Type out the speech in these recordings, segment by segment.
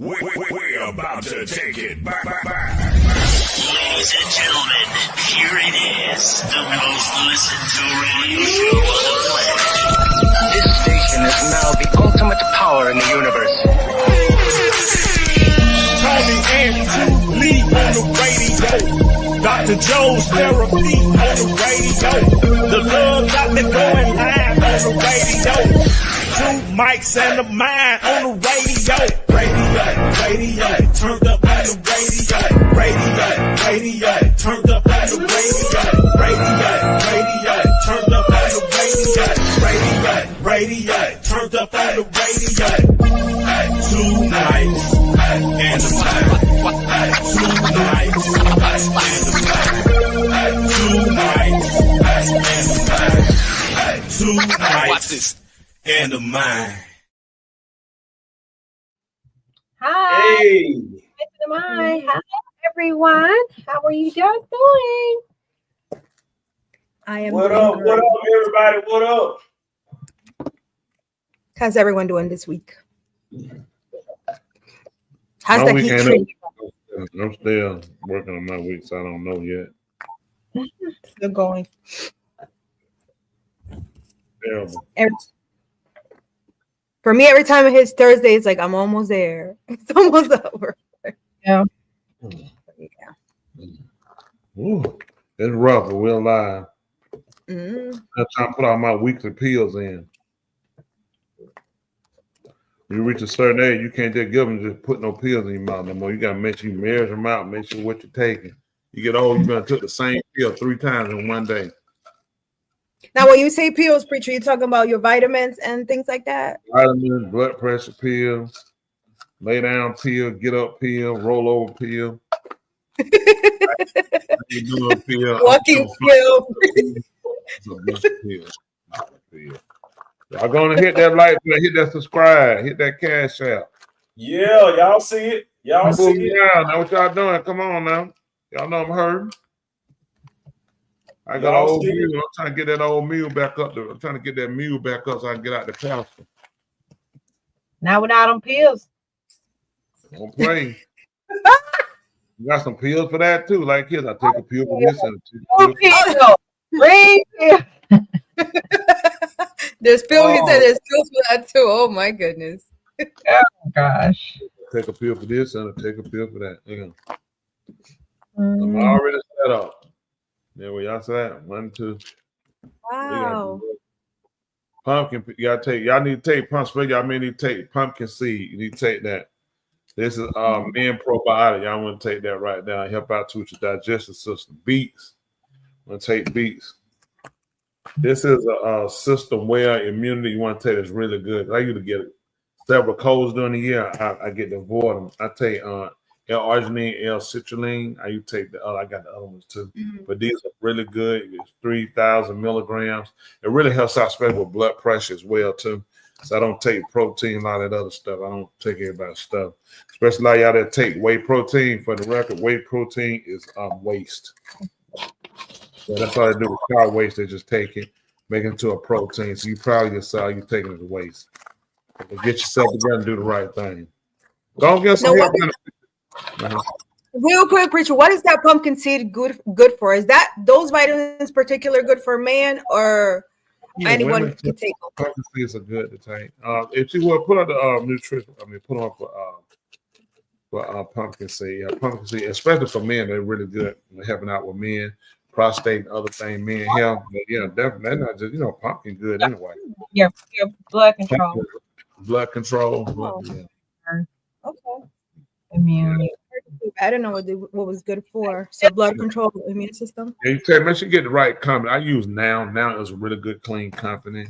We're about to take it back. Ladies and gentlemen, here it is, the most listened to radio show on the planet. This station is now the ultimate power in the universe. Tony and Lee on the radio. Dr. Joe's therapy on the radio. The love got me going live on the radio. Two mics and a mind on the radio. Radio, turned up on the radio. Radio, turned up on the radio. Radio, turned up on the radio. Radio, turned up on the radio. Two nights and a mind. Two nights and a mind. Two nights and a mind. Two nights. Watch this. And a mind. Hi. Hey. Hi, everyone. How are you guys doing? I am. What up, everybody? What up? How's everyone doing this week? How's My the week heat ain't treating up. I'm still working on my week, so I don't know yet. you? Still going. Terrible. For me, every time it hits Thursday, it's like I'm almost there. It's almost over. Yeah. Ooh, it's rough, but we're alive. Mm. I'm trying to put all my weekly pills in. You reach a certain age, you can't just give them just put no pills in your mouth no more. You gotta make sure you measure them out, make sure what you're taking. You get old, you're gonna take the same pill 3 times in one day. Now, when you say pills, preacher, you talking about your vitamins and things like that? Vitamins, blood pressure pills, lay down pill, get up pill, roll over pill. Walking pill. Y'all gonna hit that like button, hit that subscribe, hit that cash out. Yeah, y'all see it. Y'all see it. Now what y'all doing? Come on now. Y'all know I'm hurting. I got Y'all an old see it. mule. I'm trying to get that old mule back up there. I'm trying to get that mule back up so I can get out the pasture. Not without them pills. Don't play. You got some pills for that too. Like kids, I take a pill for this and There's pills. He said there's pills for that too. Oh my goodness. Oh gosh. take a pill for this and I take a pill for that. I'm already set up. There we y'all set. 1, 2. Wow. Pumpkin, you gotta take. Y'all need to take pumpkin. Y'all may need to take pumpkin seed. You need to take that. This is men probiotic. Y'all want to take that right now. Help out too with your digestive system. Beets. I'm gonna take beets. This is a system where immunity you want to take is really good. I used to get several colds during the year. I get to avoid them. I take L-arginine, L-citrulline. I used to take the I got the other ones too. Mm-hmm. But these are really good. It's 3,000 milligrams. It really helps out, especially with blood pressure as well too. So I don't take protein, a lot of that other stuff. I don't take everybody's stuff. Especially like y'all that take whey protein. For the record, whey protein is waste. So that's all they do with car waste. They just take it, make it into a protein. So you probably decide you're taking it as waste. But get yourself together and do the right thing. Don't get some help. Real quick, preacher, what is that pumpkin seed good for? Is that those vitamins particular good for man or anyone can take them? Pumpkin seeds are good to take. If you will put on the nutrition, put on for pumpkin seed. Pumpkin seed, especially for men, they're really good. They're helping out with men, prostate, and other things, men health. But yeah, definitely, they're not just pumpkin good anyway. Your blood control. Blood control. Okay. Immune. I don't know what was good for. So blood control, immune system. Yeah, you make sure you get the right company. I use Now. Now is a really good, clean company.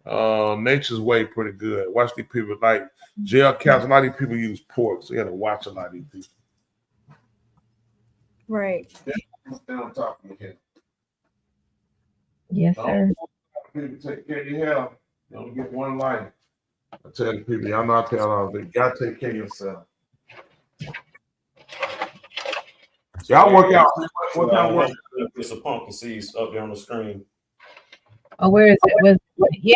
Nature's Way pretty good. Watch these people like gel caps. A lot of these people use pork, so you got to watch a lot of these people. Right. Down top of your head. Yes, sir. People take care of your health. You only get one life. I tell the people, y'all know I tell all they got to take care of yourself. Y'all work out. What y'all work? Get some pumpkin seeds up there on the screen. Oh, where is it? Yeah.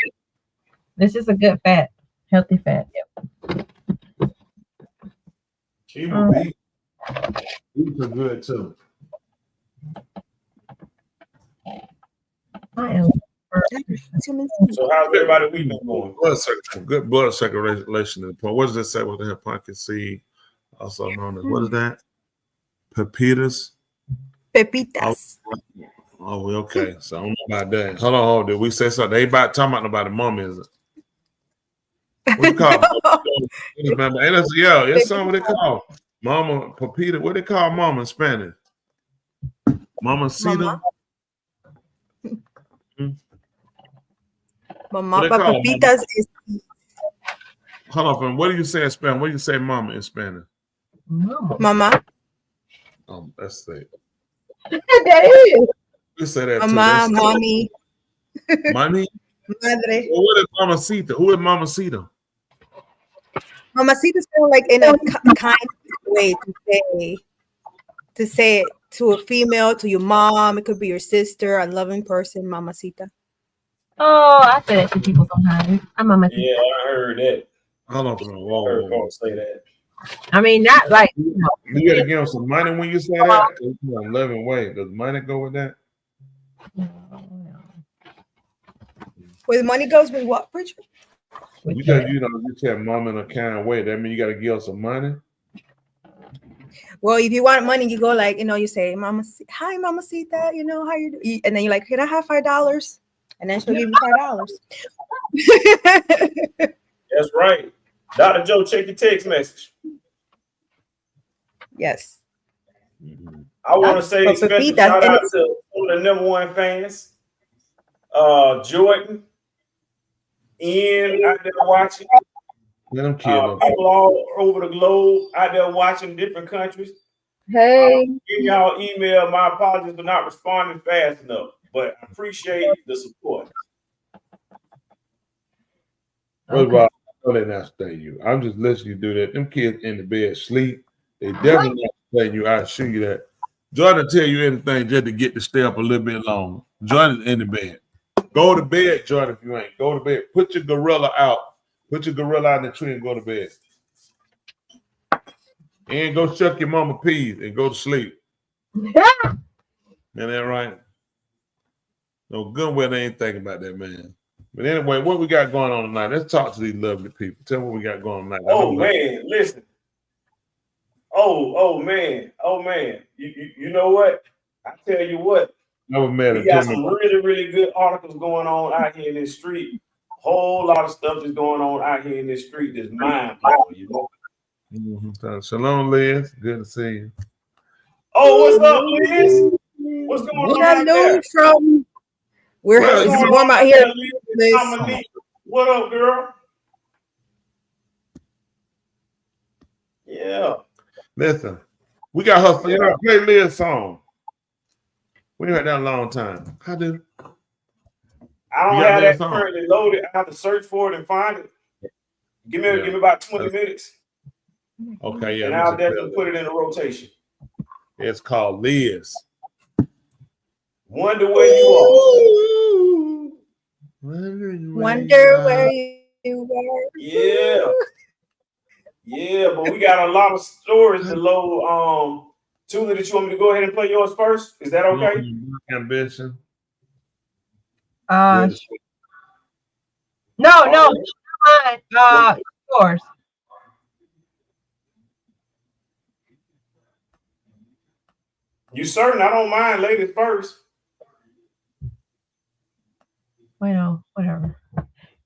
This is a good fat, healthy fat. Yep. She will be. These are good too. I am. So how's everybody week been going? Good blood circulation in the point. What does that say? What the hell? Pumpkin seed, also known as what is that? Pepitas. Pepitas. Oh, well, okay. So I don't know about that. Hold on. Did we say something? They about talking about nobody mom, is it? What you call it? Yeah, it's something they call Mama Pepita. What they call Mama in Spanish? Mama Cita. Mama, but Pepitas is. Hold on, what do you say in Spanish? What do you say Mama in Spanish? Mama. That's it. That is. You say that Mama, too. mommy. Money? Madre. Well, what is Mamacita? Who is Mamacita? Mamacita is kind of like in a kind way to say it to a female, to your mom. It could be your sister, a loving person, Mamacita. Oh, I say that to people sometimes. I'm on my. Yeah, I heard that. Hold on, I heard folks say that. I mean, not like you know. You gotta give them some money when you say that. It's a loving way. Does money go with that? Where the money goes with what, Richard? You tell mom in a kind way. That means you gotta give her some money. Well, if you want money, you go like, you say, Mama, hi, Mamacita, how you do? And then you're like, can I have $5? And then she'll give you $5. That's right. Dr. Joe, check your text message. Yes. I want to say a special shout out to one of the #1 fans, Jordan, Ian out there watching. People all over the globe out there watching different countries. Hey. Give y'all email. My apologies for not responding fast enough, but I appreciate the support. First of all, I know they're not staying you. I'm just listening you do that. Them kids in the bed sleep. They definitely not staying you. I assure you that. Jordan tell you anything just to get to stay up a little bit longer. Jordan's in the bed. Go to bed, Jordan, if you ain't. Go to bed. Put your gorilla out. Put your gorilla out in the tree and go to bed. And go chuck your mama peas and go to sleep. Isn't that right? No good way they ain't thinking about that, man. But anyway, what we got going on tonight? Let's talk to these lovely people. Tell me what we got going on tonight. Oh, man, listen. Oh, man. You know what? I tell you what. Never met we got some really, really good articles going on out here in this street. Whole lot of stuff is going on out here in this street that's mind-blowing, Shalom, Liz. Good to see you. Oh, what's up, Liz? What's going on out there? We're warm out here. What up, girl? Yeah. Listen, we got her. Play Liz song. We heard that a long time. I do. I don't have that currently loaded. I have to search for it and find it. Give me about 20 minutes. Okay, yeah. And I'll definitely put it in a rotation. It's called Liz. Wonder where you are. Wonder where you were. Yeah. Yeah, but we got a lot of stories to load. Tula, did you want me to go ahead and play yours first? Is that okay? Ambition. No, mine. Yours. You certain? I don't mind ladies first. Well, whatever.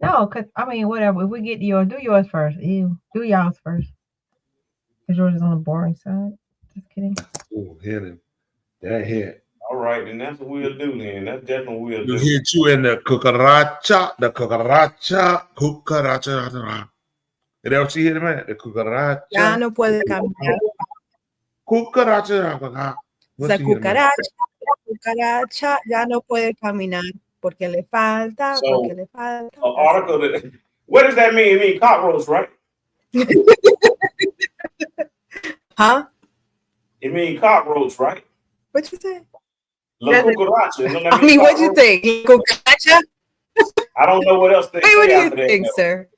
No, because whatever. If we get to yours, do yours first. Do y'all's first. Because yours is on the boring side. Just kidding. Oh, hit him. That hit. All right, then that's what we'll do then. That's definitely what we'll do. Hit you in the cucaracha. Is that what she hit him at? The cucaracha. Ya no puede caminar. Cucaracha. Esa cucaracha ya no puede caminar porque le falta, porque le falta. An article that, what does that mean? It means cockroach, right? Huh? It means cockroach, right? What you say? La cucaracha. I mean, what you think? Cucaracha? I don't know what else they say. Hey, what do you after think, that, sir?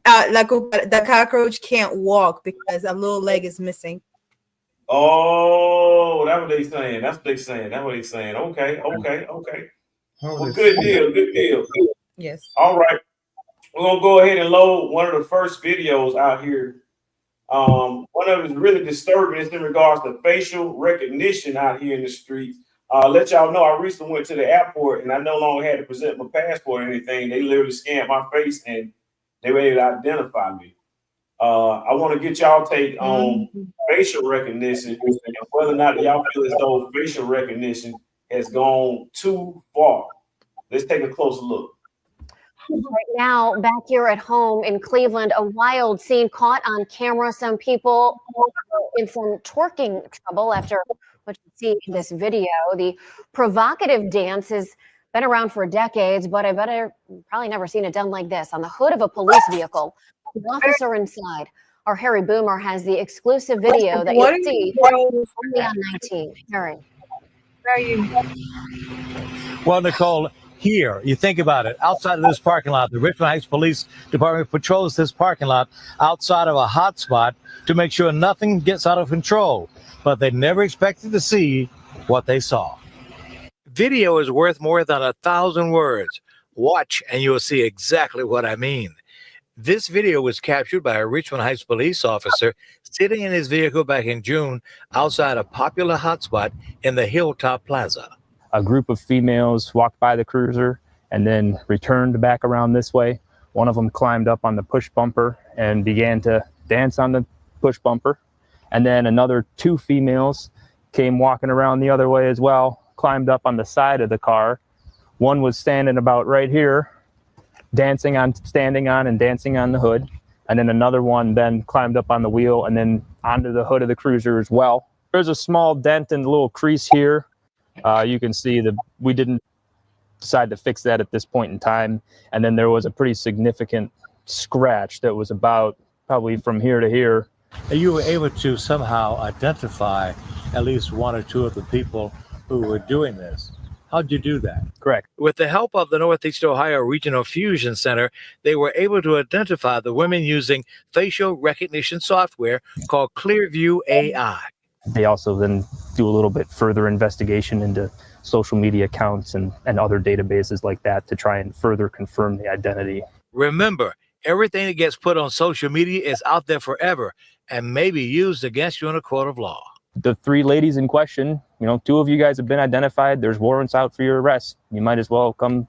Like the cockroach can't walk because a little leg is missing. Oh, that's what they saying. That's what they saying. That's what they saying. Okay. Well, good deal. Yes. All right. We're gonna go ahead and load one of the first videos out here. One of them is really disturbing. It's in regards to facial recognition out here in the streets. Let y'all know I recently went to the airport and I no longer had to present my passport or anything. They literally scanned my face and they were able to identify me. I want to get y'all take on facial recognition and whether or not y'all feel as though facial recognition has gone too far. Let's take a closer look. Right now, back here at home in Cleveland, a wild scene caught on camera. Some people in some twerking trouble after what you see in this video. The provocative dance has been around for decades, but I bet I've probably never seen it done like this on the hood of a police vehicle. The officer inside. Our Harry Boomer has the exclusive video that you'll see only on 19. Harry. Where are you? Well, Nicole, here, you think about it, outside of this parking lot, the Richmond Heights Police Department patrols this parking lot outside of a hot spot to make sure nothing gets out of control. But they never expected to see what they saw. Video is worth more than 1,000 words. Watch and you'll see exactly what I mean. This video was captured by a Richmond Heights police officer sitting in his vehicle back in June outside a popular hotspot in the Hilltop Plaza. A group of females walked by the cruiser and then returned back around this way. One of them climbed up on the push bumper and began to dance on the push bumper. And then another 2 females came walking around the other way as well, climbed up on the side of the car. One was standing about right here, standing on and dancing on the hood. And then another one then climbed up on the wheel and then onto the hood of the cruiser as well. There's a small dent and a little crease here. You can see that we didn't decide to fix that at this point in time. And then there was a pretty significant scratch that was about probably from here to here. You were able to somehow identify at least 1 or 2 of the people who were doing this. How'd you do that? Correct. With the help of the Northeast Ohio Regional Fusion Center, they were able to identify the women using facial recognition software called Clearview AI. They also then do a little bit further investigation into social media accounts and other databases like that to try and further confirm the identity. Remember, everything that gets put on social media is out there forever and may be used against you in a court of law. The 3 ladies in question, 2 of you guys have been identified. There's warrants out for your arrest. You might as well come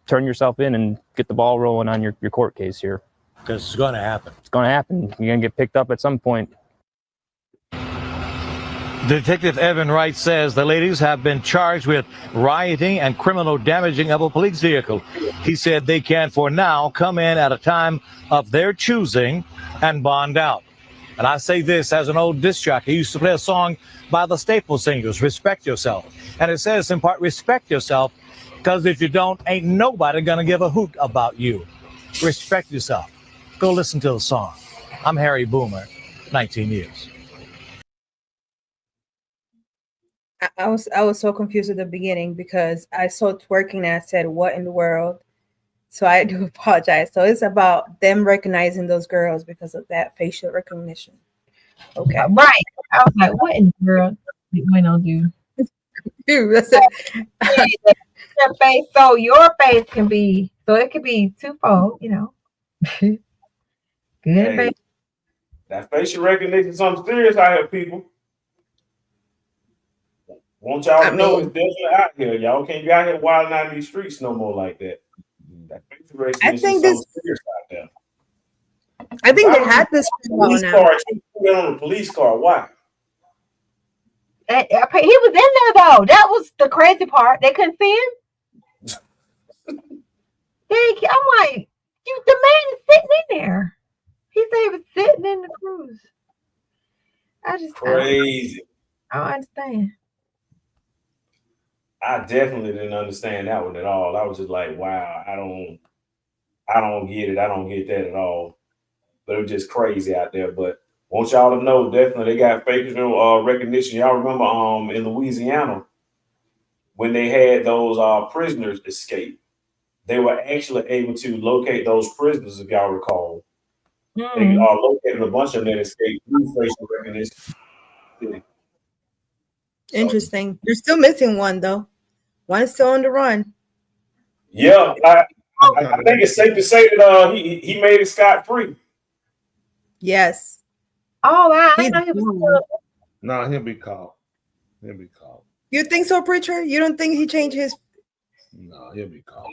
turn yourself in and get the ball rolling on your court case here. Because it's going to happen. It's going to happen. You're going to get picked up at some point. Detective Evan Wright says the ladies have been charged with rioting and criminal damaging of a police vehicle. He said they can, for now, come in at a time of their choosing and bond out. And I say this as an old disc jockey. He used to play a song by the Staple Singers, Respect Yourself. And it says in part, respect yourself, because if you don't, ain't nobody going to give a hoot about you. Respect yourself. Go listen to the song. I'm Harry Boomer, 19 years. I was so confused at the beginning because I saw twerking and I said, what in the world? So I do apologize. So it's about them recognizing those girls because of that facial recognition. Okay. Right. I was like, what in the world did Bueno do? That's it. Your face, so your face can be, so it could be twofold, Good and bad. That facial recognition is something serious out here, people. Want y'all to know it's definitely out here. Y'all can't be out here wilding out in these streets no more like that. That facial recognition I think is something serious out there. I think they had this police car. She put it on a police car. Why? He was in there though. That was the crazy part. They couldn't see him. I'm like, the man is sitting in there. He said he was sitting in the cruise. Crazy. I don't understand. I definitely didn't understand that one at all. I was just like, wow, I don't get it. I don't get that at all. But it was just crazy out there. But want y'all to know, definitely they got facial recognition. Y'all remember in Louisiana when they had those prisoners escape, they were actually able to locate those prisoners, if y'all recall. They located a bunch of them that escaped through facial recognition. Interesting. You're still missing one though. One is still on the run. Yeah, I think it's safe to say that he made it scot-free. Yes. Oh, wow. I know he was No, he'll be caught. He'll be caught. You think so, Preacher? You don't think he changed his? No, he'll be caught.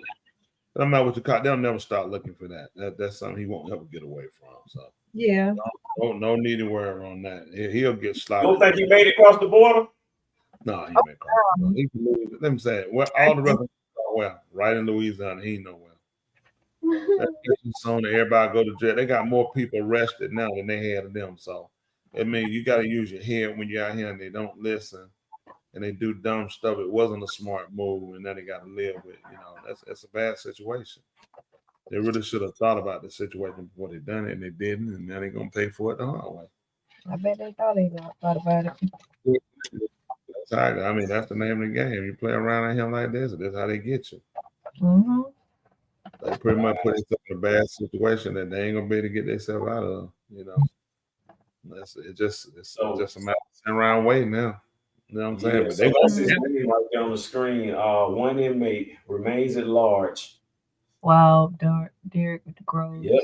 No matter what you caught, they'll never start looking for that. That's something he won't ever get away from. So yeah, no need to worry on that. He'll get slaughtered. You don't think he made it across the border? No, he made it across the border. He can move. Let me say it. Well, all the rest well, right in Louisiana, he ain't nowhere. So everybody go to jail. They got more people arrested now than they had of them. So I mean, you got to use your head when you're out here and they don't listen and they do dumb stuff. It wasn't a smart move, and then they got to live with. That's a bad situation. They really should have thought about the situation before they done it, and they didn't, and now they're gonna pay for it the hard way. I bet they thought about it. That's how, I mean, that's the name of the game. You play around at him like this, that's how they get you. Mm-hmm. They pretty much put themselves in a bad situation that they ain't gonna be able to get themselves out of. It's just a matter of sitting around waiting now. You know what I'm saying? But they gonna see it right there on the screen. One inmate remains at large. Wow, Derek with the Groves. Yep.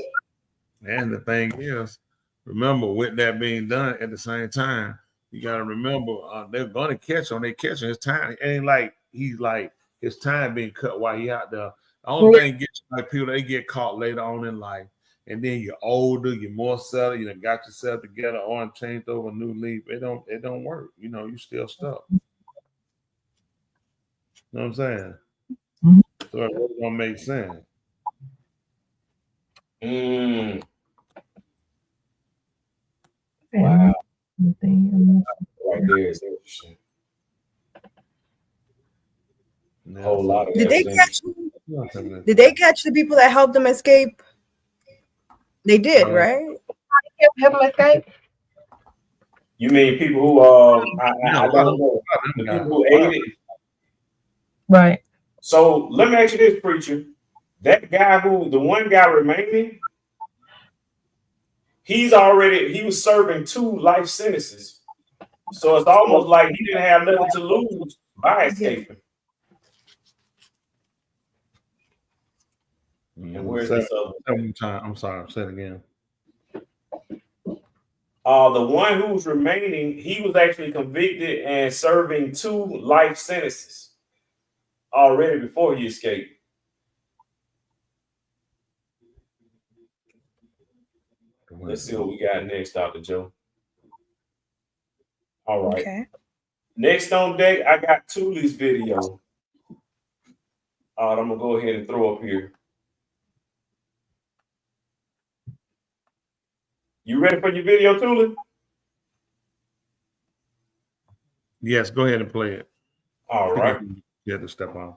And the thing is, remember, with that being done at the same time, you got to remember they're going to catch him. They catching his time. It ain't like he's like his time being cut while he out there. The only thing gets like people, they get caught later on in life. And then you're older, you're more settled, you done got yourself together or changed over a new leaf. It don't work. You still stuck. You know what I'm saying? Mm-hmm. So it really don't make sense. Wow. Right there is interesting. A whole lot of Did they catch the people that helped them escape? They did, right? Help them escape? You mean people who I don't know, the people who aided? Right. So let me ask you this, Preacher. That guy the one guy remaining, he was serving 2 life sentences. So it's almost like he didn't have nothing to lose by escaping. And where's this other? I'm sorry, say it again. The one who's remaining, he was actually convicted and serving 2 life sentences already before he escaped. Let's see what we got next, Dr. Joe. All right. Okay. Next on deck, I got Thule's video. I'm gonna go ahead and throw up here. You ready for your video, Thule? Yes, go ahead and play it. All right. You have to step on.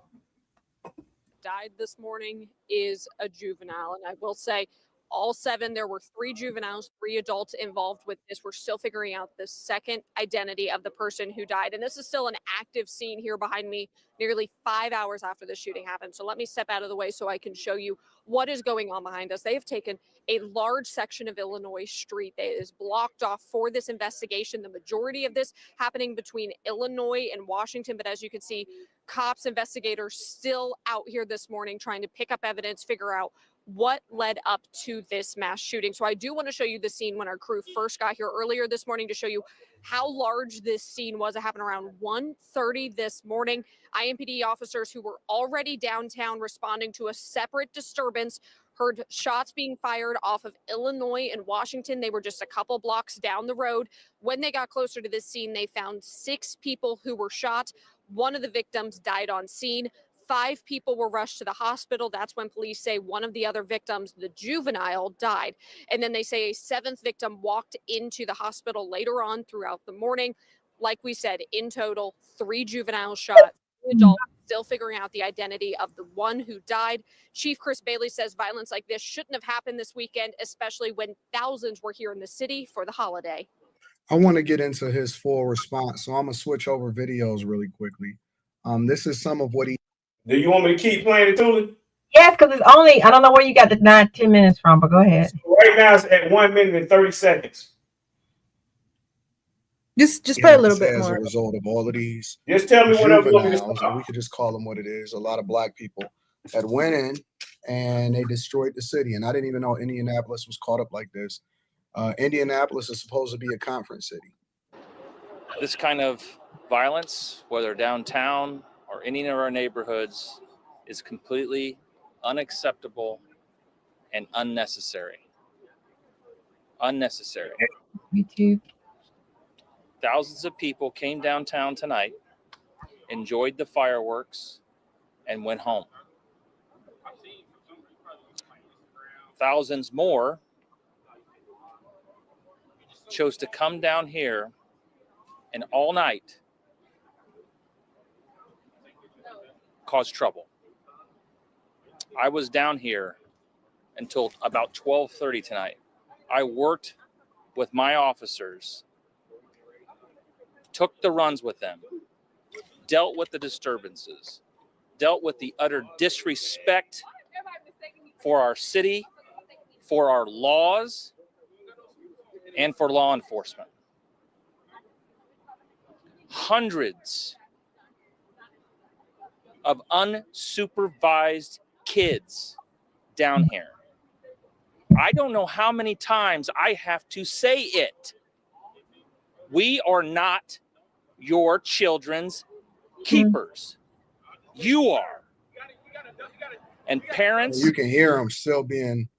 Died this morning is a juvenile, and I will say all 7, there were 3 juveniles, 3 adults involved with this. We're still figuring out the second identity of the person who died. And this is still an active scene here behind me, nearly 5 hours after the shooting happened. So let me step out of the way so I can show you what is going on behind us. They have taken a large section of Illinois street that is blocked off for this investigation. The majority of this happening between Illinois and Washington. But as you can see, cops, investigators still out here this morning trying to pick up evidence, figure out what led up to this mass shooting. So I do want to show you the scene when our crew first got here earlier this morning to show you how large this scene was. It happened around 1:30 this morning. IMPD officers who were already downtown responding to a separate disturbance heard shots being fired off of Illinois and Washington. They were just a couple blocks down the road. When they got closer to this scene, they found 6 people who were shot. One of the victims died on scene. 5 people were rushed to the hospital. That's when police say one of the other victims, the juvenile, died. And then they say a 7th victim walked into the hospital later on throughout the morning. Like we said, in total, 3 juveniles shot, 3 adults, still figuring out the identity of the one who died. Chief Chris Bailey says violence like this shouldn't have happened this weekend, especially when thousands were here in the city for the holiday. I want to get into his full response, so I'm going to switch over videos really quickly. This is some of what he... Do you want me to keep playing it, Thule? Yes, because it's only, I don't know where you got the 9-10 minutes from, but go ahead. Right now it's at 1 minute and 30 seconds. Just Yeah, put a little bit as more. a result of all of these Just tell me whatever you want me to juveniles, stop. and we could just call them what it is. A lot of black people that went in and they destroyed the city. And I didn't even know Indianapolis was caught up like this. Indianapolis is supposed to be a conference city. This kind of violence, whether downtown or any of our neighborhoods, is completely unacceptable and unnecessary. Unnecessary. Me too. Thousands of people came downtown tonight, enjoyed the fireworks, and went home. Thousands more chose to come down here and all night cause trouble. I was down here until about 12:30 tonight. I worked with my officers, took the runs with them, dealt with the disturbances, dealt with the utter disrespect for our city, for our laws, and for law enforcement. Hundreds of unsupervised kids down here. I don't know how many times I have to say it. We are not your children's keepers. You are. And parents. You can hear them still being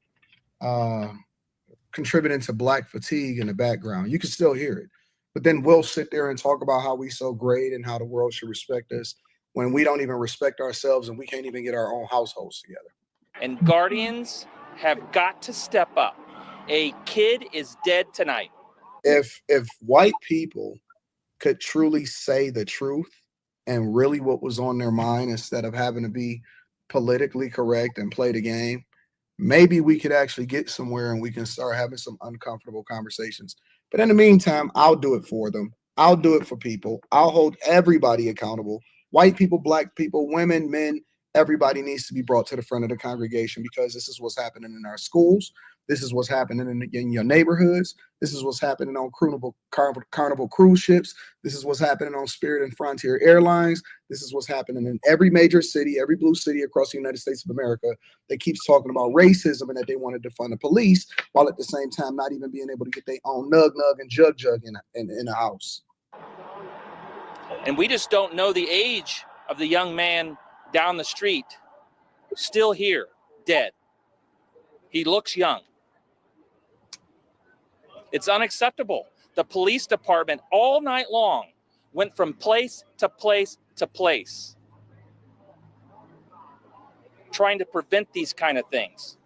contributing to black fatigue in the background. You can still hear it. But then we'll sit there and talk about how we so great and how the world should respect us when we don't even respect ourselves and we can't even get our own households together. And guardians have got to step up. A kid is dead tonight. If white people could truly say the truth and really what was on their mind instead of having to be politically correct and play the game, maybe we could actually get somewhere and we can start having some uncomfortable conversations. But in the meantime, I'll do it for them. I'll do it for people. I'll hold everybody accountable. White people, black people, women, men, everybody needs to be brought to the front of the congregation because this is what's happening in our schools. This is what's happening in your neighborhoods. This is what's happening on Carnival cruise ships. This is what's happening on Spirit and Frontier Airlines. This is what's happening in every major city, every blue city across the United States of America that keeps talking about racism and that they want to defund the police while at the same time not even being able to get their own nug and jug in a house. And we just don't know the age of the young man down the street, still here, dead. He looks young. It's unacceptable. The police department all night long went from place to place to place, trying to prevent these kind of things.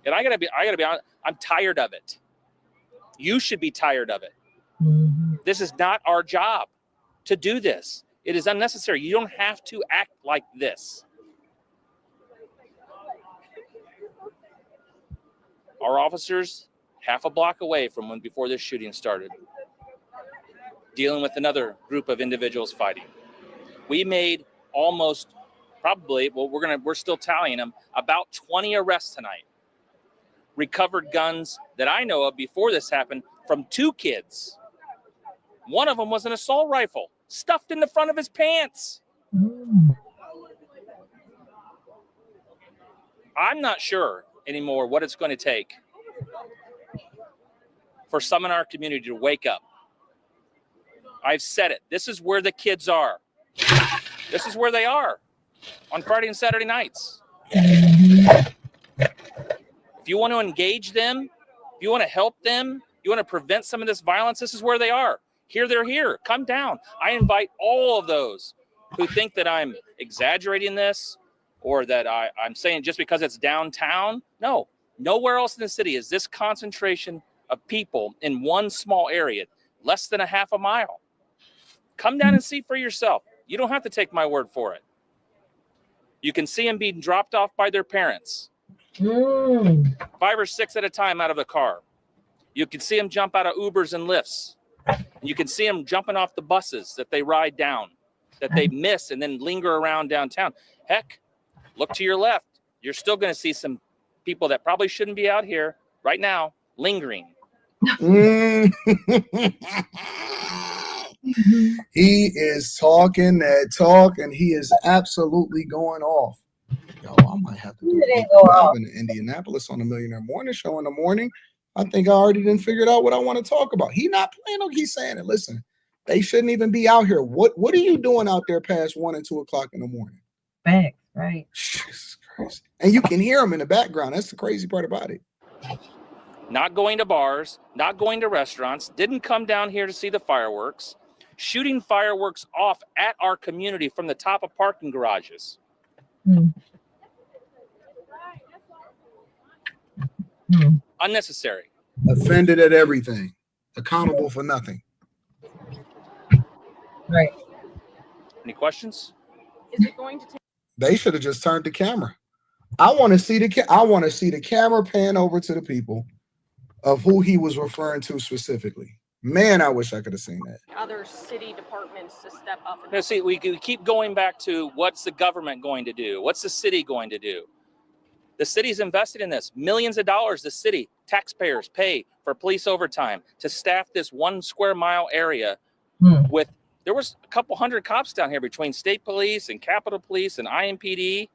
And I gotta be honest, I'm tired of it. You should be tired of it. This is not our job to do this. It is unnecessary. You don't have to act like this. Our officers, half a block away from when before this shooting started, dealing with another group of individuals fighting. We made almost probably, well, we're still tallying them, about 20 arrests tonight. Recovered guns that I know of before this happened from 2 kids. One of them was an assault rifle stuffed in the front of his pants. I'm not sure anymore what it's going to take for some in our community to wake up. I've said it. This is where the kids are. This is where they are on Friday and Saturday nights. If you want to engage them, if you want to help them, you want to prevent some of this violence, this is where they are. Here, they're here. Come down. I invite all of those who think that I'm exaggerating this or that I'm saying just because it's downtown. No, nowhere else in the city is this concentration of people in one small area, less than a half a mile. Come down and see for yourself. You don't have to take my word for it. You can see them being dropped off by their parents. 5 or 6 at a time out of the car. You can see them jump out of Ubers and Lyfts. You can see them jumping off the buses that they ride down. that they miss and then linger around downtown. Heck, look to your left. You're still going to see some people that probably shouldn't be out here right now lingering. He is talking that talk, and he is absolutely going off. Yo, I might have to do it in Indianapolis on the Millionaire Morning Show in the morning. I think I already didn't figure out what I want to talk about. He not playing. He's saying it. Listen, they shouldn't even be out here. What are you doing out there past 1 and 2 o'clock in the morning? Facts, right? Jesus Christ. And you can hear them in the background. That's the crazy part about it. Not going to bars, not going to restaurants, didn't come down here to see the fireworks, shooting fireworks off at our community from the top of parking garages. Unnecessary. Offended at everything. Accountable for nothing. Right. Any questions? Is it going to take? They should have just turned the camera. I want to see the camera pan over to the people of who he was referring to specifically. Man, I wish I could have seen that. Other city departments to step up. Now, see, we keep going back to what's the government going to do? What's the city going to do? The city's invested in this. Millions of dollars the city, taxpayers pay for police overtime to staff this 1 square mile area with, there was a couple hundred cops down here between state police and Capitol Police and IMPD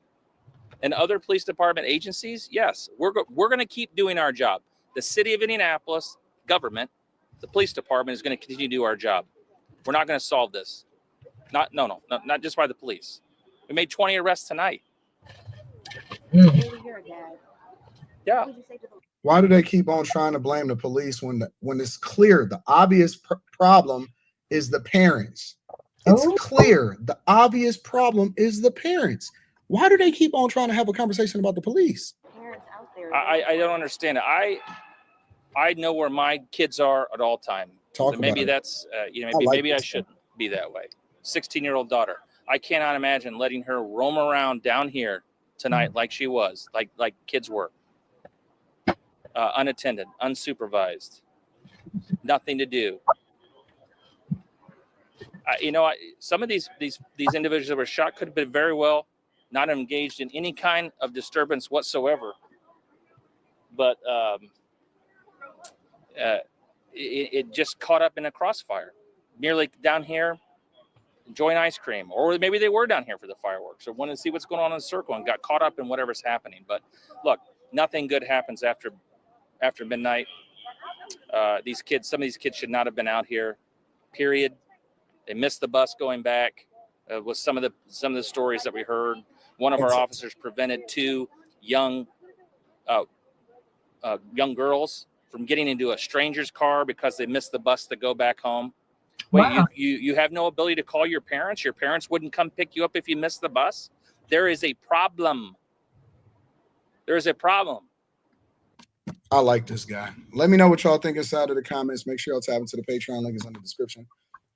and other police department agencies. Yes, we're going to keep doing our job. The city of Indianapolis government, the police department is going to continue to do our job. We're not going to solve this. Not just by the police. We made 20 arrests tonight. Yeah. Why do they keep on trying to blame the police when it's clear the obvious problem is the parents? It's clear the obvious problem is the parents. Why do they keep on trying to have a conversation about the police? I don't understand it. I know where my kids are at all time. Talk so maybe about it. that's I I shouldn't be that way. 16-year-old daughter. I cannot imagine letting her roam around down here tonight like she was, like kids were. Unattended, unsupervised, nothing to do. Some of these individuals that were shot could have been very well not engaged in any kind of disturbance whatsoever. But it just caught up in a crossfire. Nearly down here, enjoying ice cream, or maybe they were down here for the fireworks, or wanted to see what's going on in the circle and got caught up in whatever's happening. But look, nothing good happens after midnight. Some of these kids should not have been out here. Period. They missed the bus going back. With some of the stories that we heard, one of our officers prevented 2 young girls from getting into a stranger's car because they missed the bus to go back home. Wait, wow. You have no ability to call your parents? Your parents wouldn't come pick you up if you missed the bus? There is a problem. There is a problem. I like this guy. Let me know what y'all think inside of the comments. Make sure y'all tap into the Patreon. Link is in the description.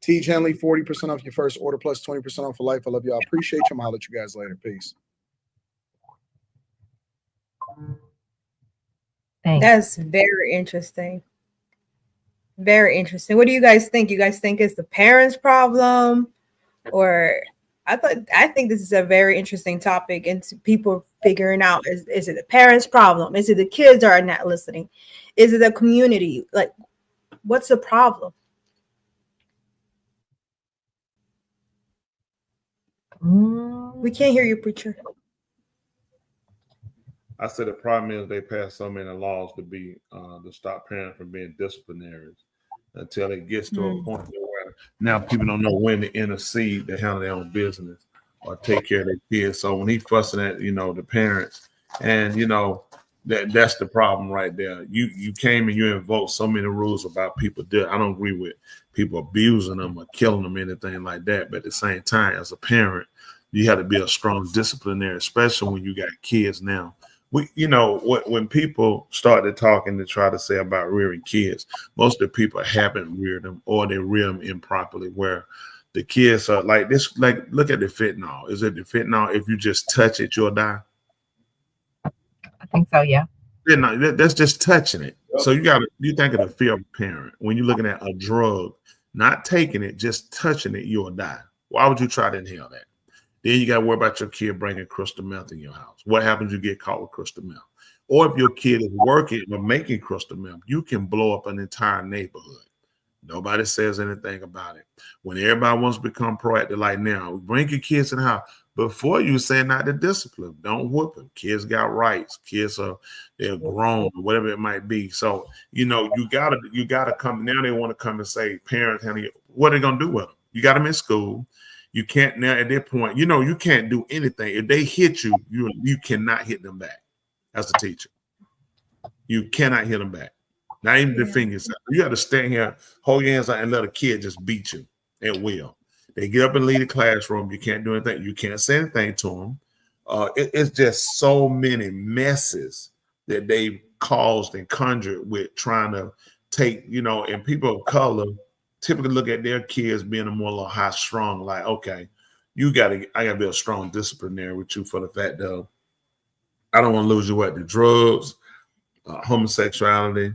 T. Henley, 40% off your first order plus 20% off for life. I love y'all. Appreciate you. I'll let you guys later. Peace. Thanks. That's very interesting. Very interesting. What do you guys think? You guys think it's the parents' problem, or I think this is a very interesting topic, and people figuring out is it the parents' problem? Is it the kids are not listening? Is it the community? Like, what's the problem? We can't hear you, preacher. I said the problem is they passed so many laws to stop parents from being disciplinaries until it gets to a point where now people don't know when to intercede to handle their own business or take care of their kids. So when he's fussing at the parents, and that's the problem right there. You came and you invoked so many rules about people. I don't agree with people abusing them or killing them, anything like that. But at the same time, as a parent, you have to be a strong disciplinary, especially when you got kids now. When people started talking to try to say about rearing kids, most of the people haven't reared them, or they rear them improperly, where the kids are like this. Like, look at the fentanyl. Is it the fentanyl? If you just touch it, you'll die. I think so. Yeah. That's just touching it. So you think of the fear of a parent when you're looking at a drug, not taking it, just touching it, you'll die. Why would you try to inhale that? Then you got to worry about your kid bringing crystal meth in your house. What happens if you get caught with crystal meth? Or if your kid is working or making crystal meth, you can blow up an entire neighborhood. Nobody says anything about it. When everybody wants to become proactive, like now, bring your kids in the house. Before you say not to discipline, don't whoop them. Kids got rights. They're grown, or whatever it might be. So, you gotta come. Now they want to come and say, parents, honey, what are they gonna do with them? You got them in school. You can't now at that point, you can't do anything. If they hit you, you cannot hit them back as a teacher. You cannot hit them back. Not even defend yourself. You got to stand here, hold your hands out, and let a kid just beat you at will. They get up and leave the classroom. You can't do anything. You can't say anything to them. It's just so many messes that they've caused and conjured with trying to take, and people of color typically look at their kids being a more little high strung, like, okay, I gotta be a strong disciplinary with you for the fact that I don't want to lose you to drugs, homosexuality,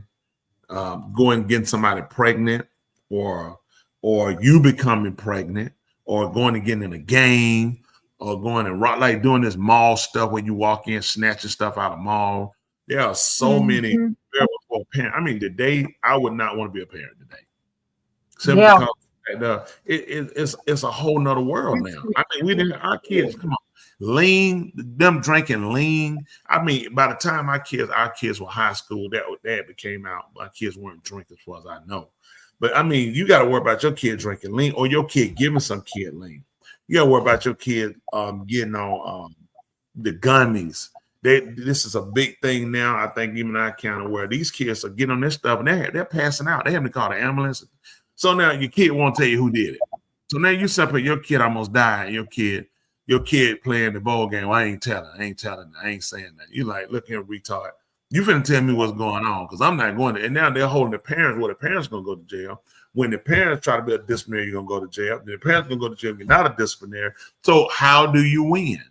going and getting somebody pregnant, or you becoming pregnant, or going and getting in a game, or going and like doing this mall stuff where you walk in snatching stuff out of mall. There are so many variables for a parent. I mean, today I would not want to be a parent today. Simply because it's a whole nother world now. I mean, our kids, come on, lean, them drinking lean. I mean, by the time our kids were high school, that became out. My kids weren't drinking as far as I know. But I mean, you got to worry about your kid drinking lean, or your kid giving some kid lean. You got to worry about your kid getting on the gummies. This is a big thing now. I think even our county where these kids are getting on this stuff and they're passing out. They having to call the ambulance. So now your kid won't tell you who did it. So now you separate your kid almost died. And your kid playing the ball game. Well, I ain't telling. I ain't saying that. You like, look here, retard. You finna tell me what's going on because I'm not going to. And now they're holding the parents. Well, the parents gonna go to jail. When the parents try to be a disciplinary, you're gonna go to jail. The parents gonna go to jail. You're not a disciplinary. So how do you win?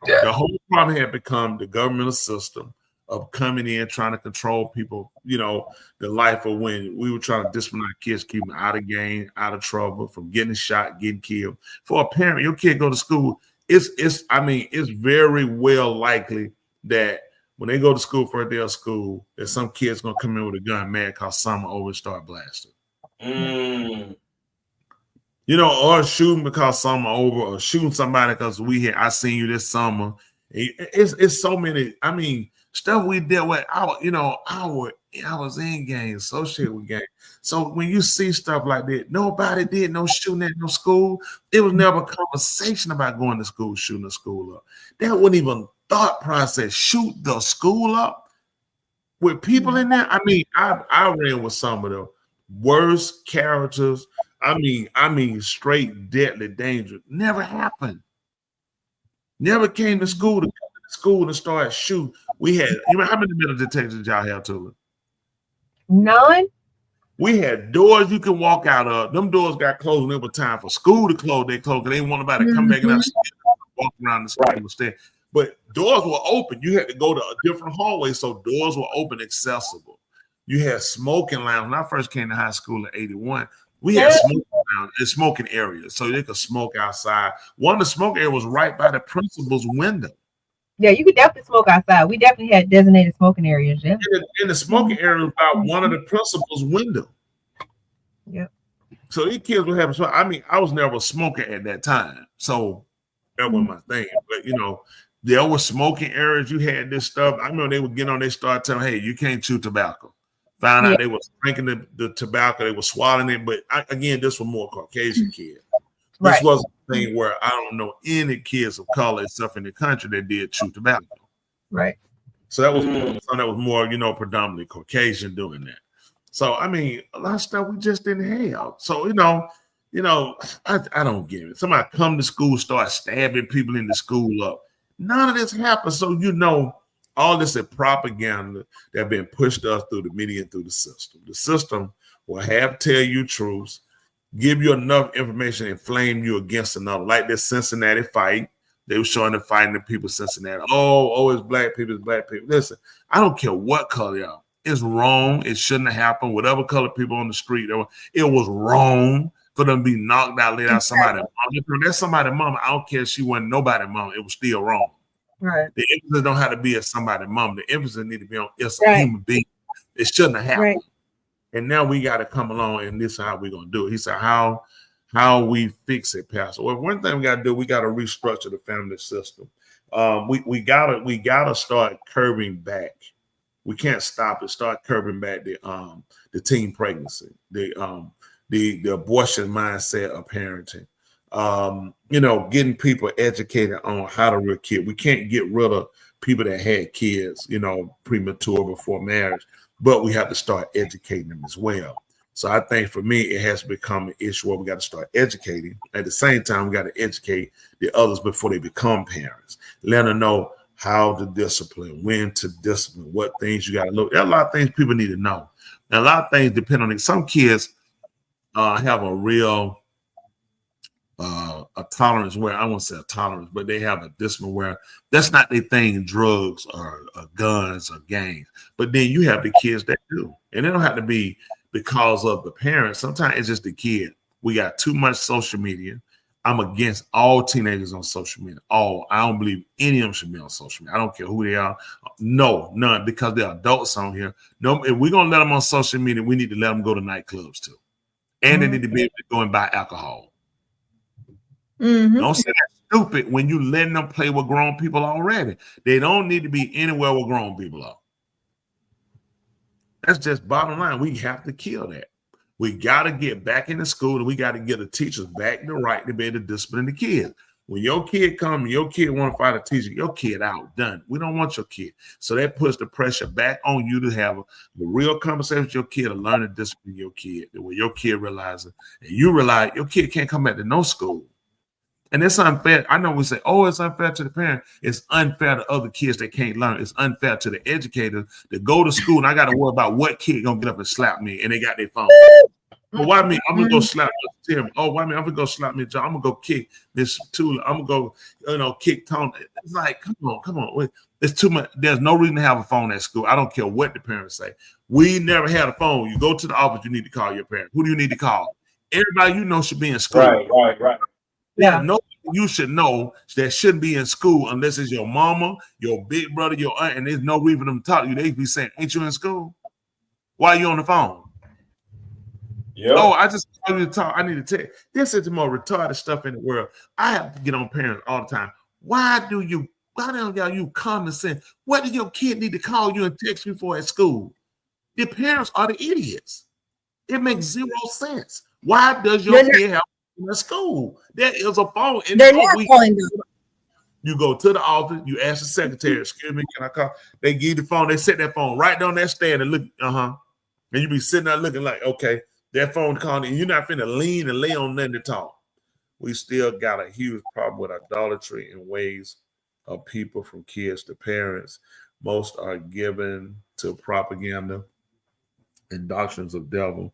Yeah. The whole problem had become the governmental system of coming in trying to control people. The life of when we were trying to discipline our kids, keep them out of game, out of trouble, from getting shot, getting killed. For a parent, your kid go to school. It's very well likely that when they go to school for a day of school, that some kid's gonna come in with a gun mad because summer over and start blasting. Or shooting because summer over, or shooting somebody because I seen you this summer. It's so many. I mean, stuff we dealt with. I was in gangs, associated with gangs. So when you see stuff like that, nobody did no shooting at no school. It was never a conversation about going to school, shooting the school up. That wasn't even thought process. Shoot the school up with people in there. I mean, I ran with some of the worst characters. I mean, straight deadly danger. Never happened. Never came to school and started shooting. We had, how many metal detectors did y'all have, Tula? None. We had doors you can walk out of. Them doors got closed when it was time for school to close. They closed because they didn't want nobody to come back and walk around the school instead. But doors were open. You had to go to a different hallway, so doors were open, accessible. You had smoking lounge. When I first came to high school in 81, we had smoking lounge and smoking areas, so they could smoke outside. One of the smoke areas was right by the principal's window. Yeah, you could definitely smoke outside. We definitely had designated smoking areas. Yeah, and the smoking area was by one of the principal's window. Yeah. So these kids were having. I mean, I was never a smoker at that time, so that was my thing. But there were smoking areas. You had this stuff. I remember they would get on. They started telling, "Hey, you can't chew tobacco." Found out they were drinking the tobacco. They were swallowing it. But again, this was more Caucasian kids. This wasn't a thing where I don't know any kids of color except in the country that did chew tobacco. Right. So that was more, predominantly Caucasian doing that. So I mean, a lot of stuff we just didn't have. So I don't get it. Somebody come to school, start stabbing people in the school up. None of this happened. So all this is propaganda that been pushed us through the media and through the system. The system will tell you truths, give you enough information, and inflame you against another. Like this Cincinnati fight, they were showing the fighting the people in Cincinnati. Oh, it's black people, it's black people. Listen, I don't care what color y'all. It's wrong. It shouldn't have happened. Whatever color people on the street, it was wrong. for them to be knocked out, laid out somebody. That's somebody's mama. I don't care if she wasn't nobody's mama. It was still wrong. Right. The emphasis don't have to be as somebody's mom. The emphasis need to be on it's a human being. It shouldn't have happened. Right. And now we got to come along, and this is how we're gonna do it. He said, "How we fix it, Pastor?" Well, one thing we got to do, we got to restructure the family system. We gotta start curbing back. We can't stop it. Start curbing back the teen pregnancy, the abortion mindset of parenting. Getting people educated on how to rear kids. We can't get rid of people that had kids, premature before marriage, but we have to start educating them as well. So I think for me, it has become an issue where we got to start educating. At the same time, we got to educate the others before they become parents. Let them know how to discipline, when to discipline, what things you got to look. There are a lot of things people need to know. And a lot of things depend on it. Some kids have a real a tolerance where, I won't say a tolerance, but they have a discipline where that's not their thing, drugs or guns or gangs. But then you have the kids that do. And it don't have to be because of the parents. Sometimes it's just the kid. We got too much social media. I'm against all teenagers on social media. I don't believe any of them should be on social media. I don't care who they are. No, none, because they're adults on here. No, if we're going to let them on social media, we need to let them go to nightclubs too. And they need to be able to go and buy alcohol. Don't say that's stupid when you letting them play with grown people already. They don't need to be anywhere where grown people are. That's just bottom line. We have to kill that. We got to get back into school, and we got to get the teachers back the right to be able to discipline the kids. When your kid comes and your kid want to fight a teacher, your kid out, done. We don't want your kid. So that puts the pressure back on you to have a real conversation with your kid to learn to discipline your kid. The way your kid realizes, and you realize your kid can't come back to no school. And it's unfair. I know we say, oh, it's unfair to the parent. It's unfair to other kids that can't learn. It's unfair to the educators that go to school and I got to worry about what kid gonna get up and slap me and they got their phone. But why me? I'm gonna go slap Tim. Oh, why me? I'm gonna go slap me, John. I'm gonna go kick Miss Tula. I'm gonna go, kick Tony. It's like, come on. It's too much. There's no reason to have a phone at school. I don't care what the parents say. We never had a phone. You go to the office, you need to call your parent. Who do you need to call? Everybody you know should be in school. Right. Yeah, nobody you should know that shouldn't be in school unless it's your mama, your big brother, your aunt, and there's no reason for them to talk to you. They be saying, ain't you in school? Why are you on the phone? Yep. Oh, I just want you to talk. I need to tell you. This is the more retarded stuff in the world. I have to get on parents all the time. Why don't you common sense? What do your kid need to call you and text you for at school? The parents are the idiots. It makes zero sense. Why does your kid have in school? There is a phone. They're not calling them. You go to the office, you ask the secretary, excuse me, can I call? They give you the phone, they set that phone right down that stand and look, and you be sitting there looking like, okay, that phone calling, and you're not finna lean and lay on nothing to talk. We still got a huge problem with idolatry and ways of people from kids to parents. Most are given to propaganda and doctrines of devil.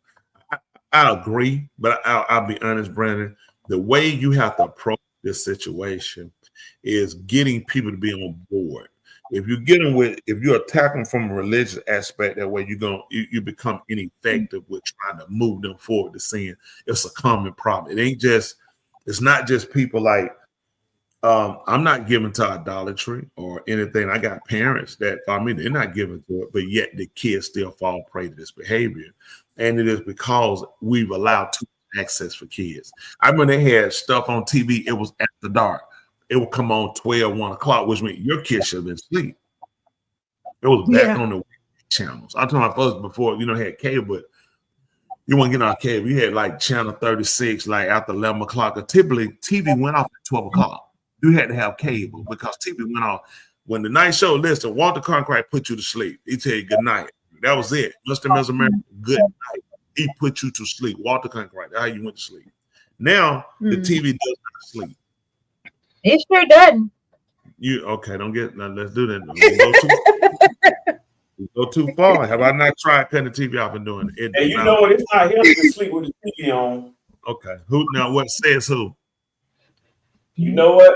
I agree, but I'll be honest, Brandon. The way you have to approach this situation is getting people to be on board. If you attack them from a religious aspect, that way you become ineffective with trying to move them forward to sin. It's a common problem. It's not just people like I'm not given to idolatry or anything. I got parents that they're not given to it, but yet the kids still fall prey to this behavior. And it is because we've allowed too much access for kids. I remember they had stuff on TV, it was after dark. It would come on 12, 1 o'clock, which means your kids should have been asleep. It was back on the channels. I'm talking about folks before, had cable, but you weren't getting on cable. You had like channel 36, like after 11 o'clock. Or typically, TV went off at 12 o'clock. You had to have cable because TV went off. When the night show, listen, Walter Cronkite put you to sleep. He tell you good night. That was it. Mr. Ms. America, good night. He put you to sleep. Walter Cronkite, that's how you went to sleep. Now, the TV does not sleep. It sure doesn't. Let's do that. We go too far. Have I not tried cutting the TV off and doing it? And you know what? It's not healthy to sleep with the TV on. Okay. Who now? What says who? You know what?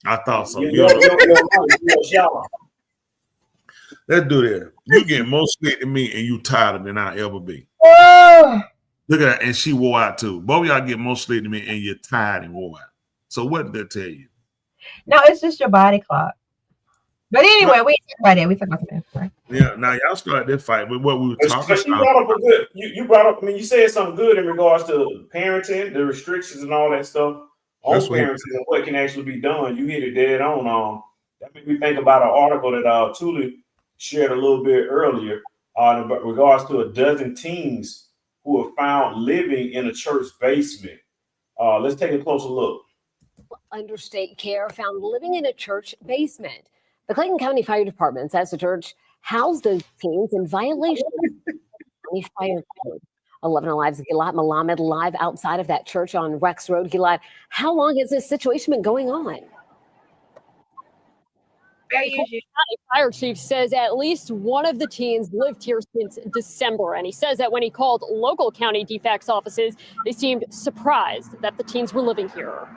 I thought so. Let's do that. You get more sleep than me, and you tighter than I'll ever be. Look at that, and she wore out too. Both of y'all get more sleep than me, and you're tired and wore out. So what did that tell you? No, it's just your body clock. But anyway, we talk about that. We talk about that, right? Yeah. Now y'all started this fight with what we were talking But you about. brought up a good. You brought up. I mean, you said something good in regards to parenting, the restrictions, and all that stuff on That's what- parenting and what can actually be done. You hit it dead on. That made me think about an article that Tuli shared a little bit earlier in regards to a dozen teens who were found living in a church basement. Let's take a closer look. Under state care found living in a church basement. The Clayton County Fire Department says the church housed those teens in violation of the county fire code. 11 Alive's Gilad Malamed live outside of that church on Rex Road. Gilad, how long has this situation been going on? The County Fire chief says at least one of the teens lived here since December, and he says that when he called local county DFACS offices, they seemed surprised that the teens were living here.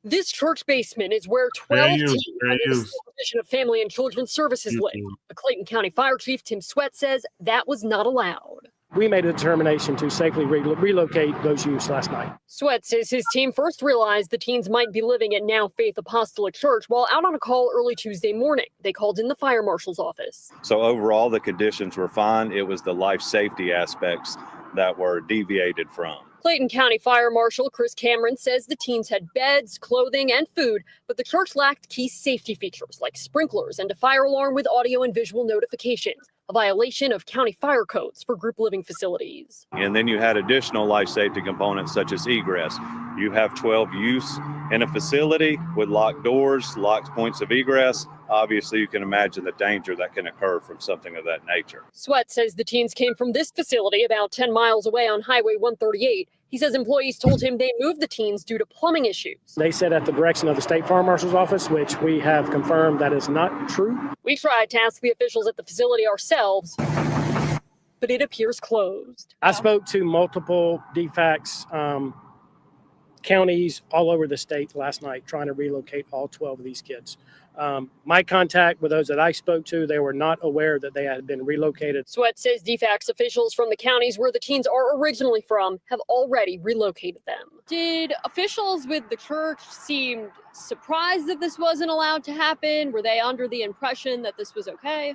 This church basement is where 12 teens under the supervision of Family and Children's Services live. The Clayton County Fire Chief Tim Sweat says that was not allowed. We made a determination to safely relocate those youths last night. Sweat says his team first realized the teens might be living at Now Faith Apostolic Church while out on a call early Tuesday morning. They called in the fire marshal's office. So overall, the conditions were fine. It was the life safety aspects that were deviated from. Clayton County Fire Marshal Chris Cameron says the teens had beds, clothing, and food, but the church lacked key safety features like sprinklers and a fire alarm with audio and visual notifications, a violation of county fire codes for group living facilities. And then you had additional life safety components such as egress. You have 12 youths in a facility with locked doors, locked points of egress. Obviously, you can imagine the danger that can occur from something of that nature. Sweat says the teens came from this facility about 10 miles away on Highway 138. He says employees told him they moved the teens due to plumbing issues. They said at the direction of the State Fire Marshal's office, which we have confirmed that is not true. We tried to ask the officials at the facility ourselves, but it appears closed. I spoke to multiple DFACS counties all over the state last night trying to relocate all 12 of these kids. My contact with those that I spoke to, they were not aware that they had been relocated. Sweat says DFACS officials from the counties where the teens are originally from have already relocated them. Did officials with the church seem surprised that this wasn't allowed to happen? Were they under the impression that this was okay?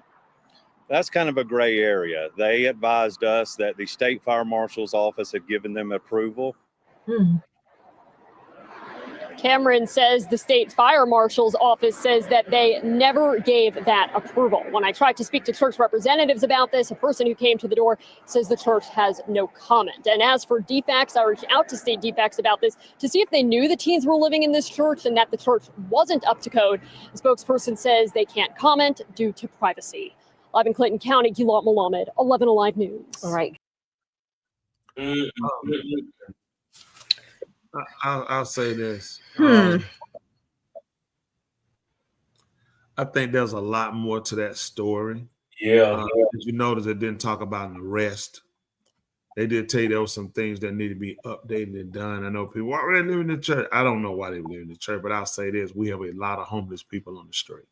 That's kind of a gray area. They advised us that the State Fire Marshal's office had given them approval. Cameron says the state fire marshal's office says that they never gave that approval. When I tried to speak to church representatives about this, a person who came to the door says the church has no comment. And as for DFACS, I reached out to state DFACS about this to see if they knew the teens were living in this church and that the church wasn't up to code. The spokesperson says they can't comment due to privacy. Live in Clayton County, Gilad Malamed, 11 Alive News. All right. I'll say this. I think there's a lot more to that story. Yeah. As you notice, it didn't talk about an arrest. They did tell you there were some things that need to be updated and done. I know people, why were they living in the church? I don't know why they were living in the church, but I'll say this. We have a lot of homeless people on the street.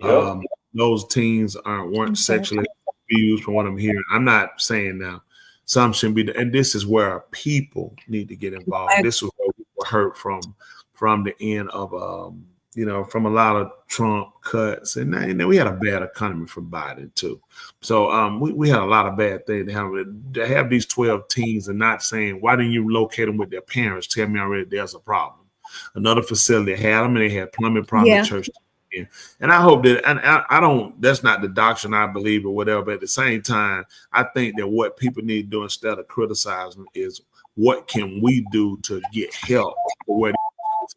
Yep. Those teens weren't sexually abused from what I'm hearing. I'm not saying now some shouldn't be, and this is where people need to get involved. This is where we were hurt from the end of, from a lot of Trump cuts. And then we had a bad economy from Biden too. So we had a lot of bad things. To have these 12 teens and not saying, why didn't you locate them with their parents? Tell me already there's a problem. Another facility had them and they had plumbing problems in church. And I hope that, and I don't, that's not the doctrine I believe or whatever, but at the same time, I think that what people need to do instead of criticizing is what can we do to get help for what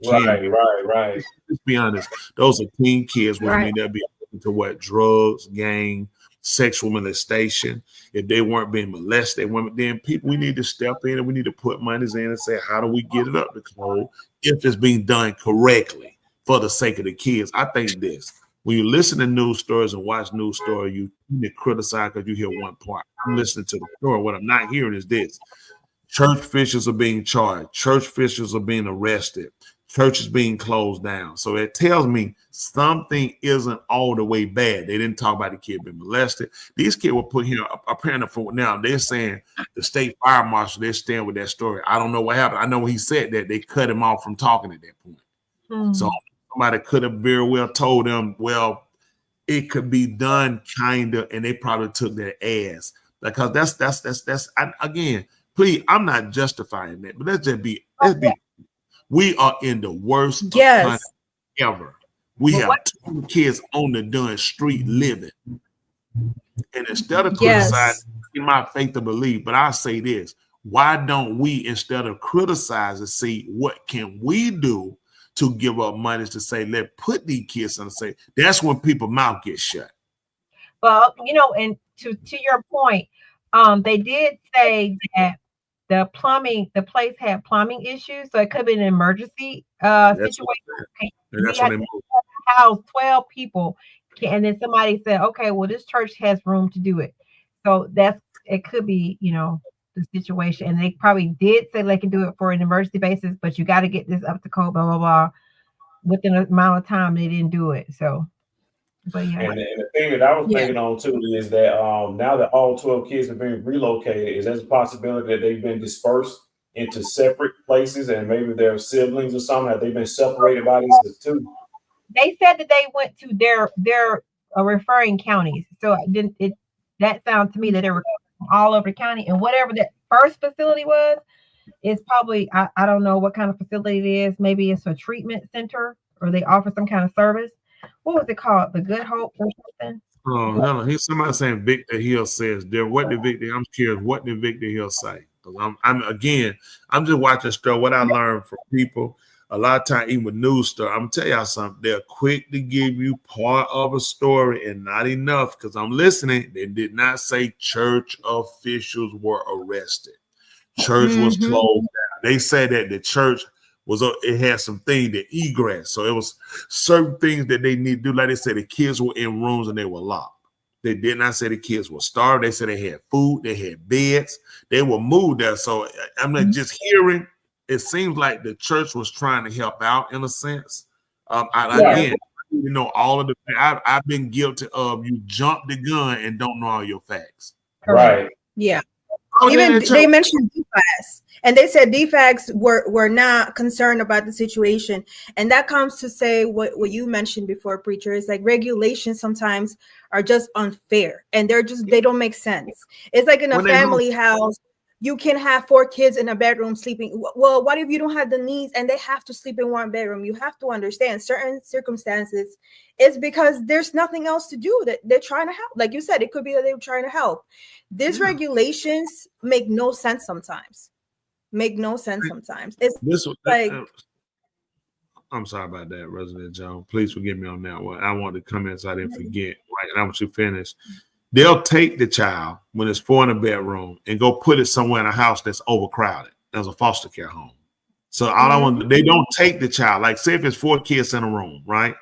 Right. Let's be honest. Those are teen kids, which mean they'll be into what drugs, gang, sexual molestation. If they weren't being molested, then people, we need to step in and we need to put monies in and say, how do we get it up the code if it's being done correctly for the sake of the kids? I think this. When you listen to news stories and watch news stories, you need to criticize because you hear one part. I'm listening to the story. What I'm not hearing is this. Church officials are being charged. Church officials are being arrested. churches being closed down. So it tells me something isn't all the way bad. They didn't talk about the kid being molested. These kids were put here apparently for now. They're saying the state fire marshal, they're staying with that story. I don't know what happened. I know he said that they cut him off from talking at that point. So somebody could have very well told them, well, it could be done kind of, and they probably took their ass, because that's again, please, I'm not justifying that, but let's be we are in the worst country ever. We have 2 kids on the done street living. And instead of criticizing my faith to believe, but I say this, why don't we, instead of criticizing, see what can we do to give up money to say, let's put these kids on the say, that's when people's mouth gets shut. Well, you know, and to your point, they did say that the place had plumbing issues, so it could be an emergency situation. And that's when they moved. House 12 people, and then somebody said, okay, well, this church has room to do it. So it could be, you know, the situation. And they probably did say they can do it for an emergency basis, but you got to get this up to code, blah, blah, blah. Within an amount of time, they didn't do it. So, but yeah. And the thing that I was thinking on too is that now that all 12 kids have been relocated, is there's a possibility that they've been dispersed into separate places, and maybe their siblings or something, have they been separated by these two? They said that they went to their referring counties. So that sounds to me that they were all over the county, and whatever that first facility was, is probably I don't know what kind of facility it is. Maybe it's a treatment center, or they offer some kind of service. What was it called? The Good Hope or something? Oh no, he's somebody saying Victor Hill says there. What did Victor? I'm curious. What did Victor Hill say? Because I'm just watching stuff. What I learned from people. A lot of time, even with news stuff, I'm gonna tell y'all something. They're quick to give you part of a story and not enough. Because I'm listening. They did not say church officials were arrested. Church was closed down. They said that the church it had some thing that egress. So it was certain things that they need to do. Like they said, the kids were in rooms and they were locked. They did not say the kids were starved. They said they had food, they had beds, they were moved there. So I'm not just hearing. It seems like the church was trying to help out in a sense. Again, you know, all of the I've been guilty of you jump the gun and don't know all your facts. Right. Yeah. Even they mentioned DFACS, and they said DFACS were not concerned about the situation, and that comes to say what you mentioned before, preacher. Is like regulations sometimes are just unfair, and they don't make sense. It's like in a family house. You can have 4 kids in a bedroom sleeping. Well, what if you don't have the needs and they have to sleep in one bedroom? You have to understand certain circumstances. It's because there's nothing else to do, that they're trying to help. Like you said, it could be that they're trying to help. These regulations make no sense sometimes. It's like. I'm sorry about that, Resident Jones. Please forgive me on that one. I want to come in so I didn't forget. Right, and I want you to finish. They'll take the child when it's 4 in a bedroom and go put it somewhere in a house that's overcrowded. There's a foster care home. So they don't take the child. Like say if it's 4 kids in a room, right?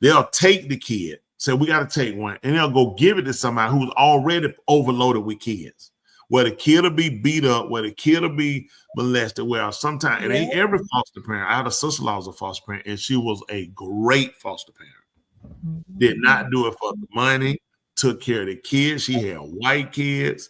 They'll take the kid. Say we got to take one, and they'll go give it to somebody who's already overloaded with kids. Where the kid will be beat up, where the kid will be molested. Well, sometimes it ain't every foster parent. I had a sister-in-law was a foster parent, and she was a great foster parent. Did not do it for the money. Took care of the kids. She had white kids,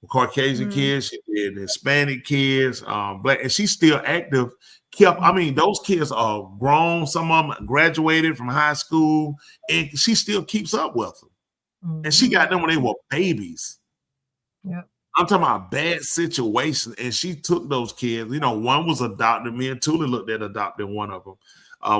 Caucasian kids, she had Hispanic kids, black, and she's still active. Those kids are grown. Some of them graduated from high school, and she still keeps up with them. And she got them when they were babies. Yeah. I'm talking about a bad situation, and she took those kids. You know, one was adopted. Me and Tuli looked at adopting one of them.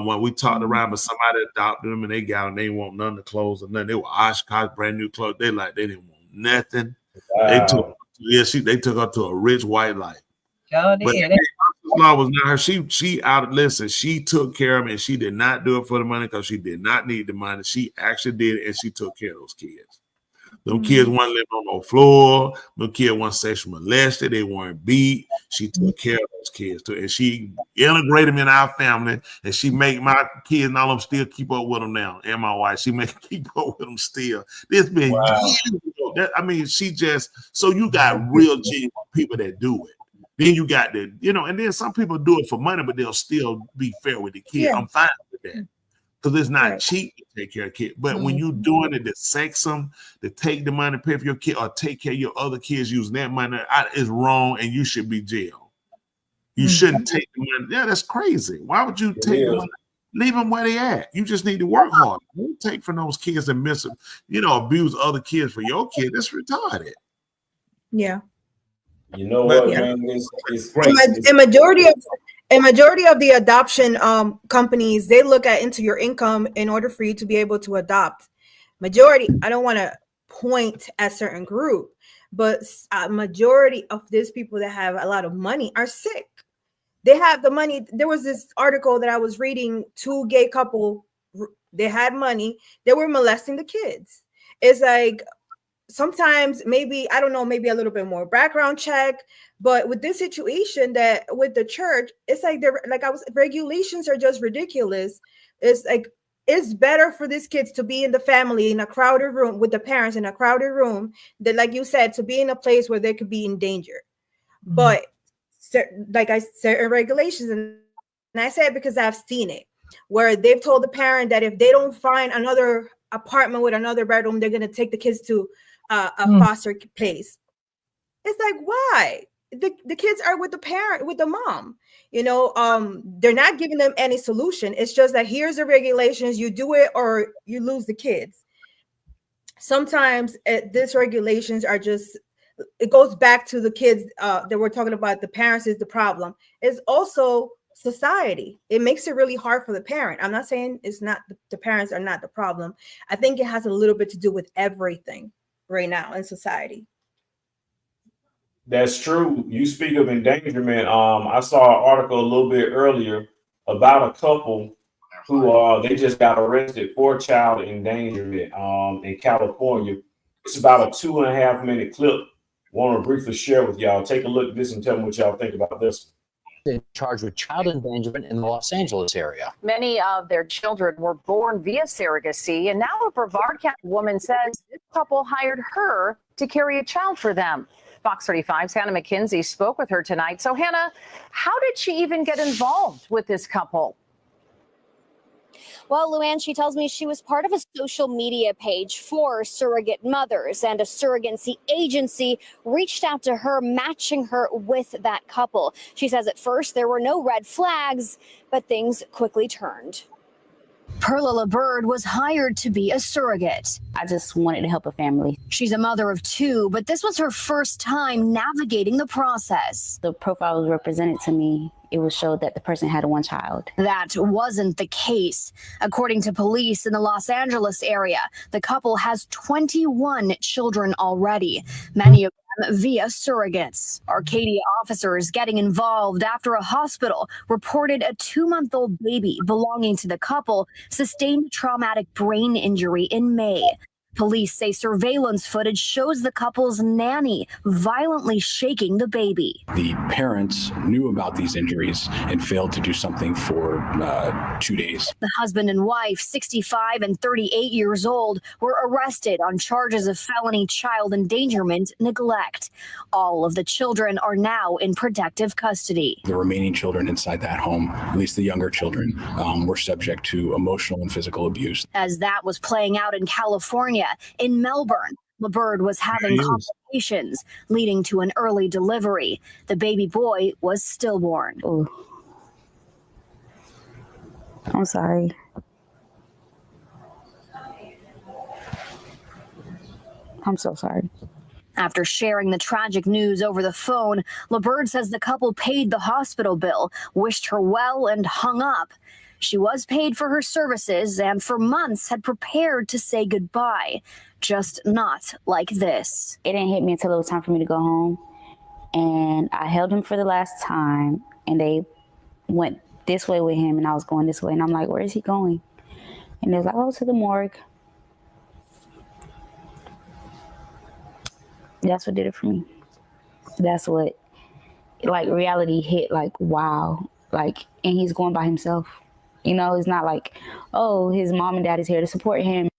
When we talked around, but somebody adopted them and they got them. They didn't want none of the clothes or nothing. They were Oshkosh, brand new clothes. They didn't want nothing. Wow. They took her to a rich white life. Oh, but law was not her. She took care of them, and she did not do it for the money because she did not need the money. She actually did it, and she took care of those kids. Them kids weren't living on no floor. Them kids weren't sexually molested. They weren't beat. She took care of those kids too. And she integrated them in our family. And she make my kids and all of them still keep up with them now. And my wife, she make keep up with them still. This been years ago. She just, so you got real genuine people that do it. Then you got the, and then some people do it for money, but they'll still be fair with the kid. Yeah. I'm fine with that. Because it's not Right. cheap to take care of kids. But when you're doing it to sex them, to take the money, pay for your kid, or take care of your other kids using that money, is wrong, and you should be jailed. You shouldn't take the money. Yeah, that's crazy. Why would you take the money? Leave them where they at. You just need to work hard. Don't take from those kids and miss them, abuse other kids for your kid. That's retarded. Yeah. You know But- what, Yeah. man? It's great. A majority of the adoption companies, they look into your income in order for you to be able to adopt. Majority, I don't want to point at certain group, but a majority of these people that have a lot of money are sick. They have the money. There was this article that I was reading, 2 gay couple, they had money, they were molesting the kids. It's like, sometimes maybe, I don't know, maybe a little bit more background check, but with this situation that with the church, it's like regulations are just ridiculous. It's like, it's better for these kids to be in the family in a crowded room with the parents in a crowded room than, like you said, to be in a place where they could be in danger. But certain regulations, and I say it because I've seen it, where they've told the parent that if they don't find another apartment with another bedroom, they're going to take the kids to a foster place. It's like, why? The kids are with the parent, with the mom. They're not giving them any solution. It's just that here's the regulations, you do it or you lose the kids. Sometimes these regulations are just, it goes back to the kids that we're talking about. The parents is the problem. It's also society. It makes it really hard for the parent. I'm not saying it's not, the parents are not the problem. I think it has a little bit to do with everything right now in society. That's true. You speak of endangerment. I saw an article a little bit earlier about a couple who they just got arrested for child endangerment in California. It's about a 2.5-minute clip. Want to briefly share with y'all. Take a look at this and tell me what y'all think about this. Charged with child endangerment in the Los Angeles area. Many of their children were born via surrogacy, and now a Brevard County woman says this couple hired her to carry a child for them. Fox 35's Hannah McKenzie spoke with her tonight. So, Hannah, how did she even get involved with this couple? Well, Luann, she tells me she was part of a social media page for surrogate mothers, and a surrogacy agency reached out to her, matching her with that couple. She says at first there were no red flags, but things quickly turned. Perla LaBird was hired to be a surrogate. I just wanted to help a family. She's a mother of 2, but this was her first time navigating the process. The profile was represented to me. It was showed that the person had 1 child. That wasn't the case. According to police in the Los Angeles area, the couple has 21 children already, many of them via surrogates. Arcadia officers getting involved after a hospital reported a 2-month-old baby belonging to the couple sustained traumatic brain injury in May. Police say surveillance footage shows the couple's nanny violently shaking the baby. The parents knew about these injuries and failed to do something for 2 days. The husband and wife, 65 and 38 years old, were arrested on charges of felony child endangerment neglect. All of the children are now in protective custody. The remaining children inside that home, at least the younger children, were subject to emotional and physical abuse. As that was playing out in California, in Melbourne, LaBird was having complications, leading to an early delivery. The baby boy was stillborn. Ooh. I'm sorry. I'm so sorry. After sharing the tragic news over the phone, LaBird says the couple paid the hospital bill, wished her well, and hung up. She was paid for her services and for months had prepared to say goodbye, just not like this. It didn't hit me until it was time for me to go home. And I held him for the last time, and they went this way with him, and I was going this way. And I'm like, where is he going? And they was like, oh, to the morgue. That's what did it for me. That's what, like, reality hit, like, wow. Like, and he's going by himself. You know, it's not like, oh, his mom and dad is here to support him.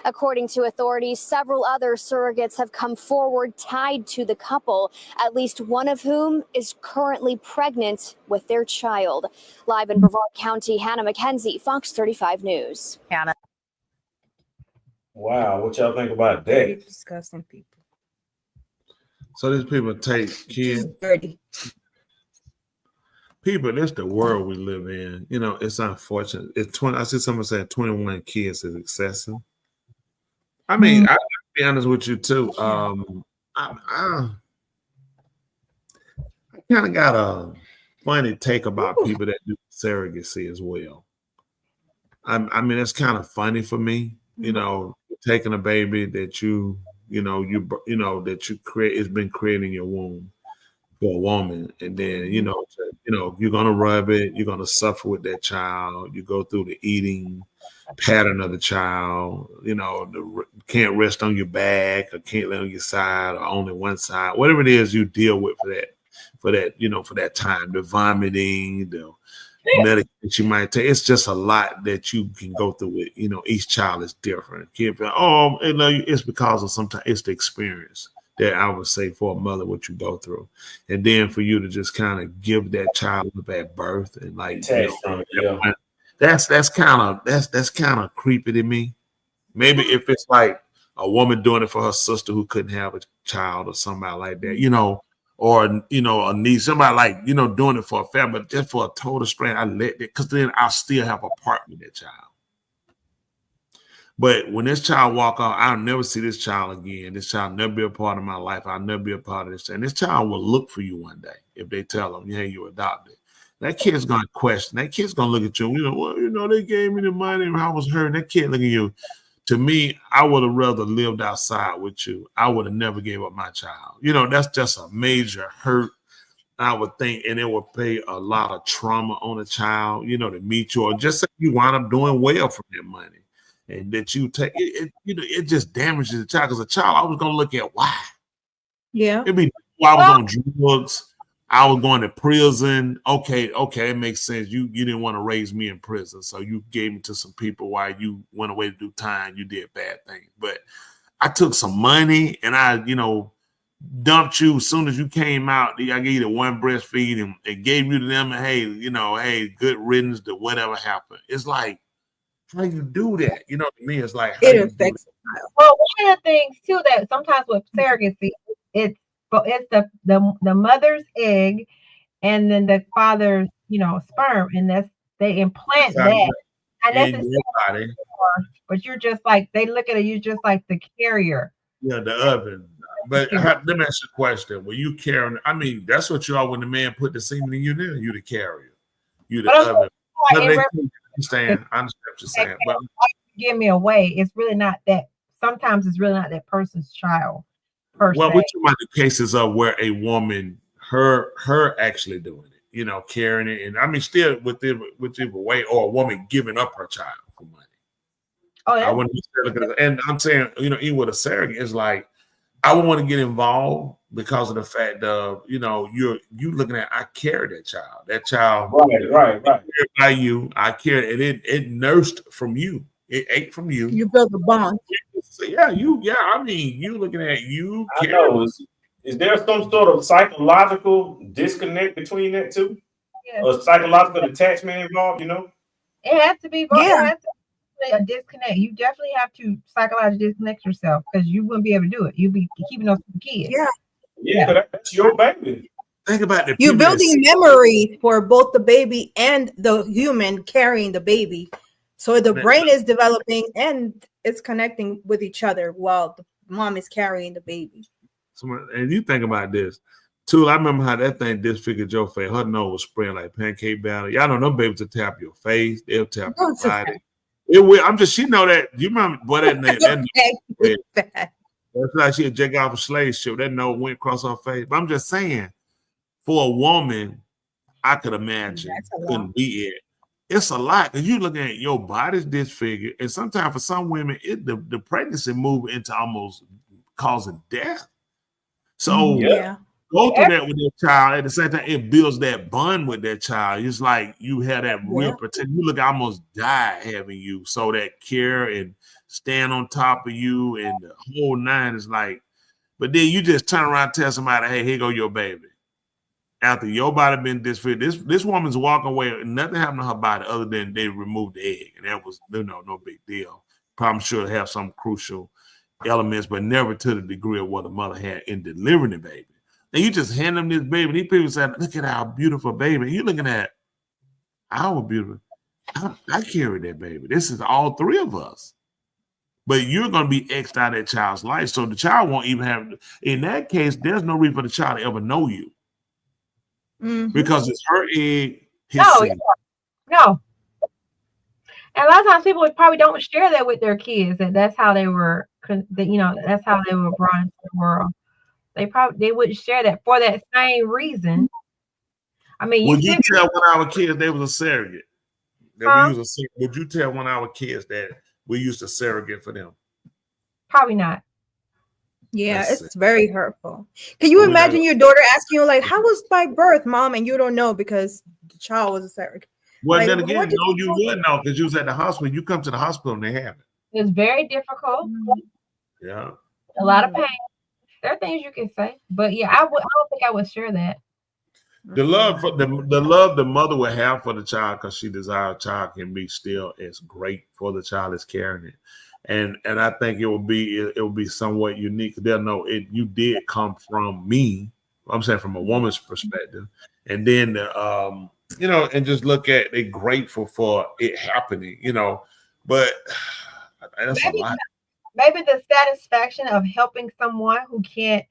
According to authorities, several other surrogates have come forward tied to the couple, at least one of whom is currently pregnant with their child. Live in Brevard County, Hannah McKenzie, Fox 35 News. Hannah. Wow, what y'all think about that? Disgusting people. So these people take kids. Dirty. People, that's the world we live in. You know, it's unfortunate. It's 20. I see someone saying 21 kids is excessive. I mean, I'll be honest with you too. I kind of got a funny take about people that do surrogacy as well. I mean, it's kind of funny for me. You know, taking a baby that you that you create, it's been created in your womb for a woman, and then you're gonna rub it, you're gonna suffer with that child, you go through the eating pattern of the child, can't rest on your back or can't lay on your side or only one side, whatever it is you deal with for that time, the vomiting, the medication you might take. It's just a lot that you can go through with, each child is different. It's because of sometimes it's the experience that I would say for a mother what you go through, and then for you to just kind of give that child up at birth and that's kind of creepy to me. Maybe if it's like a woman doing it for her sister who couldn't have a child or somebody like that, or a niece, somebody like doing it for a family, but just for a total stranger, I let it because then I'll still have a part with that child. But when this child walk out, I'll never see this child again. This child never be a part of my life. I'll never be a part of this. And this child will look for you one day if they tell them, "Hey, you adopted." That kid's gonna question. That kid's gonna look at you. They gave me the money and I was hurt. That kid look at you. To me, I would have rather lived outside with you. I would have never gave up my child. That's just a major hurt, I would think, and it would pay a lot of trauma on a child, to meet you, or just say you wind up doing well from that money. And that you take it, it just damages the child. Because a child, I was gonna look at why. Yeah. It'd be why I was on drugs, I was going to prison. Okay, it makes sense. You didn't want to raise me in prison, so you gave me to some people while you went away to do time. You did bad things, but I took some money and I, dumped you as soon as you came out. I gave you the one breastfeed and gave you to them. And hey, good riddance to whatever happened. It's like, how you do that? To me, it's like it affects. Well, one of the things too that sometimes with surrogacy, it's the mother's egg, and then the father's sperm, and they implant that. And that's but you're just like they look at it. You're just like the carrier. Yeah, the oven. But let me ask you a question: when you carrying, I mean, that's what you are when the man put the semen in you. There, you the carrier. You the oven. I understand what you're saying, but give me away. It's really not that. Sometimes it's really not that person's child. Well, we're talking about the cases of where a woman, her actually doing it, carrying it, and I mean, still whichever way, or a woman giving up her child for money. Oh, yeah. I wouldn't be, and I'm saying, even with a surrogate, it's like I would want to get involved because of the fact of you looking at, I carried that child. That child, right. By you, I carried it. It nursed from you. It ate from you. You built a bond. Yeah. I mean, you looking at you. I know. Is there some sort of psychological disconnect between that too? Yeah. Or psychological attachment involved? It has to be. Yeah. It has to be a disconnect. You definitely have to psychologically disconnect yourself because you wouldn't be able to do it. You'd be keeping those kids. Yeah. That's your baby. Think about it. You're building memory for both the baby and the human carrying the baby. So the brain is developing and it's connecting with each other while the mom is carrying the baby. And you think about this too. I remember how that thing disfigured your face. Her nose was spraying like pancake batter. Y'all know them babies will tap your face. They'll tap your body. It will. I'm just, she know that. You remember what that name? That's like she a jack off a slave ship. That nose went across her face. But I'm just saying, for a woman, I could imagine couldn't be it. It's a lot because you looking at your body's disfigured, and sometimes for some women, the pregnancy move into almost causing death. So go through that with your child. At the same time, it builds that bond with that child. It's like you have that real protection. You look almost die having you. So that care and stand on top of you, and the whole nine is like, but then you just turn around and tell somebody, hey, here go your baby. After your body been disfigured, this woman's walking away, and nothing happened to her body other than they removed the egg, and that was no big deal. Probably sure have some crucial elements, but never to the degree of what the mother had in delivering the baby. And you just hand them this baby, and these people say, look at our beautiful baby. And you're looking at our beautiful. I carry that baby. This is all three of us. But you're going to be X'd out of that child's life. So the child won't even have, in that case, there's no reason for the child to ever know you. Because it's her egg. No. And a lot of times people probably don't share that with their kids, and that's how they were, that's how they were brought into the world. They wouldn't share that for that same reason. I mean, would you tell one of our kids they was a surrogate? Would you tell one of our kids that we used a surrogate for them? Probably not. Yeah, it's very hurtful. Can you imagine your daughter asking you, like, how was my birth, mom? And you don't know because the child was a surrogate. Well, like, then again, no, you wouldn't know because you was at the hospital. You come to the hospital and they have it. It's very difficult. Yeah. A lot of pain. There are things you can say, but yeah, I don't think I would share that. The love for the love the mother would have for the child because she desires a child can be still as great for the child as carrying it. And I think it will be somewhat unique. They'll know it. You did come from me. I'm saying from a woman's perspective, and then and just look at they're grateful for it happening. But that's a lot. Maybe the satisfaction of helping someone who can't,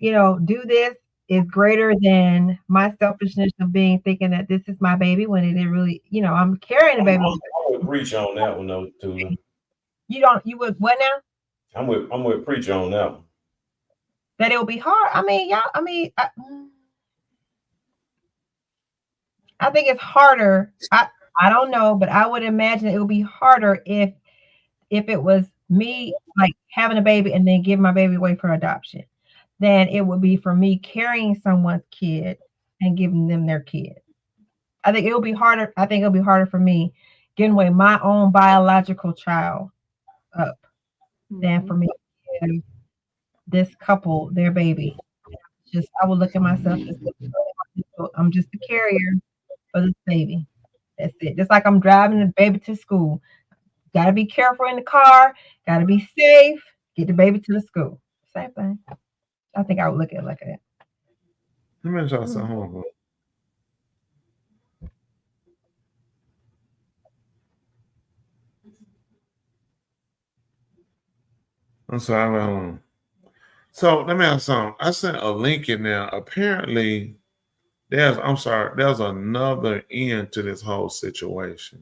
do this is greater than my selfishness of thinking that this is my baby when it didn't really, I'm carrying a baby. I would preach on that one though, too. You would what now? I'm with preach on that one. That it will be hard. I think it's harder. I don't know, but I would imagine it would be harder if it was me like having a baby and then giving my baby away for adoption than it would be for me carrying someone's kid and giving them their kid. I think it'll be harder. I think it'll be harder for me giving away my own biological child up than for me to give this couple their baby. I would look at myself as I'm just a carrier for this baby. That's it. Just like I'm driving the baby to school. Got to be careful in the car. Got to be safe. Get the baby to the school. Same thing. I think I would look at it like that. Let me try something. I'm sorry. So let me ask something. I sent a link in there. Apparently, there's another end to this whole situation.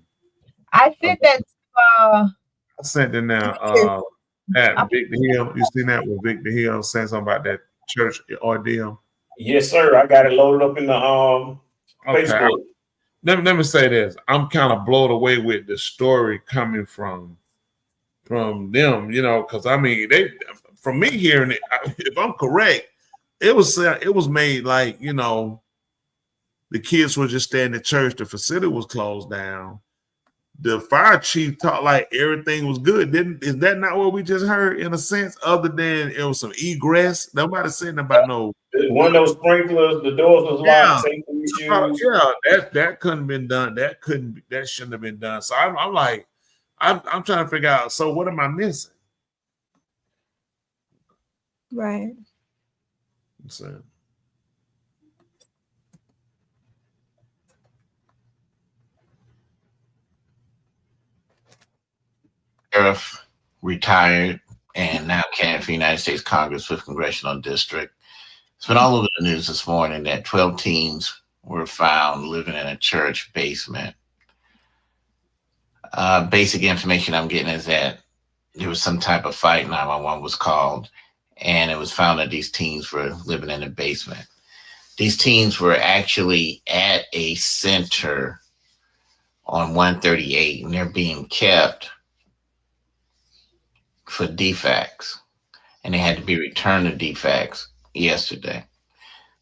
I sent that. I sent it now. At Victor Hill, you seen that with Victor Hill saying something about that church ordeal? Yes, sir. I got it loaded up in the Facebook. Let me say this. I'm kind of blown away with the story coming from them, because I mean, from me hearing it, if I'm correct, it was made like, the kids were just staying at church, the facility was closed down. The fire chief talked like everything was good. Is that not what we just heard in a sense, other than it was some egress? Nobody said about no one of those sprinklers, the doors was locked, safety issues. That couldn't have been done. That shouldn't have been done. So I'm like, I'm trying to figure out, so what am I missing? Right. So. Sheriff, retired, and now candidate for the United States Congress, 5th Congressional District. It's been all over the news this morning that 12 teens were found living in a church basement. Basic information I'm getting is that there was some type of fight, 911 was called, and it was found that these teens were living in a basement. These teens were actually at a center on 138, and they're being kept for DFACS, and they had to be returned to DFACS yesterday.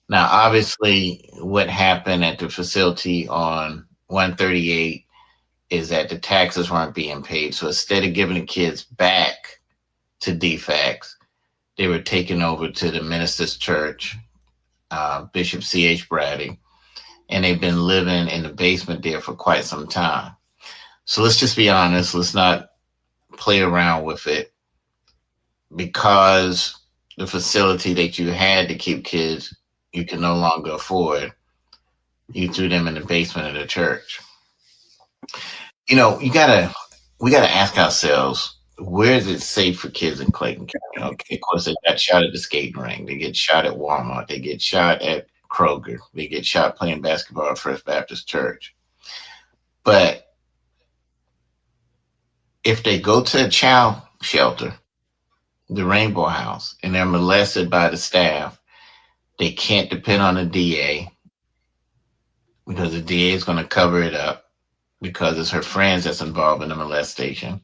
Now, obviously, what happened at the facility on 138 is that the taxes weren't being paid. So instead of giving the kids back to DFACS, they were taken over to the minister's church, Bishop C.H. Brady, and they've been living in the basement there for quite some time. So let's just be honest. Let's not play around with it. Because the facility that you had to keep kids, you can no longer afford, you threw them in the basement of the church. You know, we gotta ask ourselves, where is it safe for kids in Clayton County? Okay, of course, they got shot at the skating rink. They get shot at Walmart. They get shot at Kroger. They get shot playing basketball at First Baptist Church. But if they go to a child shelter, the Rainbow House, and they're molested by the staff, they can't depend on the DA because the DA is going to cover it up because it's her friends that's involved in the molestation.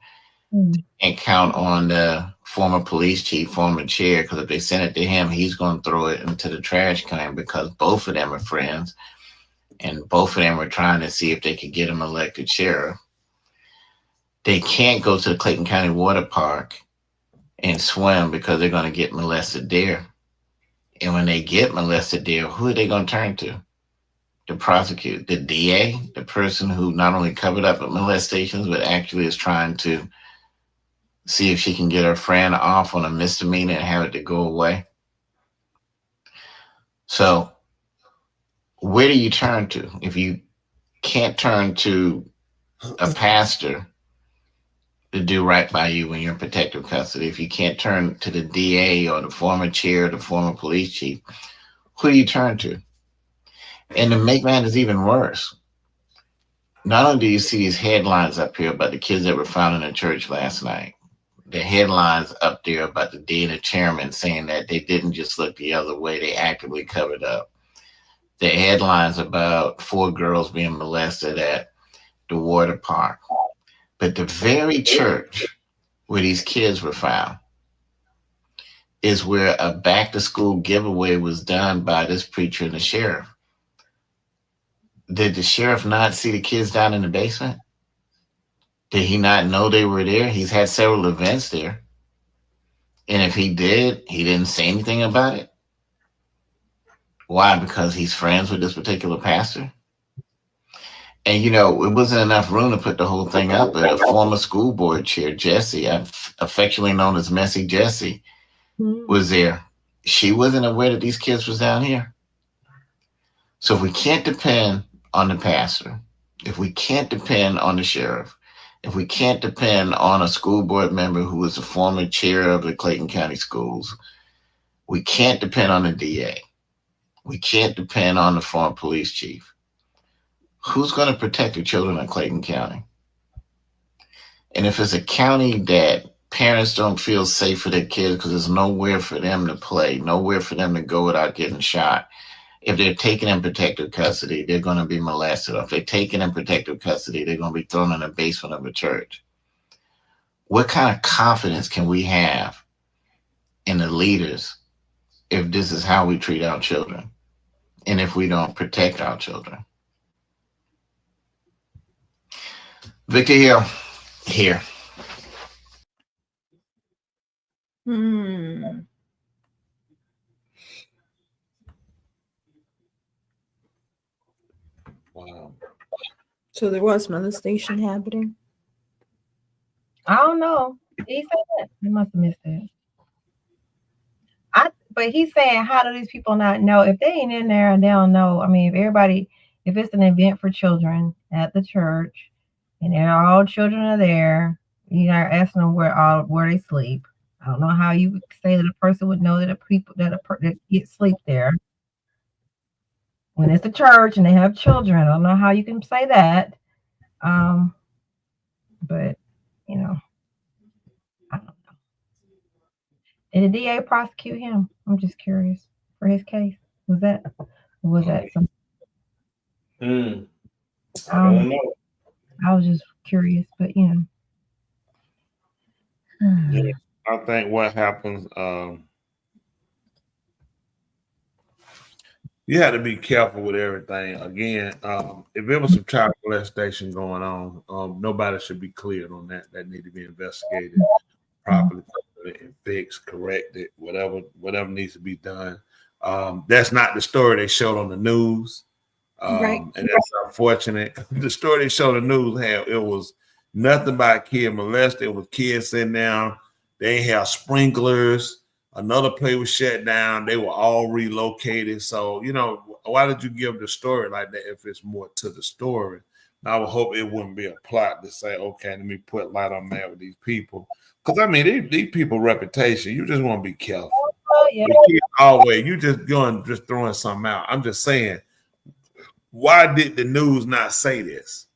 And count on the former police chief, former chair, because if they send it to him, he's going to throw it into the trash can because both of them are friends and both of them are trying to see if they could get him elected sheriff. They can't go to the Clayton County Water Park and swim because they're going to get molested there. And when they get molested there, who are they going to turn to prosecute? The DA, the person who not only covered up molestations, but actually is trying to see if she can get her friend off on a misdemeanor and have it to go away. So where do you turn to? If you can't turn to a pastor to do right by you when you're in protective custody, if you can't turn to the DA or the former chair, the former police chief, who do you turn to? And to make matters even worse, not only do you see these headlines up here about the kids that were found in the church last night, the headlines up there about the dean and chairman saying that they didn't just look the other way, they actively covered up. The headlines about 4 girls being molested at the water park. But the very church where these kids were found is where a back to school giveaway was done by this preacher and the sheriff. Did the sheriff not see the kids down in the basement? Did he not know they were there? He's had several events there. And if he did, he didn't say anything about it. Why? Because he's friends with this particular pastor? And, you know, it wasn't enough room to put the whole thing up. But a former school board chair, Jessie, affectionately known as Messy Jessie, was there. She wasn't aware that these kids was down here. So if we can't depend on the pastor, if we can't depend on the sheriff, if we can't depend on a school board member who was a former chair of the Clayton County Schools, we can't depend on the DA. We can't depend on the former police chief. Who's going to protect the children in Clayton County? And if it's a county that parents don't feel safe for their kids because there's nowhere for them to play, nowhere for them to go without getting shot, if they're taken in protective custody, they're going to be molested. Or if they're taken in protective custody, they're going to be thrown in the basement of a church. What kind of confidence can we have in the leaders if this is how we treat our children and if we don't protect our children? Victor Hill, here. Wow. So there was molestation happening. I don't know. Did he say that? I must have missed that. But he's saying, how do these people not know? If they ain't in there and they don't know, I mean, if it's an event for children at the church and all children are there, you're not asking them where they sleep. I don't know how you would say that a person would know that that kids sleep there. When it's a church and they have children, I don't know how you can say that. But, you know, I don't know. Did the DA prosecute him? I'm just curious for his case. Was that something? I don't know. I was just curious, but you know. Yeah, I think what happens, You had to be careful with everything. Again, if there was some child molestation going on, nobody should be cleared on that. That need to be investigated properly and fixed, corrected, whatever needs to be done. That's not the story they showed on the news. Right. And that's unfortunate. The story they showed on the news it was nothing about kid molested. It was kids sitting down. They have sprinklers. Another place was shut down. They were all relocated. So, why did you give the story like that if it's more to the story? And I would hope it wouldn't be a plot to say, okay, let me put light on that with these people. Because, these people reputation, you just want to be careful. Oh, yeah. Always, you just throwing something out. I'm just saying, why did the news not say this?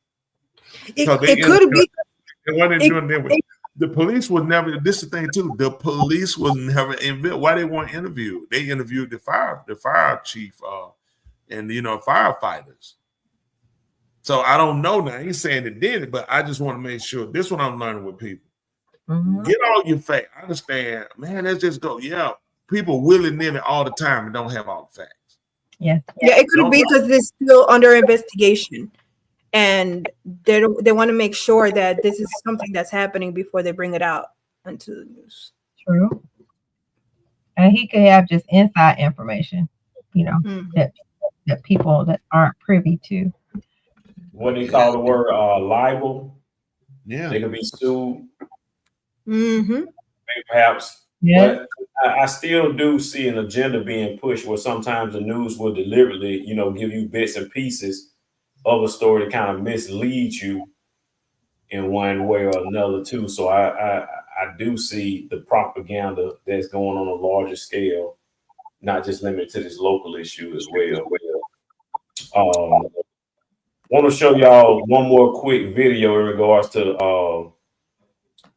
It could be. The police was never. This is the thing too. The police was never involved. Why they weren't interviewed? They interviewed the fire chief, and firefighters. So I don't know now. I ain't saying they did it, but I just want to make sure. This is what I'm learning with people. Mm-hmm. Get all your facts. I understand, man. Let's just go. Yeah, people willy-nilly all the time and don't have all the facts. Yeah, it could be because it's still under investigation. And they want to make sure that this is something that's happening before they bring it out into the news. True. And he could have just inside information, that people that aren't privy to. What they call the word libel. Yeah. They could be sued. Mm-hmm. Maybe perhaps. Yeah. But I still do see an agenda being pushed where sometimes the news will deliberately, give you bits and pieces of a story to kind of mislead you in one way or another too. So I do see the propaganda that's going on a larger scale, not just limited to this local issue as well. Want to show y'all one more quick video in regards to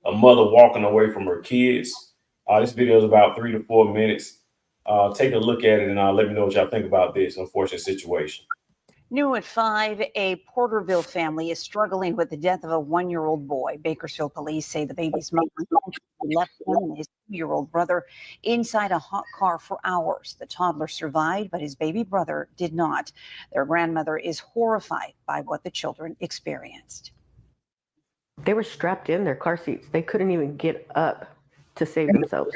a mother walking away from her kids. This video is about 3 to 4 minutes. Take a look at it and let me know what y'all think about this unfortunate situation. New at 5, a Porterville family is struggling with the death of a 1-year-old boy. Bakersfield police say the baby's mother left him and his 2-year-old brother inside a hot car for hours. The toddler survived, but his baby brother did not. Their grandmother is horrified by what the children experienced. They were strapped in their car seats. They couldn't even get up to save themselves.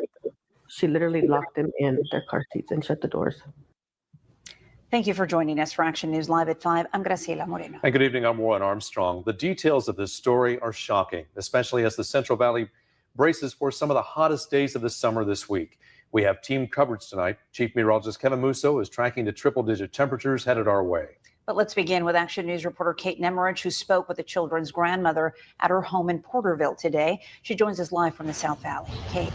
She literally locked them in their car seats and shut the doors. Thank you for joining us for Action News Live at 5. I'm Graciela Moreno. And good evening. I'm Warren Armstrong. The details of this story are shocking, especially as the Central Valley braces for some of the hottest days of the summer this week. We have team coverage tonight. Chief Meteorologist Kevin Musso is tracking the triple-digit temperatures headed our way. But let's begin with Action News reporter Kate Nemerich, who spoke with the children's grandmother at her home in Porterville today. She joins us live from the South Valley. Kate.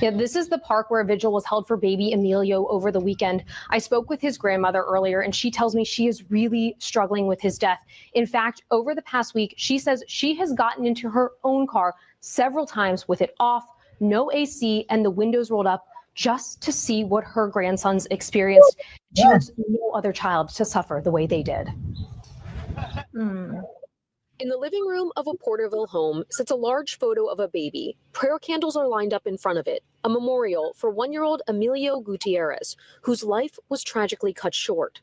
Yeah, this is the park where a vigil was held for baby Emilio over the weekend. I spoke with his grandmother earlier, and she tells me she is really struggling with his death. In fact, over the past week, she says she has gotten into her own car several times with it off, no AC, and the windows rolled up just to see what her grandsons experienced. She wants no other child to suffer the way they did. In the living room of a Porterville home sits a large photo of a baby. Prayer candles are lined up in front of it, a memorial for 1-year-old Emilio Gutierrez, whose life was tragically cut short.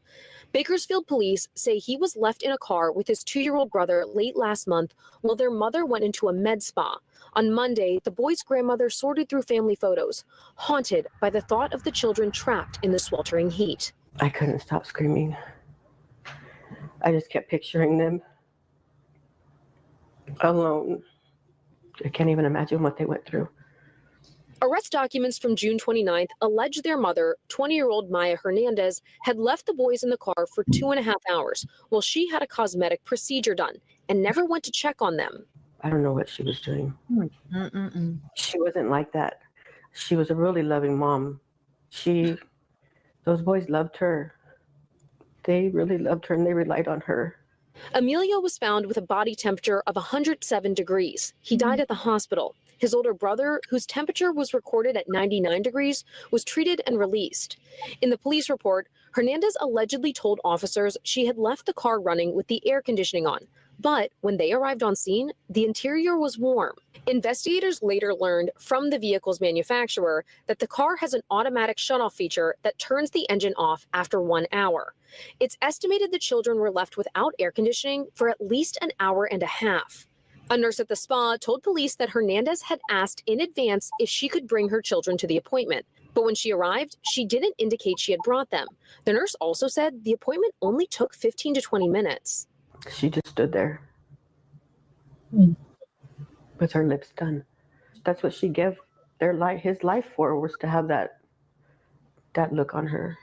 Bakersfield police say he was left in a car with his 2-year-old brother late last month while their mother went into a med spa. On Monday, the boy's grandmother sorted through family photos, haunted by the thought of the children trapped in the sweltering heat. I couldn't stop screaming. I just kept picturing them alone. I can't even imagine what they went through. Arrest documents from June 29th allege their mother, 20-year-old Maya Hernandez, had left the boys in the car for 2.5 hours while she had a cosmetic procedure done and never went to check on them. I don't know what she was doing. She wasn't like that. She was a really loving mom. Those boys loved her. They really loved her and they relied on her. Emilio was found with a body temperature of 107 degrees. He died at the hospital. His older brother, whose temperature was recorded at 99 degrees, was treated and released. In the police report, Hernandez allegedly told officers she had left the car running with the air conditioning on, But when they arrived on scene, the interior was warm. Investigators later learned from the vehicle's manufacturer that the car has an automatic shutoff feature that turns the engine off after 1 hour. It's estimated the children were left without air conditioning for at least an hour and a half. A nurse at the spa told police that Hernandez had asked in advance if she could bring her children to the appointment. But when she arrived, she didn't indicate she had brought them. The nurse also said the appointment only took 15 to 20 minutes. She just stood there with her lips done. That's what she gave his life for, was to have that look on her.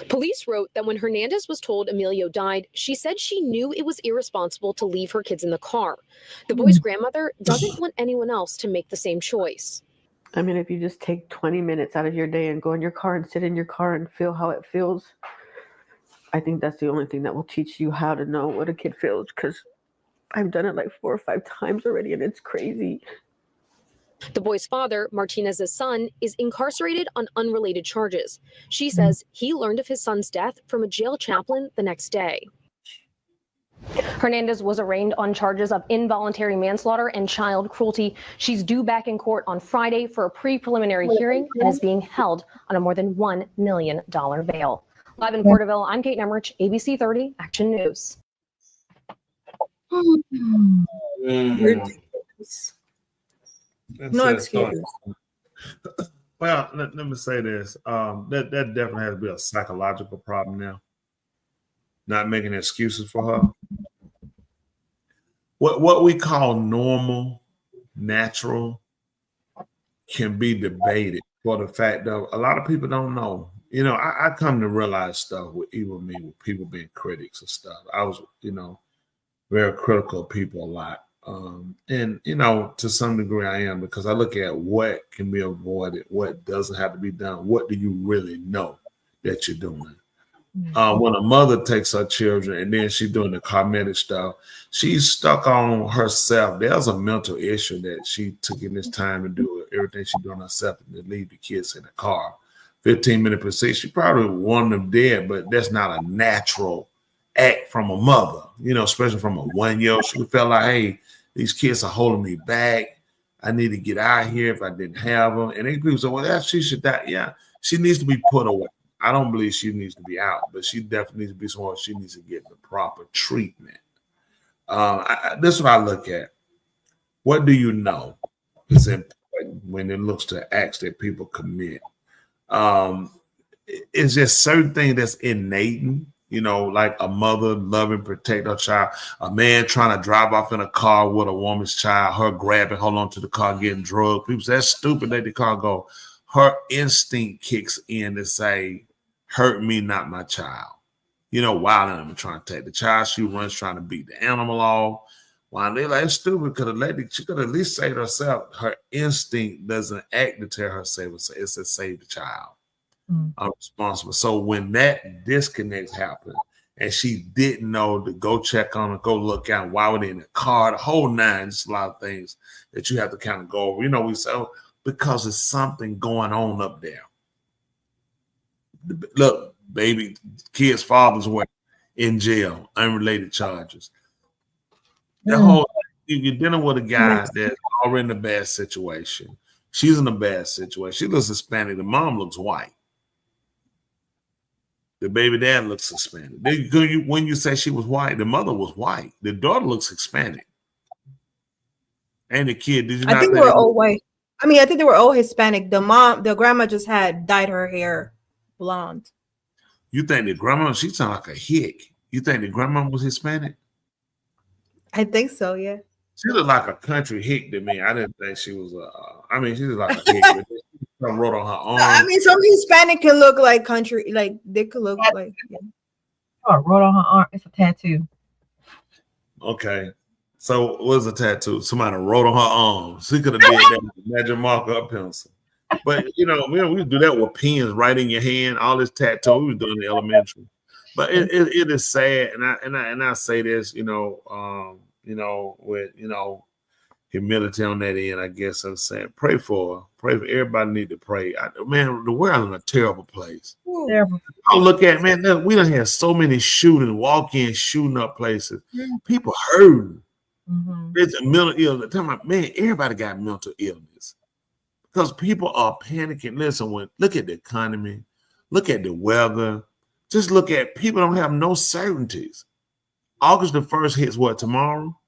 Police wrote that when Hernandez was told Emilio died, she said she knew it was irresponsible to leave her kids in the car. The boy's grandmother doesn't want anyone else to make the same choice. I mean, if you just take 20 minutes out of your day and go in your car and sit in your car and feel how it feels, I think that's the only thing that will teach you how to know what a kid feels, because I've done it like 4 or 5 times already, and it's crazy. The boy's father, Martinez's son, is incarcerated on unrelated charges. She says he learned of his son's death from a jail chaplain the next day. Hernandez was arraigned on charges of involuntary manslaughter and child cruelty. She's due back in court on Friday for a pre-preliminary hearing and is being held on a more than $1 million bail. Live in Porterville, I'm Kate Nemrich, ABC 30 Action News. No excuses. Well, let me say this. That definitely has to be a psychological problem now. Not making excuses for her. What we call normal, natural, can be debated for the fact that a lot of people don't know. You know, I come to realize stuff with people being critics and stuff. I was, very critical of people a lot. And, to some degree I am, because I look at what can be avoided, what doesn't have to be done. What do you really know that you're doing? When a mother takes her children and then she's doing the cosmetic stuff, she's stuck on herself. There's a mental issue that she took in this time to do everything she's doing herself and to leave the kids in the car. 15-minute pursuit. She probably wanted them dead, but that's not a natural act from a mother, especially from a 1-year-old. She felt like, hey, these kids are holding me back. I need to get out of here if I didn't have them. And then people say, well, she should die. Yeah, she needs to be put away. I don't believe she needs to be out, but she definitely needs to be someone. She needs to get the proper treatment. This is what I look at. What do you know is important when it looks to acts that people commit? It's just certain things that's innate, like a mother loving, protect her child, a man trying to drive off in a car with a woman's child, her grabbing, hold on to the car, getting drugged. People say, that's stupid, let the car go. Her instinct kicks in to say, hurt me, not my child. Wild animal trying to take the child. She runs trying to beat the animal off. While they're like, it's stupid, she could at least say to herself, her instinct doesn't act to tell her it's to save the child. I'm responsible. So when that disconnect happened and she didn't know to go check on her, go look out, why were they in the car, the whole nine, just a lot of things that you have to kind of go over. We say, because there's something going on up there. Look, baby, kid's fathers were in jail, unrelated charges. The whole you're dealing with a guy that's already in a bad situation. She's in a bad situation. She looks Hispanic. The mom looks white. The baby dad looks Hispanic. When you say she was white, the mother was white. The daughter looks Hispanic. And the kid, did you not? I think they were all white. I think they were all Hispanic. The grandma just had dyed her hair blonde. You think the grandma, she sounded like a hick. You think the grandma was Hispanic? I think so, yeah. She looked like a country hick to me. I didn't think she was she was like a hick. But wrote on her arm. Some Hispanic can look like country, like they could look like. Yeah. Oh, wrote on her arm. It's a tattoo. Okay. So what was a tattoo? Somebody wrote on her arm. She could have did that with a magic marker or pencil. But we do that with pens right in your hand. All this tattoo we was doing in the elementary. But it is sad, and I say this, with humility on that end, I guess I'm saying. Pray for everybody need to pray. Man, the world in a terrible place. Terrible. I look at, man, look, we done had so many shooting, walk-in shooting up places. People hurting. There's a mental illness. Tell me, man, everybody got mental illness because people are panicking. Listen, look at the economy, look at the weather, just look at people don't have no certainties. August the 1st hits what, tomorrow?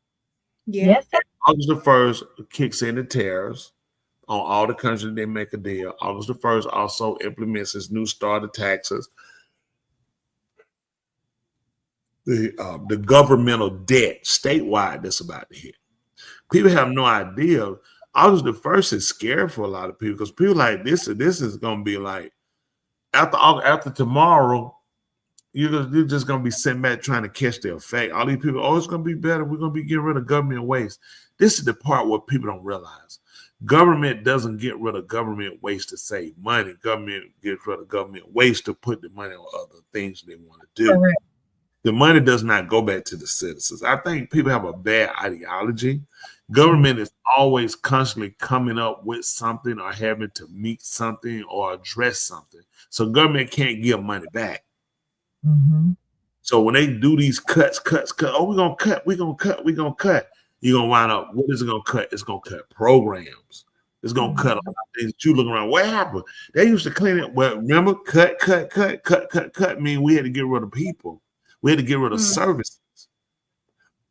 Yeah. Yes. August the 1st kicks in the tariffs on all the countries. They make a deal. August the 1st also implements his new starter taxes. The governmental debt statewide that's about to hit. People have no idea. August the 1st is scary for a lot of people because people like this is going to be like after tomorrow, you're just going to be sitting back trying to catch the effect. All these people, oh, it's going to be better. We're going to be getting rid of government waste. This is the part where people don't realize. Government doesn't get rid of government waste to save money. Government gets rid of government waste to put the money on other things they want to do. Correct. The money does not go back to the citizens. I think people have a bad ideology. Government is always constantly coming up with something or having to meet something or address something. So government can't give money back. So when they do these cuts, oh, we're going to cut. You're going to wind up, what is it going to cut? It's going to cut programs. It's going to cut a lot of things that you look around. What happened? They used to clean it. Well, remember, cut mean we had to get rid of people. We had to get rid of services.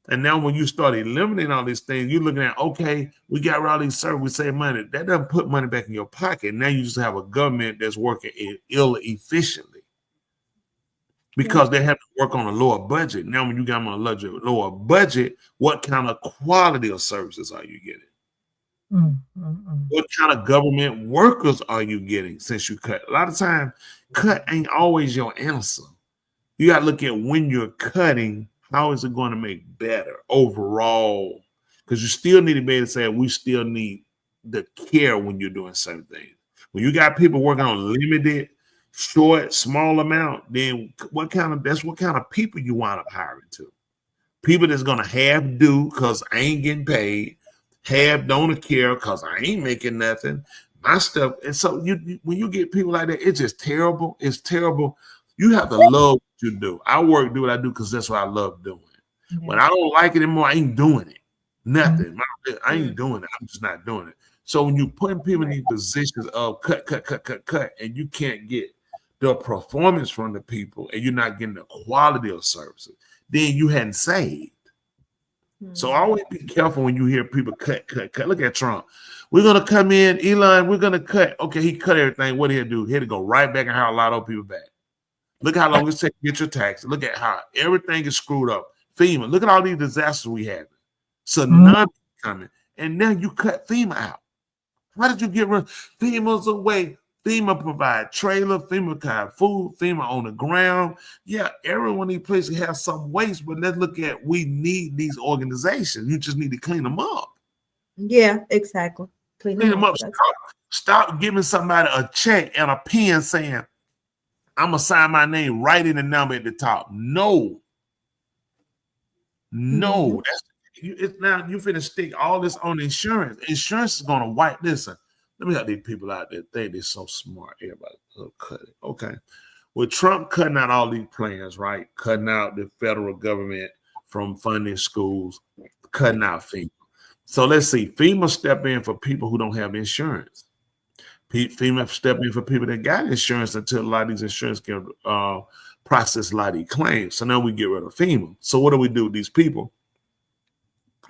And now when you start eliminating all these things, you're looking at, okay, we got rid of all these services, we save money. That doesn't put money back in your pocket. Now you just have a government that's working ill-efficiently because they have to work on a lower budget. Now when you got them on a lower budget, what kind of quality of services are you getting? What kind of government workers are you getting since you cut? A lot of times, cut ain't always your answer. You got to look at when you're cutting, how is it going to make better overall? Because you still need to be able to say we still need the care when you're doing certain things. When you got people working on limited, short, small amount, then what kind of people you wind up hiring to? People that's going to have do because I ain't getting paid, have don't care because I ain't making nothing. My stuff. And so when you get people like that, it's just terrible. It's terrible. You have to love what you do. I do what I do because that's what I love doing. When I don't like it anymore, I ain't doing it. Nothing. I ain't doing it. I'm just not doing it. So when you putting people in these positions of cut, and you can't get the performance from the people and you're not getting the quality of services, then you hadn't saved. So always be careful when you hear people cut. Look at Trump. We're going to come in, Elon, we're going to cut. Okay, he cut everything. What did he do? He had to go right back and hire a lot of people back. Look how long it takes to get your taxes. Look at how everything is screwed up. FEMA, look at all these disasters we have. Tsunami coming. And now you cut FEMA out. How did you get rid of FEMA's away? FEMA provide trailer, FEMA provide food, FEMA on the ground. Yeah, every one of these places has some waste, but let's look at we need these organizations. You just need to clean them up. Yeah, exactly. Clean them up. Stop giving somebody a check and a pen saying, I'm going to sign my name right in the number at the top. No. It's now you finna stick all this on insurance. Insurance is going to wipe this. Let me help these people out there think they're so smart. Everybody cut it. Okay. With Trump cutting out all these plans, right? Cutting out the federal government from funding schools, cutting out FEMA. So let's see. FEMA step in for people who don't have insurance. FEMA step in for people that got insurance until a lot of these insurance can process a lot of these claims. So now we get rid of FEMA. So what do we do with these people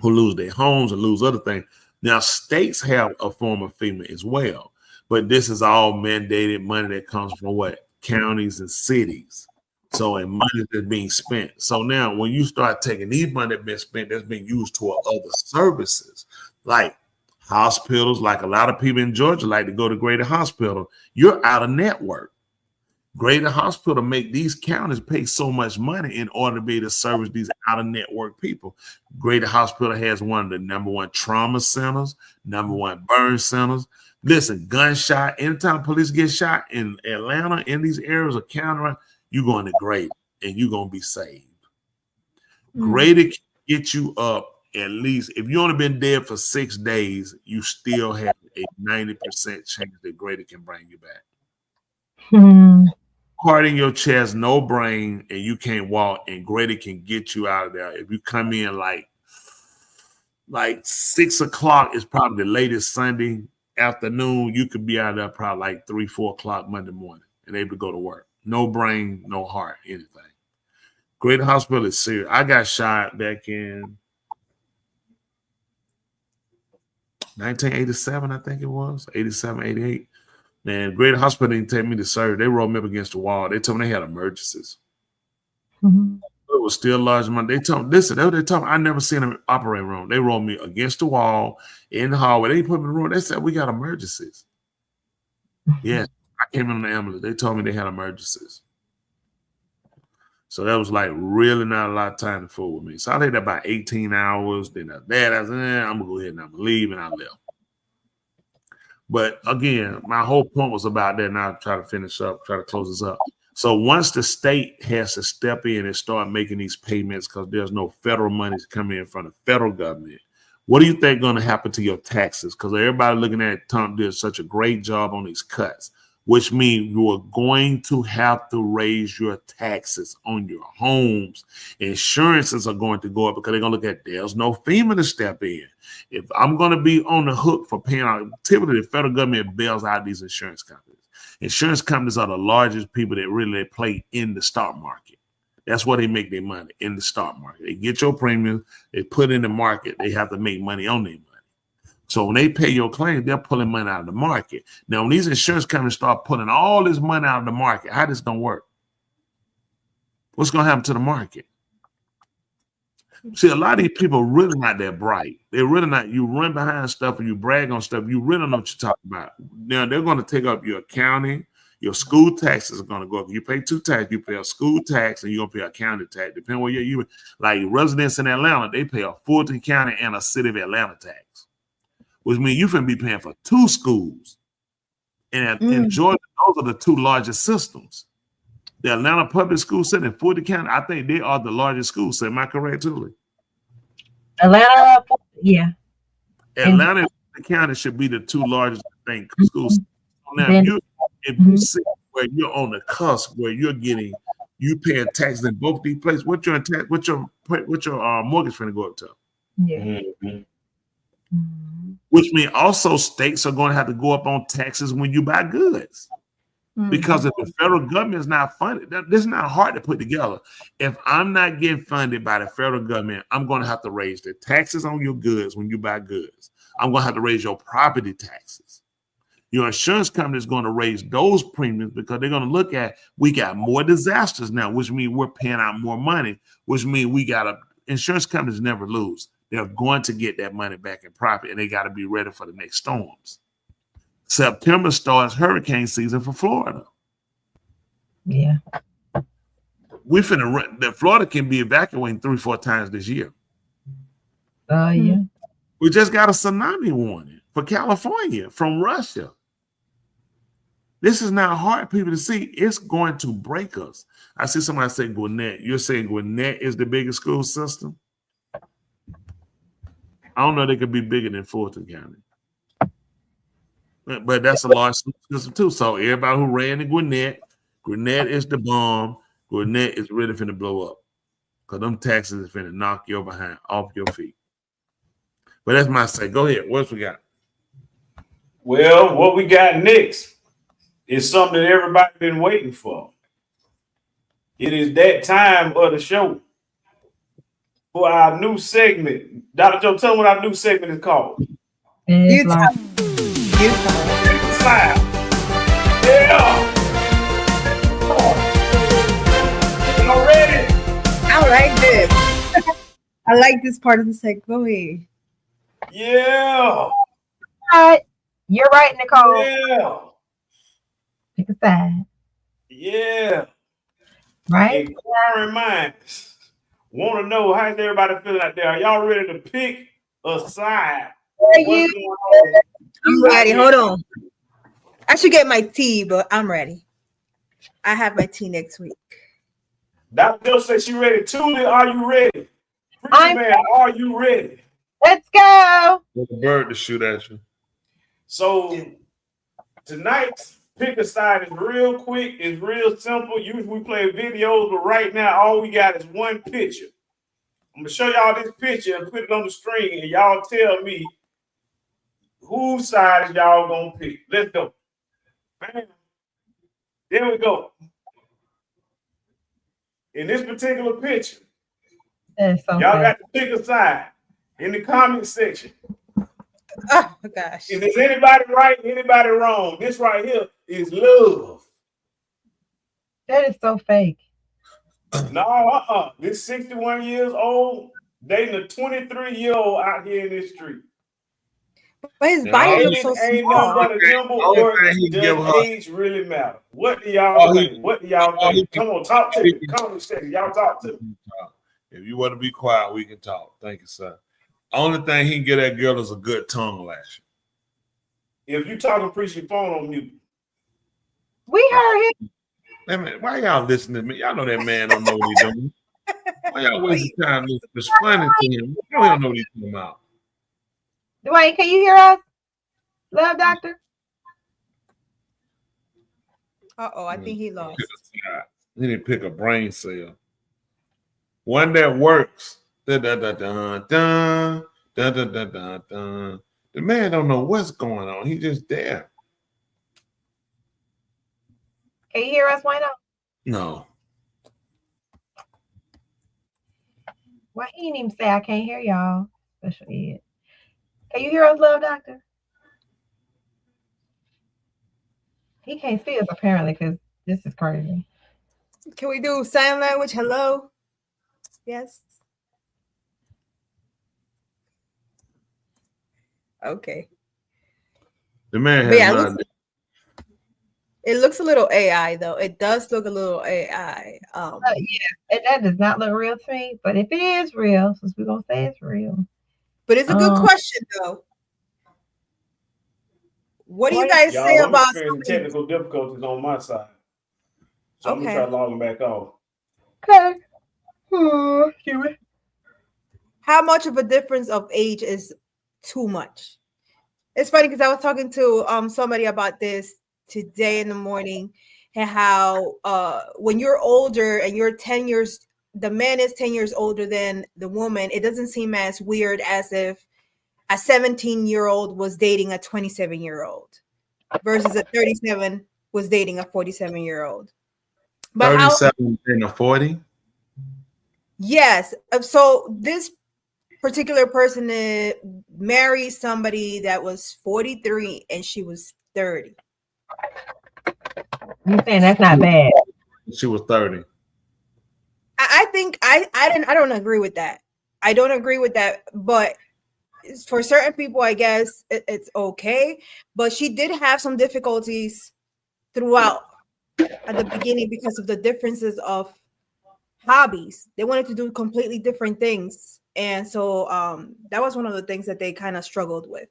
who lose their homes and lose other things? Now, states have a form of FEMA as well, but this is all mandated money that comes from what? Counties and cities. So, and money that's being spent. So now when you start taking these money that's been spent, that's being used toward other services, like hospitals, like a lot of people in Georgia like to go to Greater Hospital, you're out of network. Greater Hospital make these counties pay so much money in order to be able to service these out-of-network people. Greater Hospital has one of the #1 trauma centers, #1 burn centers. Listen, gunshot, anytime police get shot in Atlanta, in these areas of county, you're going to Greater and you're going to be saved. Greater can get you up at least if you only been dead for 6 days, you still have a 90% chance that Grady can bring you back. Heart in your chest, no brain, and you can't walk, and Grady can get you out of there. If you come in like 6 o'clock is probably the latest Sunday afternoon, you could be out of there probably like 3, 4 o'clock Monday morning and able to go to work. No brain, no heart, anything. Grady Hospital is serious. I got shot back in 1987, I think it was, 87, 88. Man, Grady Hospital didn't take me to surgery. They rolled me up against the wall. They told me they had emergencies. It was still large money. They told me, listen, they told me I never seen an operating room. They rolled me against the wall in the hallway. They put me in the room. They said, we got emergencies. Yeah, I came in the ambulance. They told me they had emergencies. So that was like really not a lot of time to fool with me. So I did that about 18 hours. Then I said, I'm going to go ahead and I'm going to leave, and I left. But again, my whole point was about that. Now I'll try to finish up, try to close this up. So once the state has to step in and start making these payments because there's no federal money coming in from the federal government, what do you think going to happen to your taxes? Because everybody looking at Trump did such a great job on these cuts, which means you are going to have to raise your taxes on your homes. Insurances are going to go up because they're going to look at there's no FEMA to step in. If I'm going to be on the hook for paying out, typically the federal government bails out these insurance companies. Insurance companies are the largest people that really play in the stock market. That's where they make their money, in the stock market. They get your premium, they put in the market, they have to make money on their money. So when they pay your claim, they're pulling money out of the market. Now, when these insurance companies start pulling all this money out of the market, how this going to work? What's going to happen to the market? See, a lot of these people are really not that bright. They're really not. You run behind stuff and you brag on stuff. You really know what you're talking about. Now, they're going to take up your accounting. Your school taxes are going to go up. You pay 2 taxes. You pay a school tax and you're going to pay a county tax. Depending on where you like residents in Atlanta, they pay a Fulton County and a City of Atlanta tax, which means you're going to be paying for 2 schools. And in Georgia, those are the 2 largest systems. The Atlanta Public School System and Fulton County, I think they are the largest school system. Am I correct, Julie? Atlanta, yeah. Atlanta and Fulton County should be the 2 largest, I think, schools. Now, if you see where you're on the cusp, where you paying taxes in both these places, what's your mortgage going to go up to? Yeah. Which means also states are going to have to go up on taxes when you buy goods. Because if the federal government is not funded, this is not hard to put together. If I'm not getting funded by the federal government, I'm going to have to raise the taxes on your goods when you buy goods. I'm going to have to raise your property taxes. Your insurance company is going to raise those premiums because they're going to look at, we got more disasters now, which means we're paying out more money, which means insurance companies never lose. They're going to get that money back in profit, and they got to be ready for the next storms. September starts hurricane season for Florida. Yeah. The Florida can be evacuating 3-4 times this year. Yeah. We just got a tsunami warning for California from Russia. This is not hard, people, to see. It's going to break us. I see somebody say Gwinnett. You're saying Gwinnett is the biggest school system? I don't know. They could be bigger than Fulton County. But that's a large system too. So everybody who ran in Gwinnett is the bomb. Gwinnett is really finna blow up. Because them taxes is finna knock your behind off your feet. But that's my say. Go ahead. What else we got? Well, what we got next is something that everybody's been waiting for. It is that time of the show for our new segment. Dr. Joe, tell them what our new segment is called. Slide. Yeah. You ready? I like this. I like this part of the segment. Go ahead. Yeah. Right. You're right, Nicole. Yeah. Pick a side. Yeah. Right. Inquiring minds want to know how's everybody feeling out there. Are y'all ready to pick a side? I'm ready. Hold on. I should get my tea, but I'm ready. I have my tea next week. Dr. Bill says she ready. Tuli, are you ready? Preacher man, are you ready? Let's go. With a bird to shoot at you. So tonight's pick a side is real quick, it's real simple. Usually we play videos, but right now all we got is one picture. I'm gonna show y'all this picture and put it on the screen, and y'all tell me whose side is y'all gonna pick. Let's go. Bam. There we go. In this particular picture, That's so y'all funny. got to pick a side in the comment section. Oh my gosh. If there's anybody right, anybody wrong, this right here is love. That is so fake. No, This 61 years old dating a 23-year-old out here in this street. But his Yeah, body all looks so Ain't small. nothing but a nimble, Only or thing he give does her- age really matter? What do y'all All he- think? What do y'all all he- think? Come on, talk to me. Comment section. Y'all talk to me. If you want to be quiet, we can talk. Thank you, sir. Only thing he can get that girl is a good tongue lash. If you talking, preach your phone on mute. We heard him. Hey, man, why y'all listening to me? Y'all know that man don't know what he's doing. Why y'all wasting time explaining to him? You don't know what he's talking about. Dwayne, can you hear us? Love doctor. I think he lost. He didn't pick a brain cell. One that works. Dun, dun, dun, dun, dun, dun, dun, dun, dun, dun. The man don't know what's going on. He just there. Can you hear us, Wayne? No. Why he didn't even say I can't hear y'all? Special ed. Can you hear us, love doctor? He can't see us apparently because this is crazy. Can we do sign language? Hello? Yes. Okay. The man But has yeah, none. it looks a little AI though. It does look a little AI. Yeah, and that does not look real to me. But if it is real, since we're gonna say it's real, But it's a good question though. What do you guys Y'all, say I'm about experiencing technical difficulties on my side. So I'm Okay. gonna try logging back off. Okay. how much of a difference of age is too much? It's funny because I was talking to somebody about this today in the morning, and how when you're older and you're 10 years, the man is 10 years older than the woman, it doesn't seem as weird as if a 17-year-old was dating a 27-year-old versus a 37 was dating a 47-year-old. But how 37 and a 40. Yes. So this particular person married somebody that was 43 and she was 30. You saying that's not bad? She was 30. I think I don't agree with that. I don't agree with that. But for certain people, I guess it's okay. But she did have some difficulties throughout at the beginning because of the differences of hobbies. They wanted to do completely different things, and so that was one of the things that they kind of struggled with.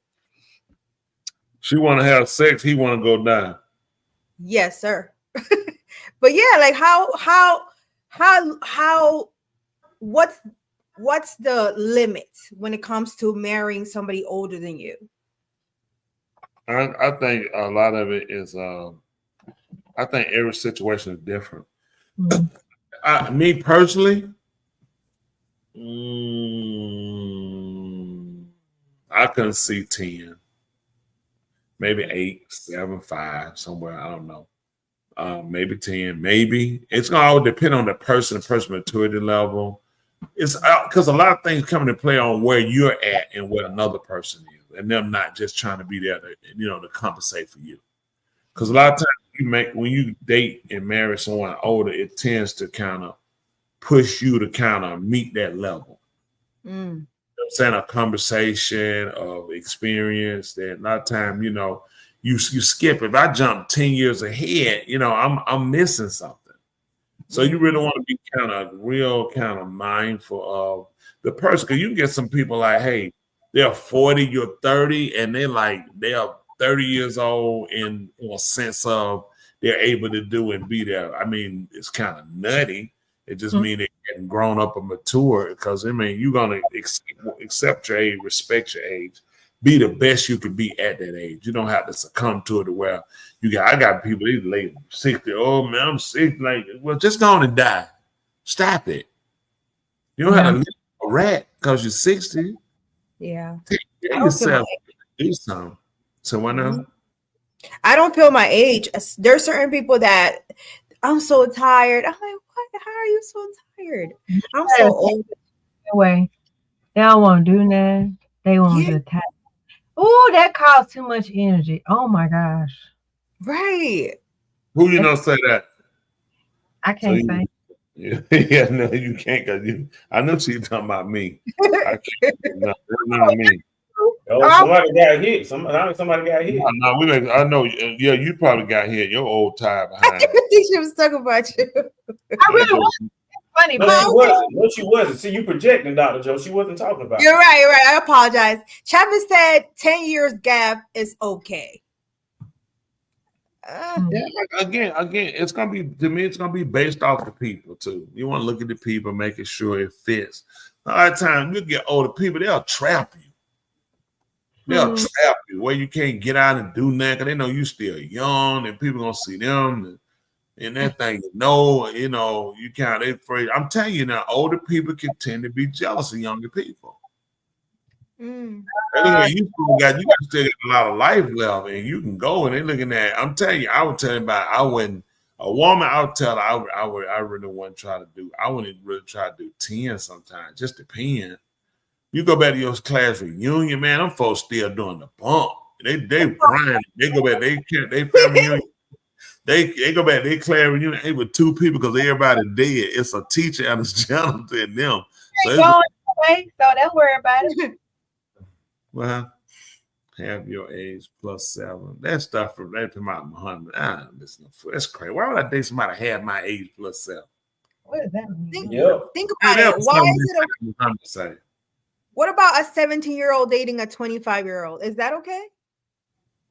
She want to have sex. He want to go down. Yes, sir. But yeah, like how what's the limit when it comes to marrying somebody older than you? I think a lot of it is. I think every situation is different. Me personally, I couldn't see 10, maybe 8, 7, 5, somewhere. I don't know. Maybe 10, maybe. It's gonna all depend on the person maturity level. It's because a lot of things come into play on where you're at and where another person is, and them not just trying to be there to, to compensate for you. Because a lot of times when you date and marry someone older, it tends to kind of push you to kind of meet that level. You know what I'm saying? A conversation of experience that a lot of time, you skip. If I jump 10 years ahead, I'm missing something. So you really want to be kind of mindful of the person. Because you can get some people like, hey, they're 40, you're 30, and they are 30 years old in a sense of they're able to do and be there. I mean, it's kind of nutty. It just means they're getting grown up and mature. Because I mean, you're gonna accept your age, respect your age, be the best you can be at that age. You don't have to succumb to it. Where I got people these late 60. Oh man, I'm 60. Like, well, just go on and die. Stop it. You don't have to live a rat because you're 60. Yeah. Take care I of don't feel yourself. Do something. So why not? I don't feel my age. There's certain people that I'm so tired. I'm like, what? How are you so tired? I'm so old. Anyway, they don't want to do nothing. They want to attack. Oh, that costs too much energy. Oh my gosh. Right. Who you know say that? I can't say. Yeah, no, you can't. Cause I know you're talking about me. I can't. No, that's not me. Oh, somebody got hit. Somebody got hit. No, I know. Yeah, you probably got hit. You're old tired behind. I think she was talking about you. I really wasn't. Funny, No, but she wasn't. No, she wasn't. See, you projecting, Dr. Joe. She wasn't talking about. You're right. You're right. I apologize. Chapman said 10 years gap is okay. Yeah, again, it's gonna be, to me, it's gonna be based off the people too. You want to look at the people, making sure it fits. A lot of times you get older people, they'll trap you. They'll trap you where you can't get out and do nothing. 'Cause they know you still young, and people gonna see them and that thing. You can't. They afraid. I'm telling you now, older people can tend to be jealous of younger people. Anyway, you still got a lot of life left, and you can go. And they looking at. I'm telling you, I would tell you about. I wouldn't. A woman, I would tell her I really wouldn't try to do. I wouldn't really try to do 10 sometimes. Just depend. You go back to your class reunion, man. Them folks still doing the bump. They grind. They go back. They family reunion. They go back. They class reunion. They with 2 people because everybody dead. It's a teacher and a janitor and them. So don't worry about it. Well, have your age plus 7. That stuff from Muhammad. That's crazy. Why would I date somebody have my age plus 7? What does that mean? Think about it. Why is it okay? Muhammad say? What about a 17-year-old dating a 25-year-old? Is that okay?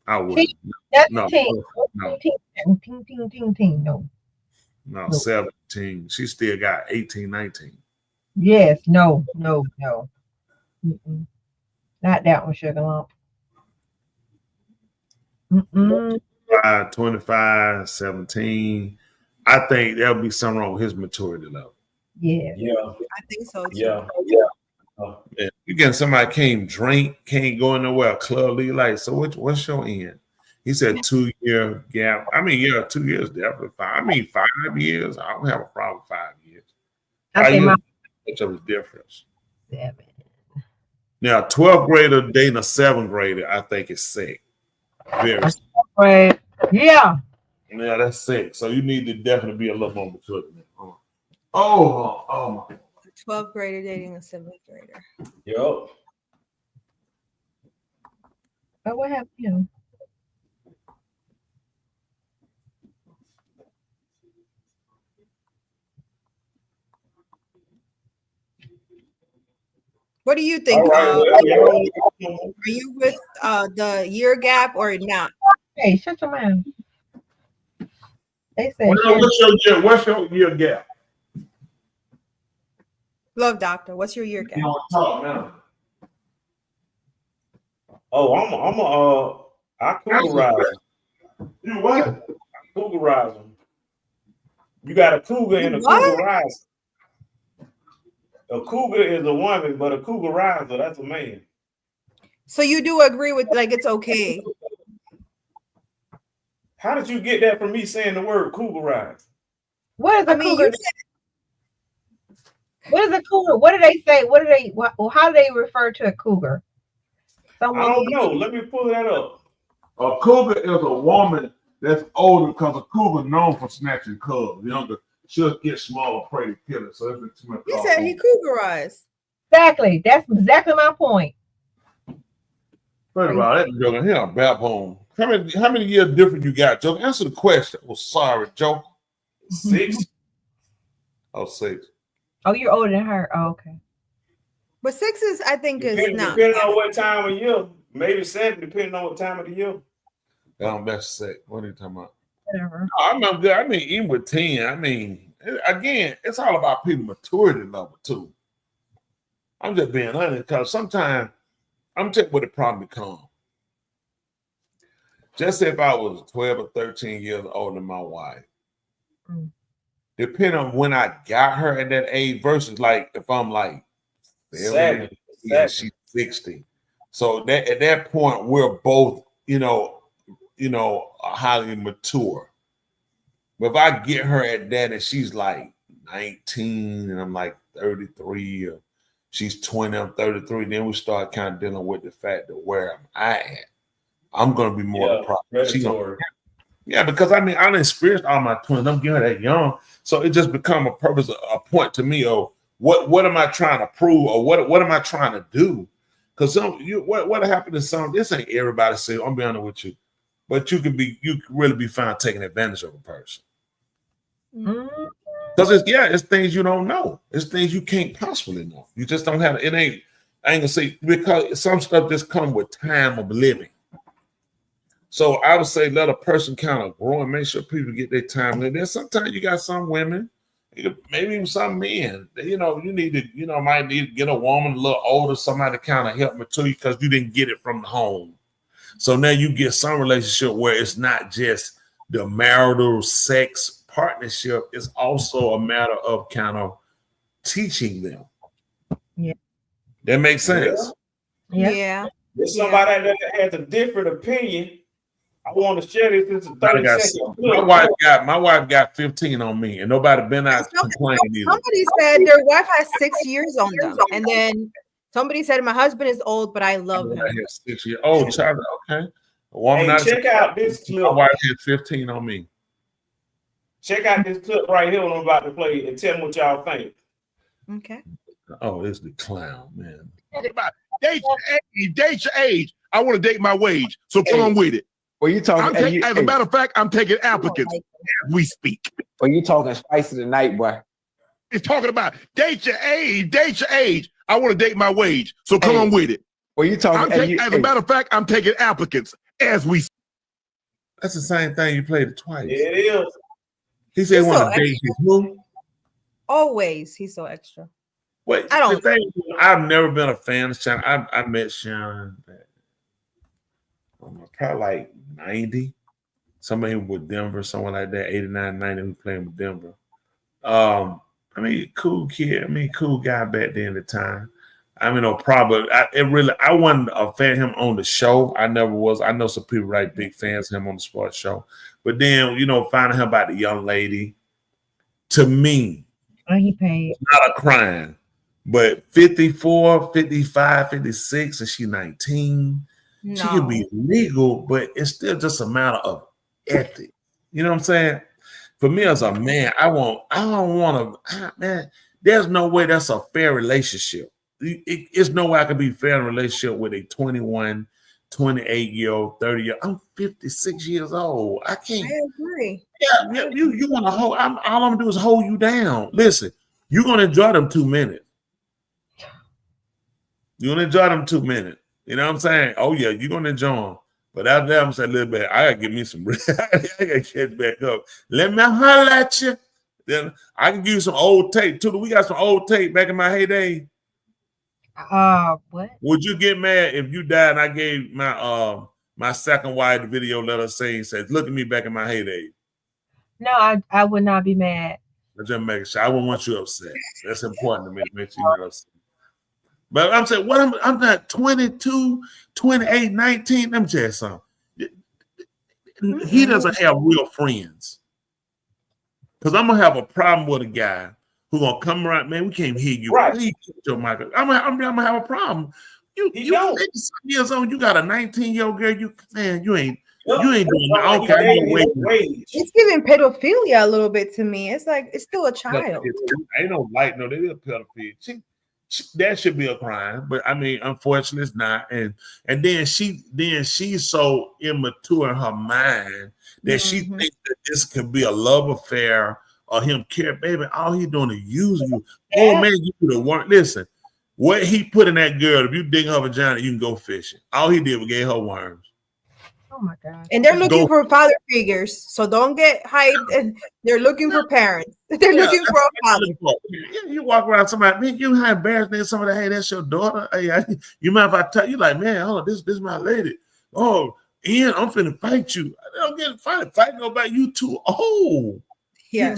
I wouldn't. That's No, 10. no. No. No, 17. She still got 18, 19. Yes. No. Mm-mm. Not that one, Sugar Lump. 25, 17. I think there'll be something wrong with his maturity level. Yeah. I think so too. Yeah. You get somebody can't drink, can't go nowhere, club league like. So what's your end? He said 2-year gap. I mean, 2 years definitely fine. I mean, 5 years. I don't have a problem with 5 years. Okay, Much of a difference. 7. Now, 12th grader dating a 7th grader, I think is sick. Very sick. Right. Yeah. Yeah, that's sick. So you need to definitely be a little more mature than that. Oh my. 12th grader dating a 7th grader. Yup. But what happened? What do you think? All right, are you with the year gap or not? Hey, shut your mouth. They said, what's your year gap? Love Doctor, what's your year gap? You don't talk now. Oh, I cougarize. You what? I cougarize them. You got a cougar and a cougarizer. A cougar is a woman, but a cougarizer, that's a man. So you do agree with it's okay? How did you get that from me saying the word cougarize? What is a cougar? What is a cougar? What do they say? How do they refer to a cougar? I don't know. Let me pull that up. A cougar is a woman that's older because a cougar known for snatching cubs. Younger, she'll get smaller prey to kill it. So it's too much. He said he cougarized. Exactly. That's exactly my point. First of all, that joke, he a bap home. How many years different you got, Joe? Answer the question. Oh, sorry, Joe. 6. Oh, 6. Oh, you're older than her. Oh, okay. But 6 is, I think, Depending on what time of year. Maybe 7, depending on what time of the year. That's sick. What are you talking about? Whatever. I'm good. I mean, even with 10, I mean, again, it's all about people maturity level too. I'm just being honest because sometimes I'm telling you what the problem becomes. Just if I was 12 or 13 years older than my wife, depending on when I got her at that age versus like if I'm like 70, yeah, she's 60. So that at that point, we're both, highly mature. But if I get her at that and she's like 19 and I'm like 33 or she's 20, I'm 33, then we start kind of dealing with the fact that where am I at? I'm gonna be more the problem. Yeah, because I mean I done experienced all my 20s. I'm getting that young. So it just become a point to me of what am I trying to prove or what am I trying to do? Because what happened to some, this ain't everybody say, I'm being honest with you, but you can really be found taking advantage of a person. Because it's things you don't know. It's things you can't possibly know. You just don't have it. I ain't gonna say because some stuff just come with time of living. So I would say let a person kind of grow and make sure people get their time. And then sometimes you got some women, maybe even some men, you might need to get a woman a little older, somebody to kind of help mature you because you didn't get it from the home. So now you get some relationship where it's not just the marital sex partnership, it's also a matter of kind of teaching them. Yeah. That makes sense. Yeah. If somebody that has a different opinion, I want to share this. It's a 30-second clip. My wife got 15 on me, and nobody been out complaining either. Somebody said their wife has 6 years on them, and then somebody said my husband is old, but I love him. 6 years old, child. Okay. A woman Hey, check out this clip. My wife had 15 on me. Check out this clip right here. What I'm about to play, and tell me what y'all think. Okay. Oh, it's the clown, man. Date your age. I want to date my wage, so come on with it. Well, you talking? As a matter of fact, I'm taking applicants as we speak. Well, you talking spicy tonight, boy. It's talking about date your age. Date your age. I want to date my wage, so come on with it. Well, you talking? As a matter of fact, I'm taking applicants as we. That's the same thing. You played it twice. Yeah, it is. He said, "Want to date his who?" Always, he's so extra. Wait, I've never been a fan of Sharon. I met Sharon probably like 90. Somebody with Denver, someone like that, 89, 90, who playing with Denver. I mean, cool kid. I mean, cool guy back then at the time. I mean, no problem. I wasn't a fan of him on the show. I never was. I know some people like big fans of him on the sports show. But then, finding out about the young lady, to me, he paid. It's not a crime. But 54, 55, 56, and she's 19. No. She could be legal, but it's still just a matter of ethics. You know what I'm saying? For me as a man, I don't want to, man, there's no way that's a fair relationship. It's no way I can be fair in a relationship with a 21, 28-year-old, 30-year-old. I'm 56 years old. I can't. I agree. Yeah, you want to hold, all I'm going to do is hold you down. Listen, you're going to enjoy them 2 minutes. You're going to enjoy them 2 minutes. You know what I'm saying? Oh, yeah, you're going to enjoy them. But after that, I'm saying a little bit, I got to give me some, I got to catch back up. Let me holler at you. Then I can give you some old tape, too. We got some old tape back in my heyday. What? Would you get mad if you died and I gave my second wife the video, let her say, says, look at me back in my heyday? No, I would not be mad. Let's just make sure. I wouldn't want you upset. That's important to me to make sure you're upset. But I'm saying, I'm not 22, 28, 19. Let me tell you something. He doesn't have real friends. Because I'm going to have a problem with a guy who's going to come around, man, we can't hear you. Right. Please, Joe Michael. I'm going to have a problem. You 50 years old, you got a 19-year-old girl, you ain't doing that. Okay, it's giving pedophilia a little bit to me. It's like it's still a child. Ain't no light, no, they are pedophilia. That should be a crime, but I mean, unfortunately, it's not. And then she's so immature in her mind that she thinks that this could be a love affair or him care, baby. All he doing is using you. Oh man, you could have worked. Listen, what he put in that girl, if you dig her vagina, you can go fishing. All he did was gave her worms. Oh my God. And they're looking Go- for father figures, so don't get hyped. And they're looking for parents. They're looking for a father. Yeah, you walk around somebody, man, you how embarrassing somebody, hey, that's your daughter. Hey, you mind if I tell you, like, man, hold on, this my lady. Oh, Ian, I'm finna fight you. I don't get fight nobody. You too old. Yeah.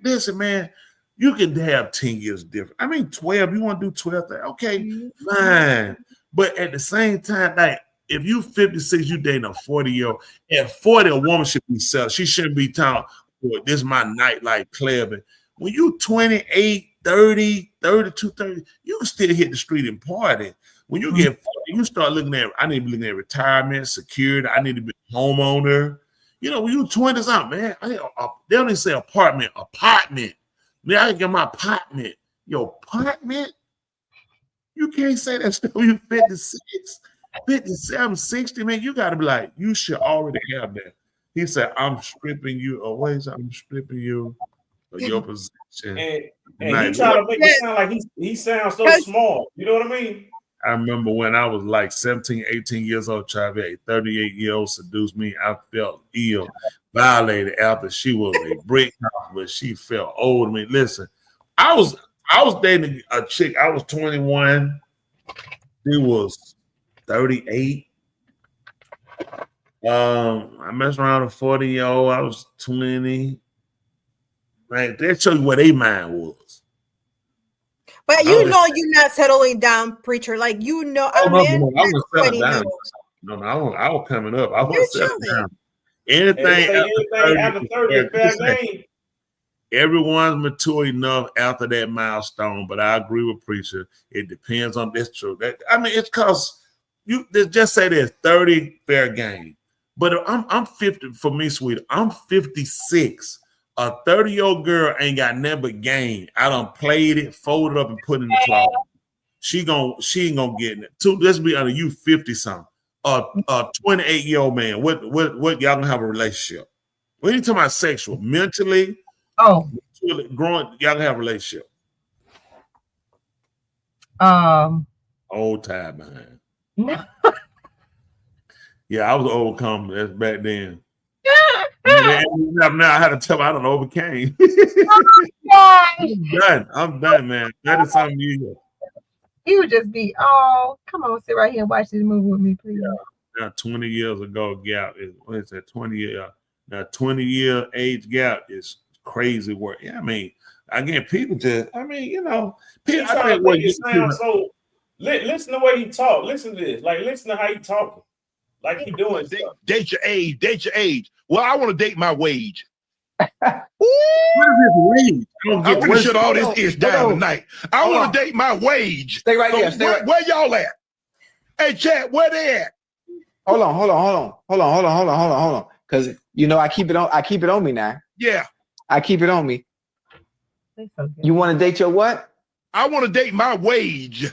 Listen, man, you can have 10 years different. I mean, 12, you want to do 12, okay, fine. But at the same time, like, if you 56, you dating a 40-year-old. At 40, a woman should be selling. She shouldn't be telling, boy, this is my nightlife clubbing. When you 28, 30, 32, 30, you can still hit the street and party. When you get 40, you start looking at, I need to be looking at retirement, security. I need to be a homeowner. You know, when you 20 something, man, they don't even say apartment. Man, I can get my apartment. Your apartment? You can't say that stuff when you're 56, 57, 60, man. You got to be like, you should already have that. He said, I'm stripping you away. I'm stripping you of your position. And Like, he trying to make it sound like he sounds so small. You know what I mean? I remember when I was like 17, 18 years old, trying to be a 38-year-old seduced me. I felt ill, violated after she was a brick house, but she felt old to me. Listen, I was dating a chick. I was 21. She was 38. I messed around with a 40-year-old. I was 20. Right, that show you where they mind was. But you know you're not settling down, preacher. Like, you know, I a man was that's settling 20 down. years. No, I was coming up. I You're was settling chilling. down. Anything after 30 is fair game. Everyone's mature enough after that milestone, but I agree with preacher. It depends on this true. I mean, it's because you just say there's 30 fair game. But I'm 50 for me, sweetie. I'm 56. A 30-year-old girl ain't got nothing but game. I done played it, folded up, and put it in the closet. She ain't gonna get it. Let's be honest, you 50 something. A 28-year-old man. What y'all gonna have a relationship? When you talking about sexual, mentally, growing, y'all gonna have a relationship. Old time behind. Yeah, I was overcome. That's back then. Now I had to tell her I don't overcame. I'm done, man. That is something you. He would just be, oh, come on, sit right here and watch this movie with me, please. Now 20 years ago gap is what is that? 20 year. Now 20-year age gap is crazy work. Yeah, I mean, again, people just, I mean, you know, people. I think what you sound so. Listen to the way he talk. Listen to this. Like, listen to how he talking. Like he doing. Date your age. Date your age. Well, I want to date my wage. What is his wage? I'm going to shut all this ish down tonight. I want to date my wage. Stay right there. Stay right. Where y'all at? Hey, chat, where they at? Hold on. Because you know I keep it on me now. Yeah. I keep it on me. You want to date your what? I want to date my wage.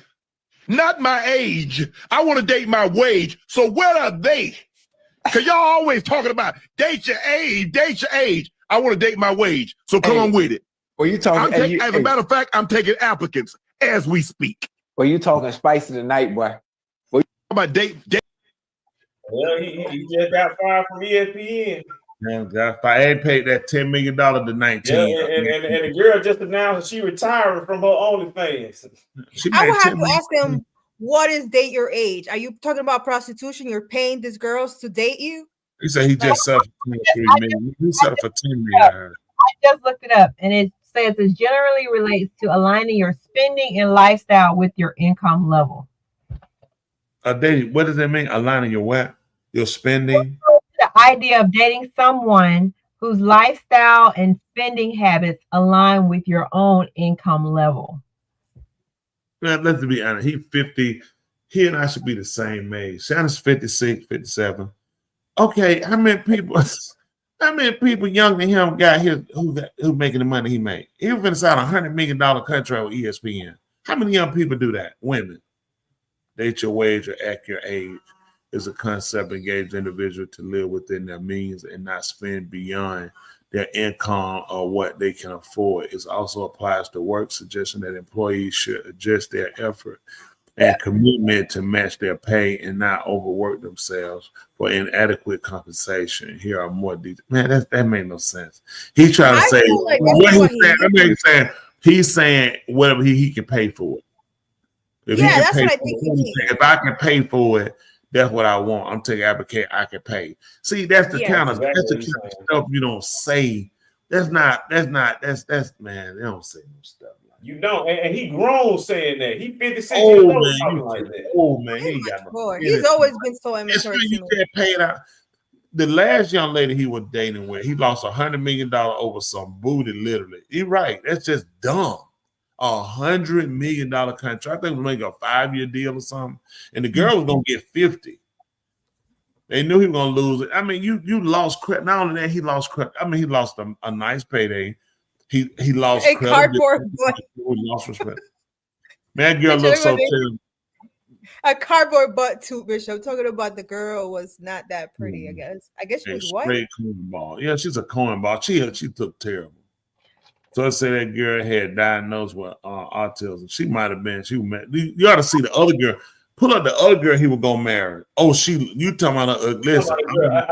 Not my age. I want to date my wage. So where are they? Because y'all always talking about date your age, date your age. I want to date my wage. So come on with it. Well, you talking? As a matter of fact, I'm taking applicants as we speak. Well, you talking spicy tonight, boy. Well, about date. Well, he just got fired from ESPN. Man, I ain't paid that $10 million to 19. Yeah, and the girl just announced she retiring from her OnlyFans. I would have to ask him, what is date your age? Are you talking about prostitution? You're paying these girls to date you? He said he just suffered for $3 million. He suffered for $10 million. I just looked it up, and it says it generally relates to aligning your spending and lifestyle with your income level. What does that mean? Aligning your what? Your spending? The idea of dating someone whose lifestyle and spending habits align with your own income level. Man, let's be honest. He's 50. He and I should be the same age. Shannon's 56, 57. Okay, how many people younger than him got here who making the money he made? He was going to sign $100 million contract with ESPN. How many young people do that? Women. Date your wage or act your age is a concept engaged individual to live within their means and not spend beyond their income or what they can afford. It also applies to work, suggesting that employees should adjust their effort and commitment to match their pay and not overwork themselves for inadequate compensation. Here are more details. Man, that made no sense. He's trying to say like what that's he's saying. That makes sense. He's saying whatever he can pay for it. If Yeah, he can that's pay what I for think it, he means. if I can pay for it, that's what I want. I'm taking advocate. I can pay. See, that's the Yeah. kind of Exactly that's the what he's kind of saying. stuff you don't say. That's man. They don't say no stuff. You don't, and he grown saying that. He 56 years Oh old man, talking you like that. oh man, he ain't got no. Boy, he's always been so immature. It's you to me. get paid out. The last young lady he was dating with, he lost $100 million over some booty. Literally, you're right. That's just dumb. $100 million contract. I think it was maybe a 5-year deal or something, and the girl was gonna get 50. They knew he was gonna lose it. I mean, you lost credit. Not only that, he lost credit. I mean, he lost a nice payday. He lost A credit. cardboard butt. He lost respect. Man, that girl looks so terrible. A cardboard butt too, Bishop. Talking about the girl was not that pretty. I guess she A was white. straight cornball. Yeah, she's a cornball. She looked terrible. So I said that girl had diagnosed with autism. She might have been. You ought to see the other girl. Pull up the other girl he was gonna marry. Oh, you talking about listen? I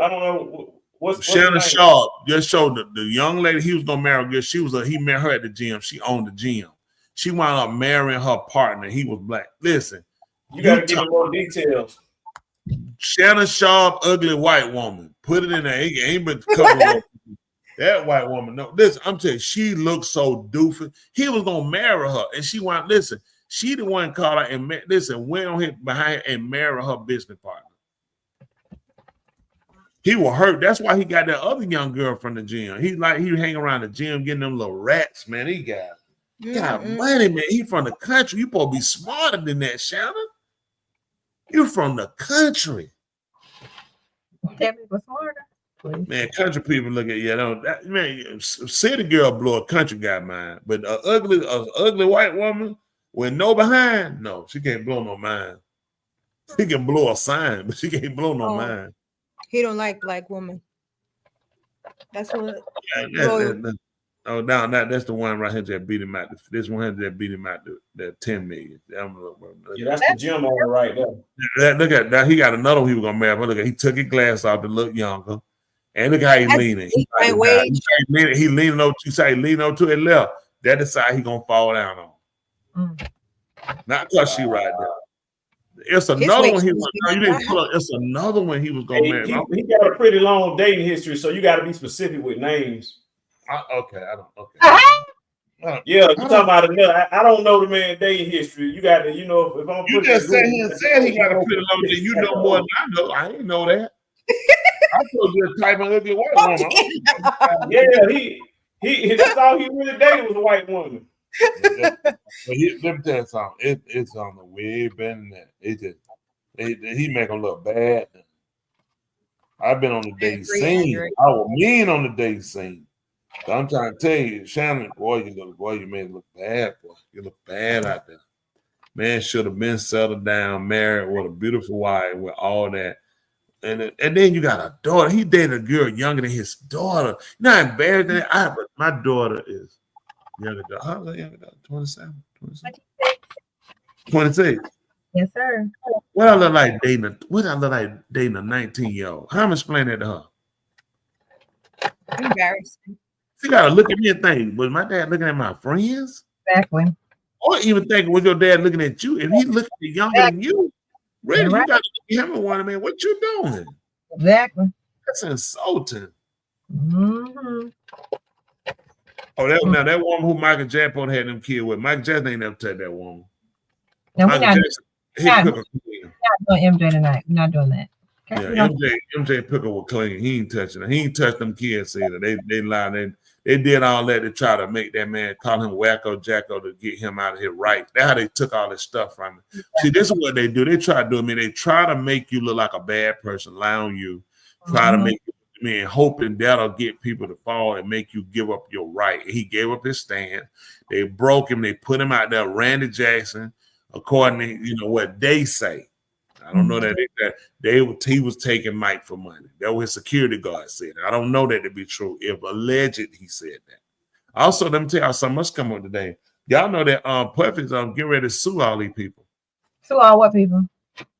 don't know. What's Shannon her name? Sharp just showed the young lady he was gonna marry. Girl, he met her at the gym. She owned the gym. She wound up marrying her partner. He was black. Listen, You gotta give me more details. Shannon Sharp, ugly white woman. Put it in there. Ain't but a couple of that white woman. No, listen, I'm telling you, she looked so doofy. He was gonna marry her, and she went. Listen, she the one called her and went on him behind and marry her business partner. He was hurt. That's why he got that other young girl from the gym. He hang around the gym getting them little rats, man. He got money, man. He from the country. You supposed to be smarter than that, Shannon. You from the country. Man, country people look at man. City girl blow a country guy mind, but a ugly white woman with no behind, no, she can't blow no mind. She can blow a sign, but she can't blow no mind. He don't like black women. That's what. That's the one right here that beat him out. This one that beat him out that 10 million. Yeah, that's the gym owner right there. Look at that. He got another one he was gonna marry. But look at he took his glass off to look younger. And look how he's leaning. He leaning over. You say leaning over to his left. That the side he gonna fall down on. Not because she right there. It's another one he was. No, you didn't pull up. It's another one he was gonna marry. He got a pretty long dating history, so you got to be specific with names. Okay. Yeah, you talking about another. I don't know the man dating history. You got to, if I'm. You just said he got a pretty long. You know more than I know. I didn't know that. I told you a type of ugly white woman. Yeah, he. That's all he really dated was a white woman. But let me tell you something. It's on the way better than that. He make him look bad. I've been on the dating scene. I was mean on the dating scene. So I'm trying to tell you, Shannon, you made it look bad, boy. You look bad out there. Man should have been settled down, married with a beautiful wife, with all that. And then you got a daughter. He dated a girl younger than his daughter. You're not embarrassed that my daughter is younger. How's that younger daughter? 27? 26. Yes, sir. What I look like dating a 19-year-old? How am I explaining that to her? Embarrassing. She gotta look at me and think, was my dad looking at my friends? Exactly. Or even thinking, was your dad looking at you? If he looking at younger than you, really, you gotta look at him and wonder, man, what you doing? Exactly. That's insulting. Mm-hmm. Oh, now that woman who Michael Jackson had them kids with, Michael Jackson ain't never touched that woman. No, we're not Jackson, doing MJ tonight. We're not doing that. Okay? Yeah, MJ Pickle was clean. He ain't touching it. He ain't touched them kids either. They lied. They did all that to try to make that man call him Wacko Jacko to get him out of here right. That's how they took all this stuff from him. See, this is what they do. They try to do. They try to make you look like a bad person, lie on you, try to make you hoping that'll get people to fall and make you give up your right. He gave up his stand. They broke him. They put him out there. Randy Jackson, according to what they say. I don't know that he was taking Mike for money. That was his security guard said. I don't know that to be true. If alleged, he said that. Also, let me tell y'all something else come up today. Y'all know that Puffy's getting ready to sue all these people. To all what people?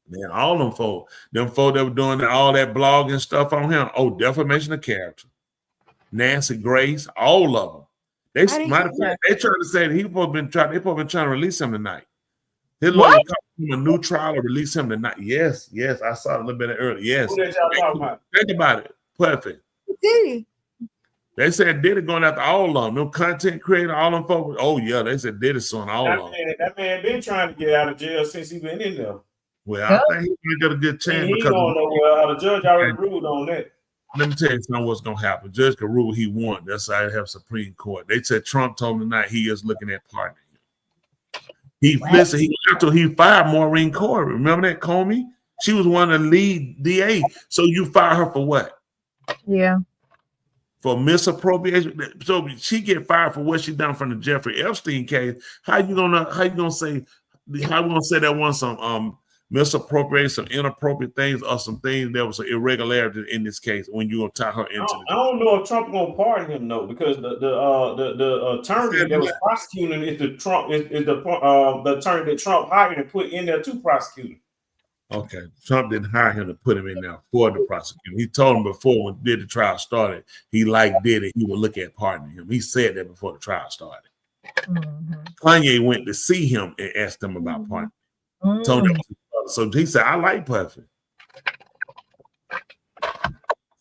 Man, all them folk that were doing all that blogging stuff on him. Oh, defamation of character. Nancy Grace, all of them. They trying to say that they supposed been trying to release him tonight. His lawyer called him a new trial to release him tonight. Yes, I saw it a little bit earlier. Yes. Who that y'all talking about? Think about it. Perfect. Diddy. They said Diddy going after all of them. No content creator, all them folks. Oh yeah, they said Diddy suing all of them. That man been trying to get out of jail since he been in there. Well, I think he's gonna get a good chance He because don't know well. The judge already ruled on that. let me tell you something what's gonna happen. Judge can rule he won. That's why I have Supreme Court. They said Trump told him tonight he is looking at pardoning. He fired Maureen Corey. Remember that Comey? She was one of the lead DA. So you fire her for what? Yeah. For misappropriation. So she get fired for what she done from the Jeffrey Epstein case. How you gonna say that was some misappropriation, some inappropriate things, or some things that was an irregularity in this case when you gonna tie her into I don't know if Trump gonna pardon him though, because the attorney that was prosecuting is the attorney that Trump hired and put in there to prosecute him. Okay, Trump didn't hire him to put him in there for the prosecutor. He told him before when the trial started, he liked Diddy, he would look at pardoning him. He said that before the trial started. Kanye went to see him and asked him about pardoning. So he said, I like Puffy.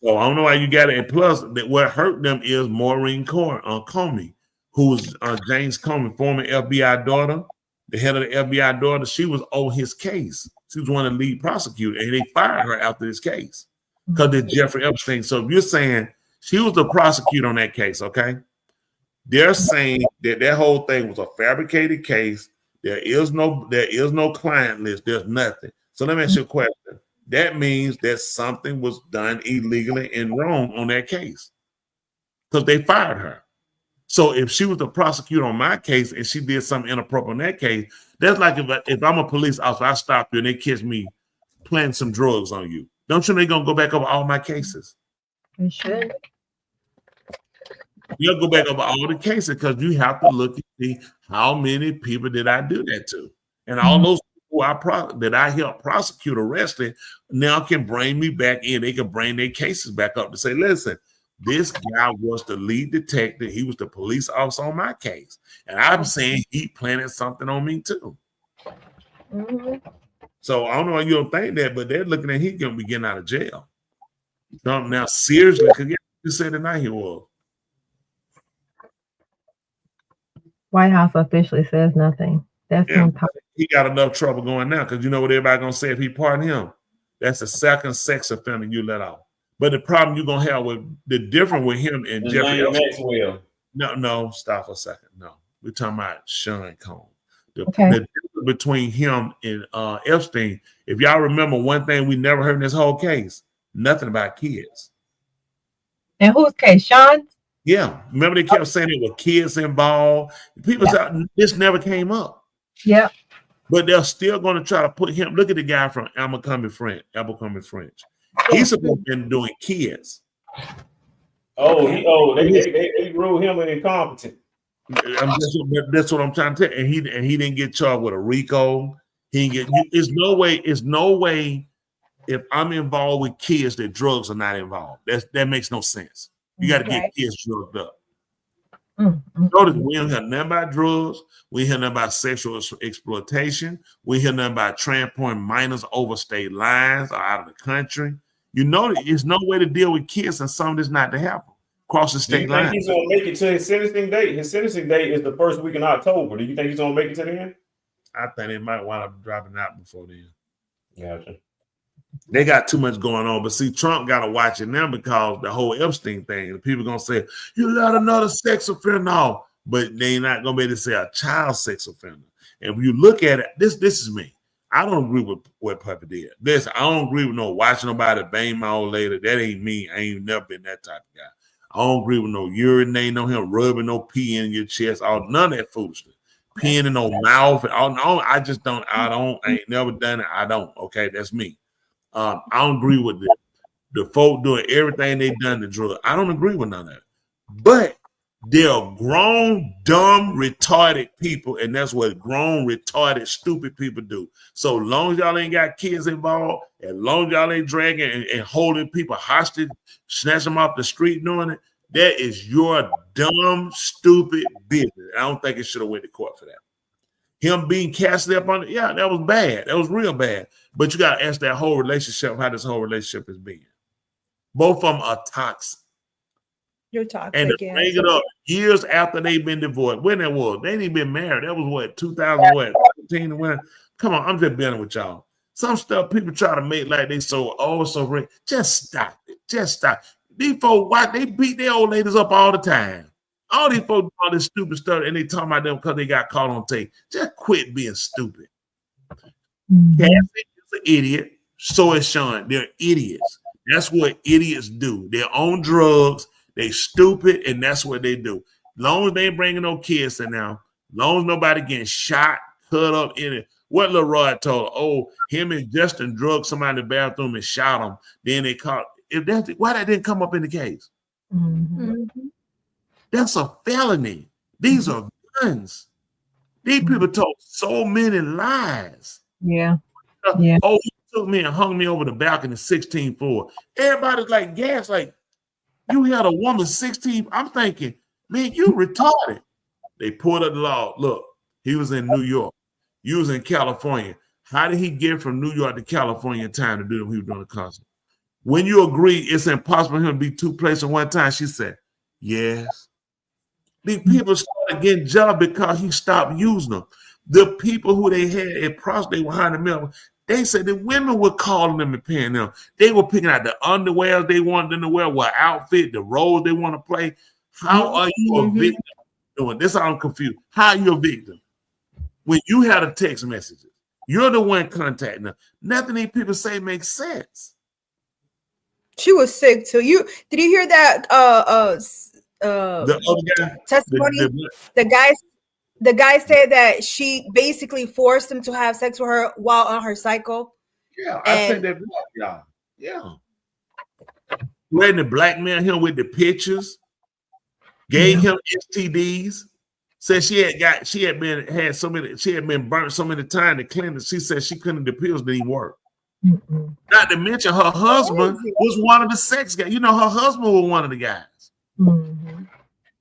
So I don't know why you got it. And plus, that what hurt them is Maureen Comey, who was James Comey, former FBI daughter, the head of the FBI daughter. She was on his case. She was one of the lead prosecutors, and they fired her after this case because of Jeffrey Epstein. So if you're saying she was the prosecutor on that case, okay? They're saying that whole thing was a fabricated case. There is no client list. There's nothing. So let me ask you a question. That means that something was done illegally and wrong on that case because they fired her. So if she was the prosecutor on my case and she did something inappropriate on that case, that's like if I'm a police officer, I stop you and they catch me planting some drugs on you. Don't you know they're going to go back over all my cases? They should. You'll go back over all the cases because you have to look and see how many people did I do that to. And all those people that I helped prosecute, arrested, now can bring me back in. They can bring their cases back up to say, listen, this guy was the lead detective. He was the police officer on my case. And I'm saying he planted something on me too. So I don't know why you don't think that, but they're looking at he's going to be getting out of jail. Trump now seriously, because you said tonight he was. White House officially says nothing. That's he got enough trouble going now because you know what everybody going to say if he pardon him? That's the second sex offender you let off. But the problem you're gonna have with the difference with him and Jeffrey Maxwell. No, stop for a second. No, we're talking about Sean Combs. The difference between him and Epstein. If y'all remember, one thing we never heard in this whole case: nothing about kids. And whose case, Sean? Yeah, remember they kept saying there were kids involved. People thought this never came up. Yeah, but they're still going to try to put him. Look at the guy from Abercrombie French. He's supposed to be doing kids. They ruled him incompetent. That's what I'm trying to tell you. And he didn't get charged with a RICO. He didn't get. It's no way. If I'm involved with kids, that drugs are not involved. That makes no sense. You got to get kids drugged up. Notice we don't hear nothing about drugs. We hear nothing about sexual exploitation. We hear nothing about transporting minors over state lines or out of the country. You know, there's no way to deal with kids and something that's not to happen across the state line. He's gonna make it to his sentencing date. His sentencing date is the first week in October. Do you think he's gonna make it to the end? I think they might wind up dropping out before then. Gotcha. They got too much going on, but see, Trump got to watch it now because the whole Epstein thing. The people gonna say you let another sex offender off, but they're not gonna be able to say a child sex offender. And when you look at it, this is me. I don't agree with what Puppy did. I don't agree with no watching nobody bang my old lady. That ain't me. I ain't never been that type of guy. I don't agree with no urinating on him, rubbing no pee in your chest, none of that foolishness. Peeing in no mouth. I just don't. I ain't never done it. I don't. Okay, that's me. I don't agree with the folk doing everything they done to drugs. I don't agree with none of that. But They're grown, dumb, retarded people, and that's what grown, retarded, stupid people do. So long as y'all ain't got kids involved, as long as y'all ain't dragging and holding people hostage, snatch them off the street doing it, that is your dumb, stupid business. I don't think it should have went to court for that. Him being casted up on it, yeah, that was bad. That was real bad. But you got to ask that whole relationship, how this whole relationship has been. Both of them are toxic. You're toxic. And to bring it up years after they've been divorced. When that was, they ain't even been married. That was what, 2015 when. Come on, I'm just being with y'all. Some stuff people try to make like they so rich. Just stop it. Just stop. These folks, why they beat their old ladies up all the time. All these folks do all this stupid stuff and they talking about them because they got caught on tape. Just quit being stupid. Cassie is an idiot. So is Sean. They're idiots. That's what idiots do. They're on drugs. They stupid, and that's what they do. Long as they ain't bringing no kids in now, long as nobody getting shot, cut up in it. What Leroy told, him and Justin drugged somebody in the bathroom and shot him. Then they caught. Why that didn't come up in the case? That's a felony. These are guns. These people told so many lies. Yeah. He took me and hung me over the balcony, 16th floor. Everybody's like gas, like. You had a woman 16. I'm thinking, man, you retarded. They pulled up the law. Look, he was in New York. You was in California. How did he get from New York to California in time to do what he was doing a concert? When you agree it's impossible for him to be two places at one time, she said, yes. These people started getting jealous because he stopped using them. The people who they had at prostitute were hiring them. They said the women were calling them and paying them. They were picking out the underwear they wanted them to wear, what outfit, the roles they want to play. How are you a victim doing this? I'm confused. How are you a victim? When you had a text message, you're the one contacting them. Nothing these people say makes sense. She was sick too. Did you hear that? The other guy, testimony. The guy said that she basically forced him to have sex with her while on her cycle. Yeah, I said that. Yeah. Letting to blackmail him with the pictures, gave him STDs. Said she had been burnt so many times to clean it. She said she couldn't. The pills didn't work. Not to mention her husband was one of the sex guys. You know, her husband was one of the guys.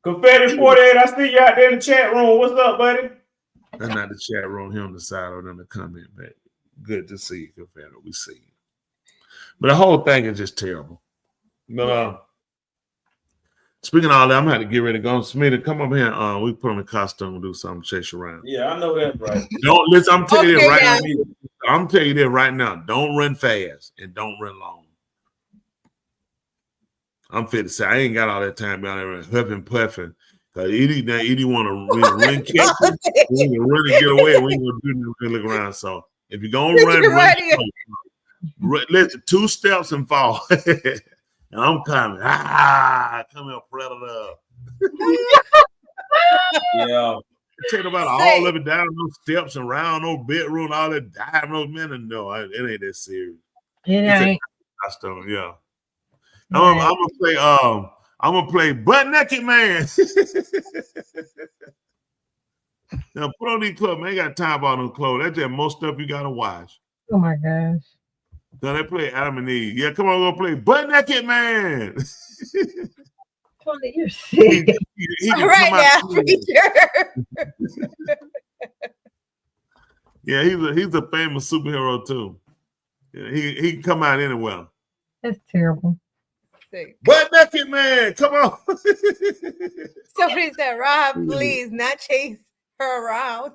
Confetti 48, I see you out there in the chat room. What's up, buddy? That's not the chat room. He on the side or in the comment, man. Good to see you, Confetti. We see you. But the whole thing is just terrible. But speaking of all that, I'm gonna have to get ready to go. Smitty, come up here. We put on a costume and do something, chase you around. Yeah, I know that's right. Don't listen. I'm telling you right now. I'm telling you that right now. Don't run fast and don't run long. I'm fit to say I ain't got all that time down there huffing puffing. Cause Edie want to run catch you. We can run and get away. We ain't gonna do nothing, look around. So if you're gonna run, listen, 2 steps and fall. And I'm coming. Come here, predator. Yeah. Take about all of it down those steps and round no bedroom, all that diving those men. No, it ain't that serious. It ain't. Yeah. I'm gonna play Butt Naked Man. Now put on these clothes, man. I ain't got time for all those clothes. That's just most stuff you gotta watch. Oh my gosh. Now they play Adam and Eve. Yeah, come on, go play Butt Naked Man. Tony, you're sick. He right now, preacher. Yeah, he's a famous superhero too. Yeah, he can come out anywhere. That's terrible. Butt Naked Man, come on. Somebody said, Rob, please not chase her around.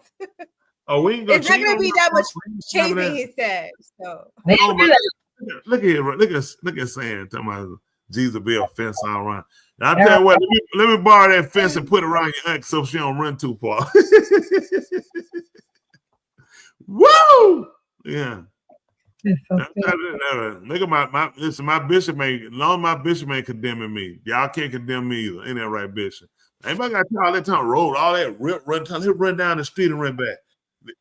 Oh, we ain't gonna. It's not gonna be that much chasing, he said. So look at Sam talking about Jesus be a fence all around. Now I tell you what, let me borrow that fence and put it around your aunt so she don't run too far. Woo! Yeah. Look at my bishop ain't long. My bishop ain't condemning me. Y'all can't condemn me either. Ain't that right, Bishop? Anybody got all that time road, all that run down the street and run back.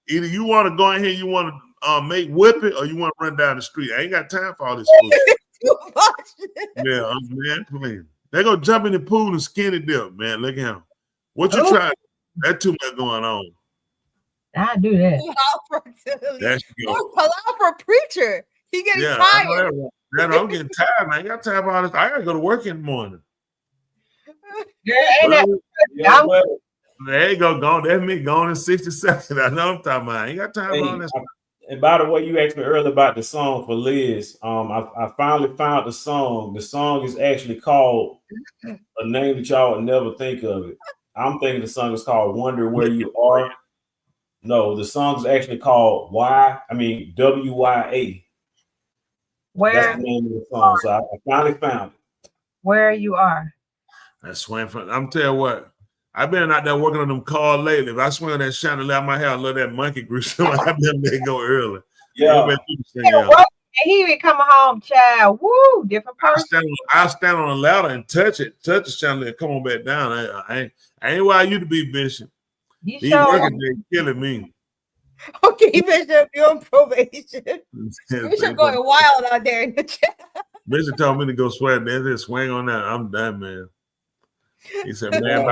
Either you want to go in here, you want to make whip it, or you want to run down the street. I ain't got time for all this food. Yeah, man, please. They go jump in the pool and skinny dip, man. Look at him. What you trying? That's too much going on. I do that. That's good. Allow for a preacher. He getting Yeah, tired. I'm getting tired, man. I got time for all this. I gotta go to work in the morning. There you go, gone. That's me going in 60 seconds. I know I'm talking about. I ain't got time for all this. And by the way, you asked me earlier about the song for Liz. I finally found the song. The song is actually called a name that y'all would never think of it. I'm thinking the song is called Wonder Where You Are. No, the song is actually called WYA. Where? That's the name of the song. So I finally found it. Where you are. I swing from. I'm tell you what. I've been out there working on them cars lately. If I swing on that chandelier, I might have a little that monkey grease. I've been there go early. Yeah. He even coming home, child. Woo, different person. I'll stand on a ladder and touch the chandelier. Come on back down. I ain't why you to be Bishop. These working days killing me. Okay, Bishop, you're on probation. Bishop going wild out there in the chat. Bishop told me to go sweat. They just swing on that. I'm done, man. He said, man,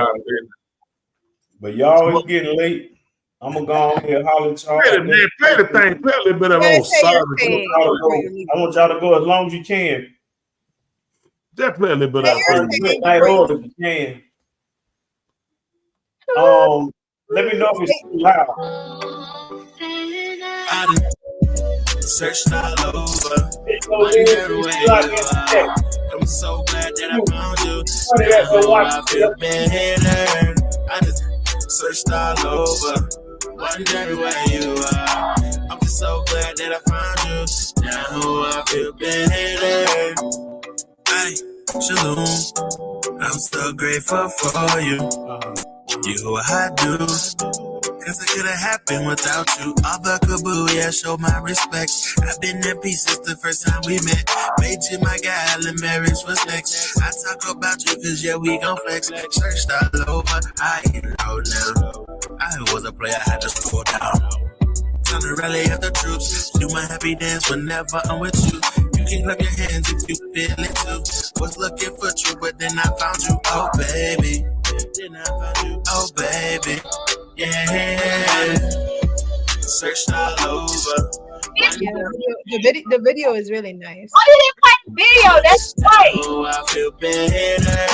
but y'all is getting late. I'm gonna go on here and holler at y'all. Play the thing. Play a little bit of old sorry. I want y'all to go as long as you can. Just play a little bit of midnight order if you can. Let me know if it's too loud. Searched all over. Wonder where you are. I'm so glad that I found you. Now I feel better. I just searched all over. Wonder where you are. I'm just so glad that I found you. Now I feel better. Hey, Shalom. I'm so grateful for you. You I do. Cause it couldn't happen without you. All the kaboo, yeah, show my respect. I've been in pieces the first time we met. Made you my gal and marriage was next. I talk about you cause yeah, we gon' flex. Searched all over, I know now. I was a player, I had to slow down. Time to rally up the troops. Do my happy dance whenever I'm with you. You can clap your hands if you feel it too. Was looking for you, but then I found you. Oh baby, then I found you. Oh baby. Yeah, searched all over. Yeah, the video is really nice. Oh, he didn't play the video. That's right. Oh, I feel better.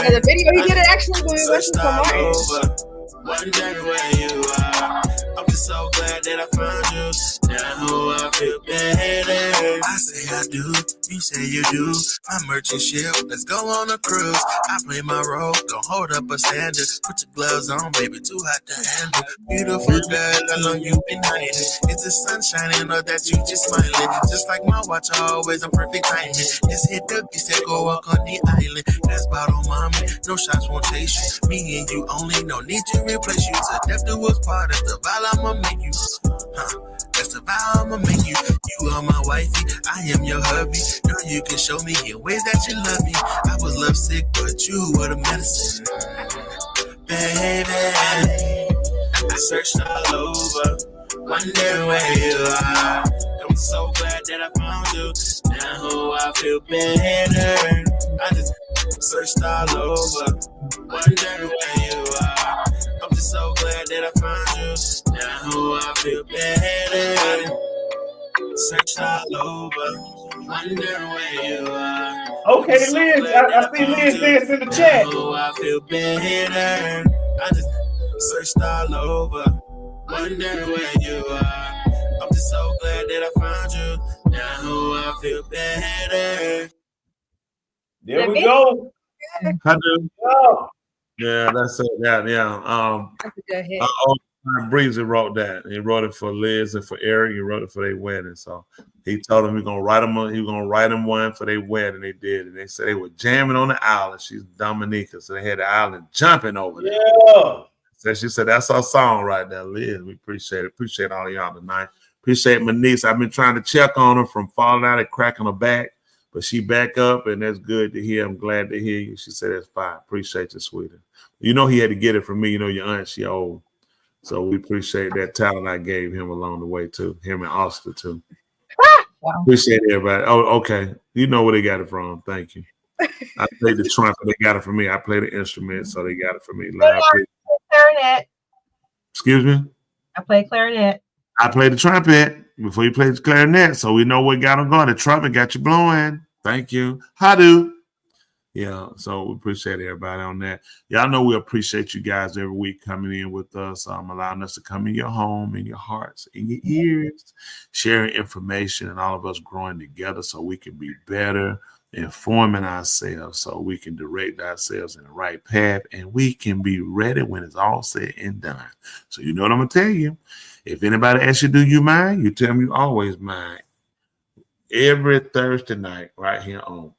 Yeah, the video he did it actually when we listened to Martin. Wonder where you are. I'm just so glad that I found you. Now I feel better. I say I do, you say you do. My merchant ship, let's go on a cruise. I play my role, don't hold up a standard. Put your gloves on, baby, too hot to handle. Beautiful girl, how long you been hiding? Is the sun shining or that you just smiling? Just like my watch, always on perfect timing. Just hit the beach, then go walk on the island. That's bottle mommy, no shots won't chase you. Me and you only, no need to replace you. To death do us part, that's the vow I'ma make you. That's the vow I'ma make you. You are my wifey, I am your hubby. Girl, you can show me in ways that you love me. I was lovesick, but you were the medicine. Baby, I searched all over, wonder where you are. I'm so glad that I found you. Now I feel better. I just searched all over, wonder where you are. I'm just so glad that I found you. Now I feel better. Searched all over, wonder where you are. Okay, Liz, I see Liz dance in the chat. Now I feel better. I just searched all over, wonder where you are. I'm just so glad that I found you. Now I feel better. There we go. I do. Oh. Yeah, that's it. Yeah. Breezy wrote that. He wrote it for Liz and for Eric. He wrote it for their wedding. So he told them he was gonna write them one for their wedding. They did, and they said they were jamming on the island. She's Dominica, so they had the island jumping over there. Yeah. So she said that's our song right there, Liz. We appreciate it. Appreciate all of y'all tonight. Appreciate my niece. I've been trying to check on her from falling out and cracking her back, but she back up, and that's good to hear. I'm glad to hear you. She said that's fine. Appreciate you, sweetie. You know he had to get it from me. You know your aunt, she old. So we appreciate that talent I gave him along the way too. Him and Oscar too. Wow. Appreciate everybody. Oh, okay. You know where they got it from. Thank you. I played the trumpet. They got it for me. I play the instrument, so they got it for me. Hey, I play clarinet. Excuse me? I play clarinet. I play the trumpet before you play the clarinet, so we know what got them going. The trumpet got you blowing. Thank you. How do? Yeah, so we appreciate everybody on that. Y'all know we appreciate you guys every week coming in with us, allowing us to come in your home, in your hearts, in your ears, sharing information, and all of us growing together so we can be better, informing ourselves so we can direct ourselves in the right path, and we can be ready when it's all said and done. So you know what I'm going to tell you. If anybody asks you, do you mind? You tell them you always mind. Every Thursday night right here on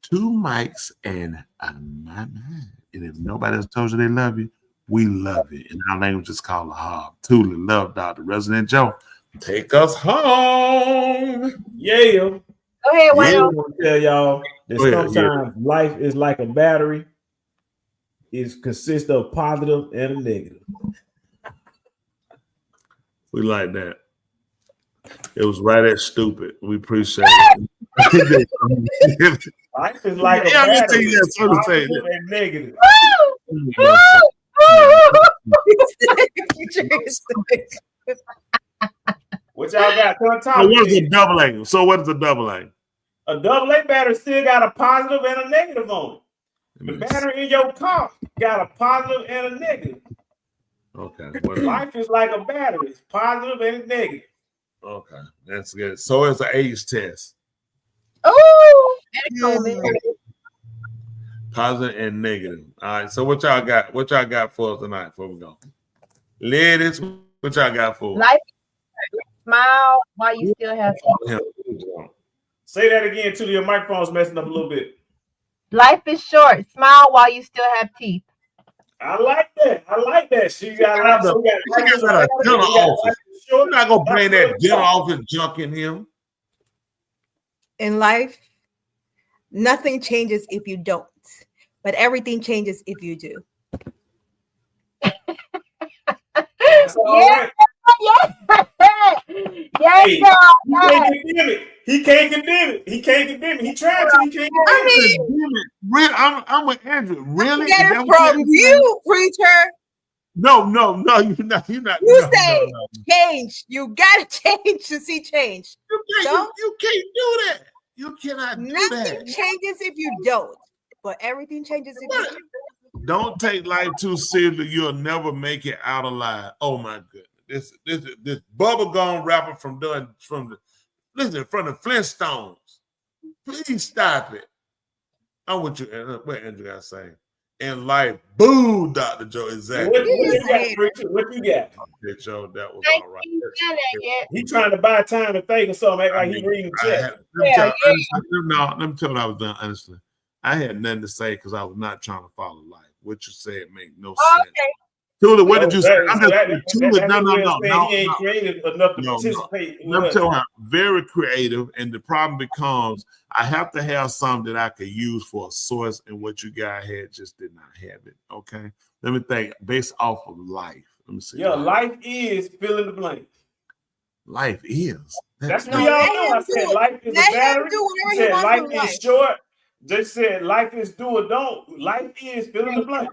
Two Mics and My Mind. And if nobody else told you they love you, we love you. In our language, it's called a hub. Truly love Dr. Resident Joe. Take us home. Yeah. Go ahead, I Wayne. want to tell y'all that Go ahead, sometimes life is like a battery. It consists of positive and a negative. We like that. It was right at stupid. We appreciate it. Life is like a Yeah, let me tell battery. you that, so to say Positive that. and negative. What y'all got? Come talk So what to is me. a double A? So what is a double A? A double A battery still got a positive and a negative on it. The battery in your car got a positive and a negative. Okay. Life is like a battery. It's positive and negative. Okay. That's good. So it's an age test. Oh, Positive and negative. All right. So what y'all got? What y'all got for us tonight before we go? Ladies, what y'all got for us? life. Smile while you still have teeth. Say that again till your microphone's messing up a little bit. Life is short. Smile while you still have teeth. I like that. I like that. She got Got so we got a dental office. You're not gonna bring that dental office junk in here. In life, nothing changes if you don't, but everything changes if you do. Yeah. Hey, he can't condemn it. He can't condemn it. He can't condemn it. He tried to. He can't condemn it. Really, I'm with Andrew. Really? Get Is it that what from you're you, preacher. No, you're not. You no, say no. change. You gotta change to see change. You can't do that. You cannot do Nothing that. changes if you don't, but everything changes if you do. Don't take life too seriously. You'll never make it out alive. Oh my goodness. This bubblegum rapper from the Flintstones. Please stop it. I want you. What Andrew got to say? In life, boo, Dr. Joe. Exactly. What you got, Richard? What you got? Okay, Joe, that was all right. He trying to buy time to think of something, act like he reading the chat. Let me tell you what I was done, honestly. I had nothing to say because I was not trying to follow life. What you said made no sense. Tula, what did you say? I'm just Tula, no. He ain't creative enough to No. participate. Let me tell you, I'm very creative, and the problem becomes I have to have something that I could use for a source, and what you guys had just did not have it. Okay, let me think. Based off of life, let me see. Yeah, life is fill in the blank. Life is. That's what y'all know. I said life is a battery. He said life is short. Just said life is do or don't. Life is fill in the blank.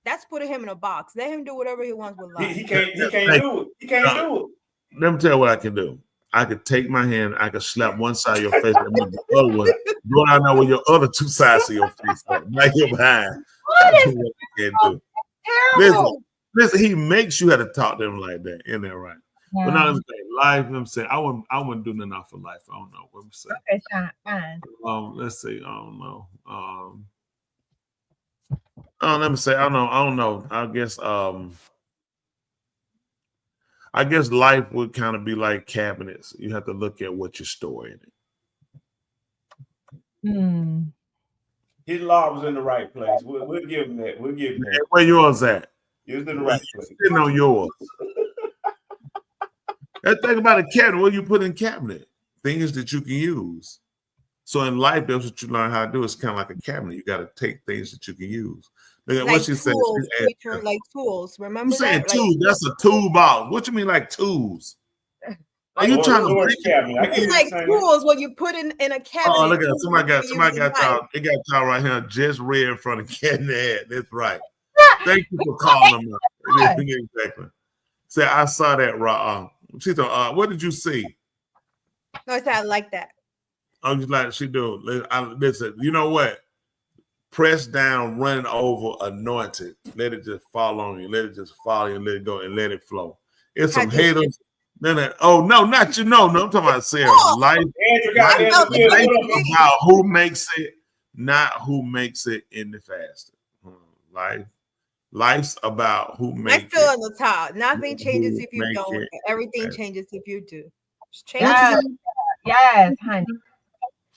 That's putting him in a box. Let him do whatever he wants with life. He can't do it. He can't do it. Let me tell you what I can do. I could take my hand, I could slap one side of your face and move the other one. Go down there with your other two sides of your face, like your behind. That's what I can do. Listen, he makes you have to talk to him like that. Isn't that right? Yeah. But now let's say life. I'm saying I wouldn't do nothing for life. I don't know what I'm saying. Okay, fine. Let's see. I don't know. Let me say. I don't know. I guess life would kind of be like cabinets. You have to look at what you store in it. His law was in the right place. We'll give him that. We'll give him that. Where yours at? It was in the right place. Sitting on yours. That thing about a cabinet, what you put in cabinet? Things that you can use. So in life, that's what you learn how to do. It's kind of like a cabinet. You got to take things that you can use. Look at Like what she said. tools, Richard, like tools. Remember You saying that? tools? That's a toolbox. What you mean like tools? Are you trying to storage cabinet? I get It's what like you're saying. tools when you put in a cabinet. Oh, look at tools somebody got you somebody use in got y'all. They got y'all right here. Just read in front of Ken ad. That's right. Thank you for calling them up. Exactly. Say I saw that raw. She thought, what did you see? No, it's I like that. I'm just like she do. Listen, you know what? Press down, running over, anointed. Let it just fall on you. Let it just fall you and let it go and let it flow. It's some haters. Oh no, not you. No, I'm talking about Sarah. Life about who makes it, not who makes it in the faster. Life's about who makes it. Let's fill in the top. Nothing changes if you don't. Everything changes if you do. Yes, honey.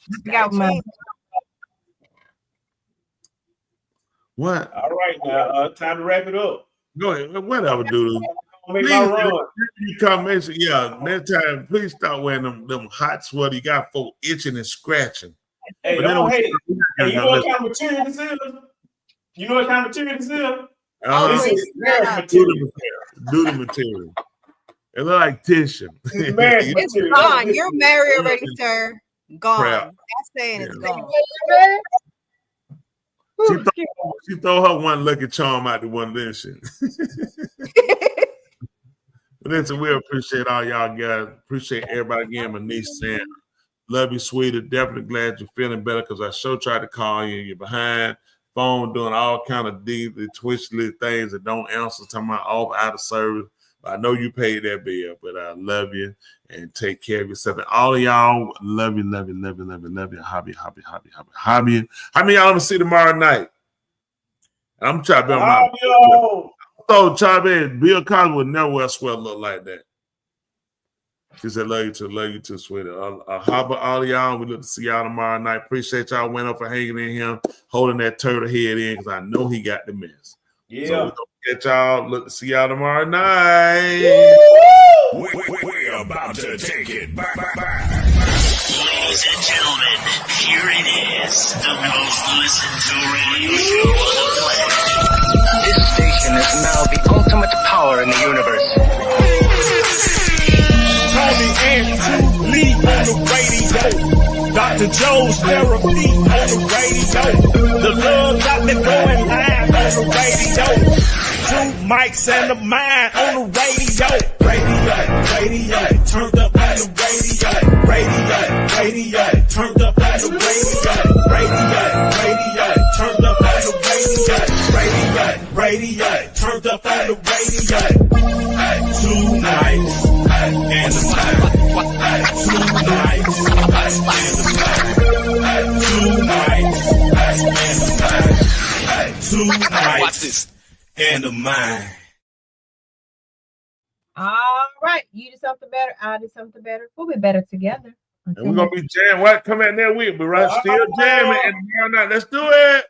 You got my. What? All right, now time to wrap it up. Go ahead. Whatever, dude. Make my run. You come in, next time, please start wearing them hot sweater. You got folk itching and scratching. Hey, you know what kind of material this is? You know what kind of material this is? This is marriage material. Do the material. It look like tissue. It's gone. You're married already, sir. Gone. Crap. That's saying it's gone. She throw her one lucky charm out to one of this shit. Listen, we appreciate all y'all guys. Appreciate everybody again. My niece saying, love you, sweetie. Definitely glad you're feeling better because I sure tried to call you and you're behind. Phone doing all kind of deep, twitchy things that don't answer. Talking about off out of service. I know you paid that bill, but I love you and take care of yourself. And all of y'all, love you. Hobby. How many y'all want to see tomorrow night? I'm trying to be on my. So, Chavez, Bill Cosby would never wear a sweater look like that. She said, love you too, sweetie. How about all of y'all? We look to see y'all tomorrow night. Appreciate y'all went up for hanging in here, holding that turtle head in, because I know he got the mess. Yeah. So we're going to get y'all. Look to see y'all tomorrow night. We're about to take it back. Ladies and gentlemen, here it is, the most listened to radio show on the planet. This station is now the ultimate power in the universe. Tony and Lee on the radio. Dr. Joe's therapy on the radio. The love got me going live on the radio. 2 mics and a mind on the radio. Radio, turned up on the radio. Radio, turned up on the radio. Radio, turned up on the radio. Radio, turned up on the radio. 2 nights and a mind. 2 nights and a mind. 2 nights and a mind. 2 nights. Watch this. And a mind. All right. You do something better. I do something better. We'll be better together. And we're going to be jamming. What? Come out there with me, right? Still jamming. And let's do it.